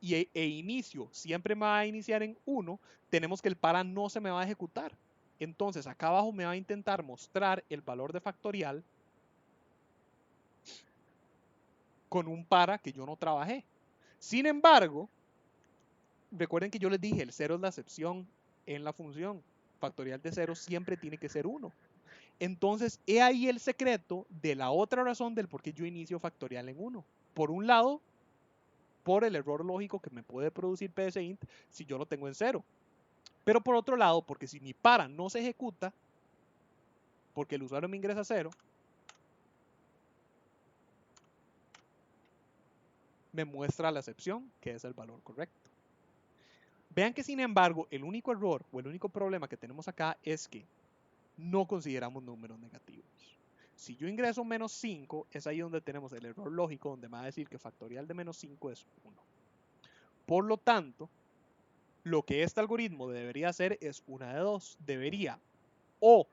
e inicio siempre me va a iniciar en 1, tenemos que el para no se me va a ejecutar. Entonces acá abajo me va a intentar mostrar el valor de factorial con un para que yo no trabajé. Sin embargo, recuerden que yo les dije, el 0 es la excepción en la función. Factorial de 0 siempre tiene que ser 1. Entonces, he ahí el secreto de la otra razón del por qué yo inicio factorial en 1. Por un lado, por el error lógico que me puede producir PSInt si yo lo tengo en 0. Pero por otro lado, porque si mi para no se ejecuta, porque el usuario me ingresa a 0, me muestra la excepción, que es el valor correcto. Vean que sin embargo, el único error o el único problema que tenemos acá es que no consideramos números negativos. Si yo ingreso menos 5, es ahí donde tenemos el error lógico, donde me va a decir que factorial de menos 5 es 1. Por lo tanto, lo que este algoritmo debería hacer es una de dos. Debería o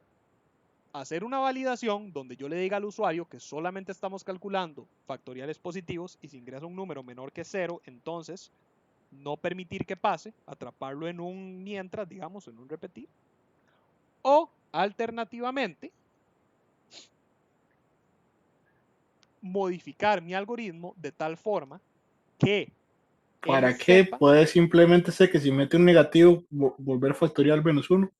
hacer una validación donde yo le diga al usuario que solamente estamos calculando factoriales positivos y si ingresa un número menor que 0, entonces no permitir que pase, atraparlo en un mientras, digamos, en un repetir. O alternativamente, modificar mi algoritmo de tal forma que él ¿Para qué? sepa Puede simplemente ser que si mete un negativo, volver factorial menos 1.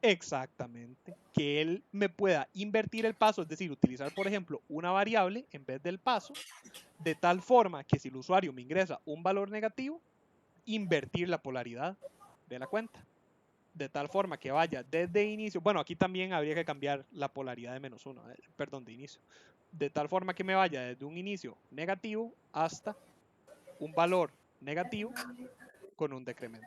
exactamente, que él me pueda invertir el paso, es decir, utilizar, por ejemplo, una variable en vez del paso, de tal forma que si el usuario me ingresa un valor negativo, invertir la polaridad de la cuenta. De tal forma que vaya desde inicio, bueno, aquí también habría que cambiar la polaridad de menos 1, perdón, de inicio. De tal forma que me vaya desde un inicio negativo hasta un valor negativo con un decremento.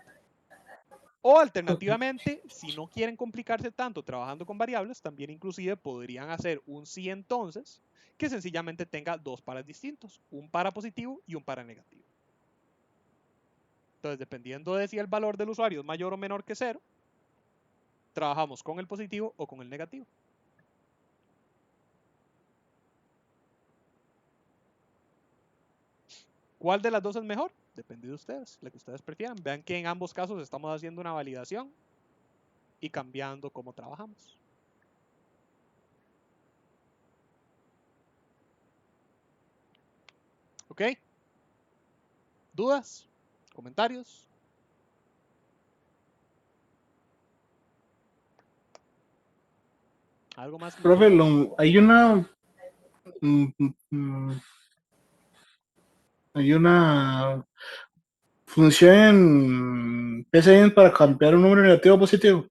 O alternativamente, si no quieren complicarse tanto trabajando con variables, también inclusive podrían hacer un sí entonces, que sencillamente tenga dos paras distintos, un para positivo y un para negativo. Entonces, dependiendo de si el valor del usuario es mayor o menor que 0, trabajamos con el positivo o con el negativo. ¿Cuál de las dos es mejor? Depende de ustedes, la que ustedes prefieran. Vean que en ambos casos estamos haciendo una validación y cambiando cómo trabajamos. ¿Ok? ¿Dudas? ¿Comentarios? ¿Algo más? Profe, hay hay una función en PCInt para cambiar un número negativo a positivo.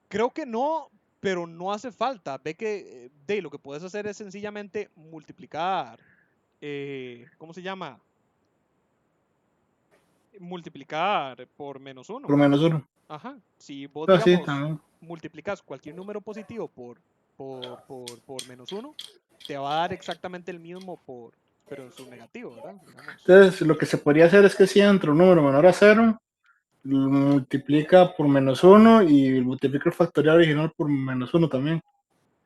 Creo que no, pero no hace falta. Ve que lo que puedes hacer es sencillamente multiplicar. ¿Cómo se llama? Multiplicar por -1. Por -1. Ajá. Si vos, Ah, sí, digamos, también. multiplicas cualquier número positivo por -1, te va a dar exactamente el mismo pero en su negativo, ¿verdad? Digamos. Entonces, lo que se podría hacer es que si entra un número menor a 0, lo multiplica por -1 y multiplica el factorial original por -1 también,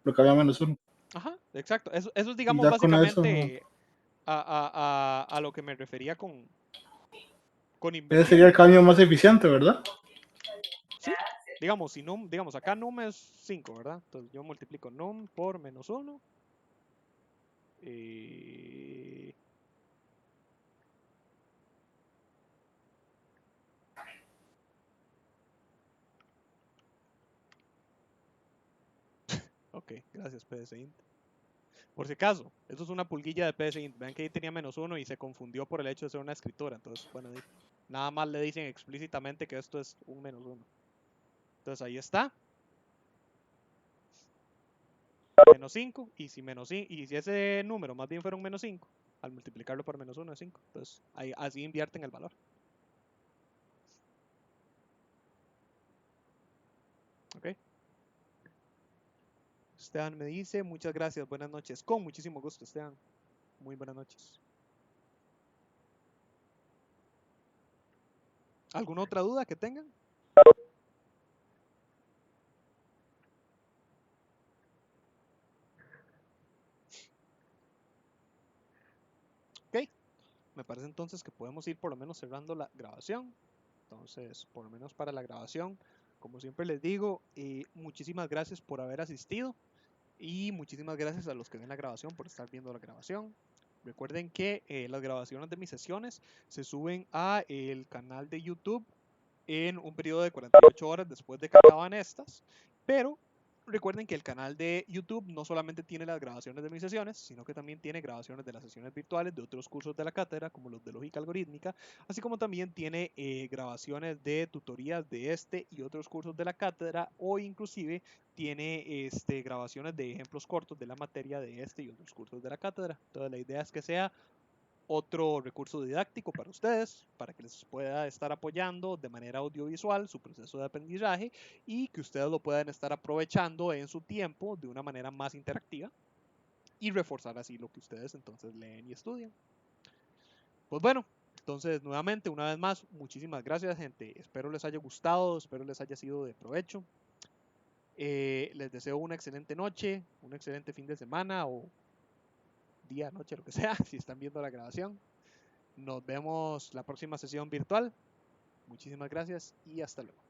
lo que había -1. Ajá, exacto. Eso es, Y digamos, ya con eso, básicamente a lo que me refería con ese invertir. sería el cambio más eficiente, ¿verdad? Sí, digamos, si num, digamos, acá num es 5, ¿verdad? Entonces yo multiplico num por -1. Ok, gracias PSInt. Por si acaso, eso es una pulguilla de PSInt. Vean que ahí tenía -1 y se confundió por el hecho de ser una escritura. Entonces, bueno, nada más le dicen explícitamente que esto es un -1. Entonces ahí está. -5. Y si ese número más bien fuera un -5, al multiplicarlo por -1 es 5. Entonces ahí, así invierten el valor. Ok. Esteban me dice, muchas gracias, buenas noches. Con muchísimo gusto, Esteban. Muy buenas noches. ¿Alguna otra duda que tengan? Ok. Me parece entonces que podemos ir por lo menos cerrando la grabación. Entonces, por lo menos para la grabación, como siempre les digo, muchísimas gracias por haber asistido y muchísimas gracias a los que ven la grabación por estar viendo la grabación. Recuerden que las grabaciones de mis sesiones se suben a el canal de YouTube en un periodo de 48 horas después de que acaban estas, pero recuerden que el canal de YouTube no solamente tiene las grabaciones de mis sesiones, sino que también tiene grabaciones de las sesiones virtuales de otros cursos de la cátedra, como los de lógica algorítmica, así como también tiene grabaciones de tutorías de este y otros cursos de la cátedra, o inclusive tiene grabaciones de ejemplos cortos de la materia de este y otros cursos de la cátedra. Entonces la idea es que sea otro recurso didáctico para ustedes, para que les pueda estar apoyando de manera audiovisual su proceso de aprendizaje y que ustedes lo puedan estar aprovechando en su tiempo de una manera más interactiva y reforzar así lo que ustedes entonces leen y estudian. Pues bueno, entonces nuevamente, una vez más, muchísimas gracias, gente. Espero les haya gustado, espero les haya sido de provecho. Les deseo una excelente noche, un excelente fin de semana o día, noche, lo que sea, si están viendo la grabación. Nos vemos la próxima sesión virtual. Muchísimas gracias y hasta luego.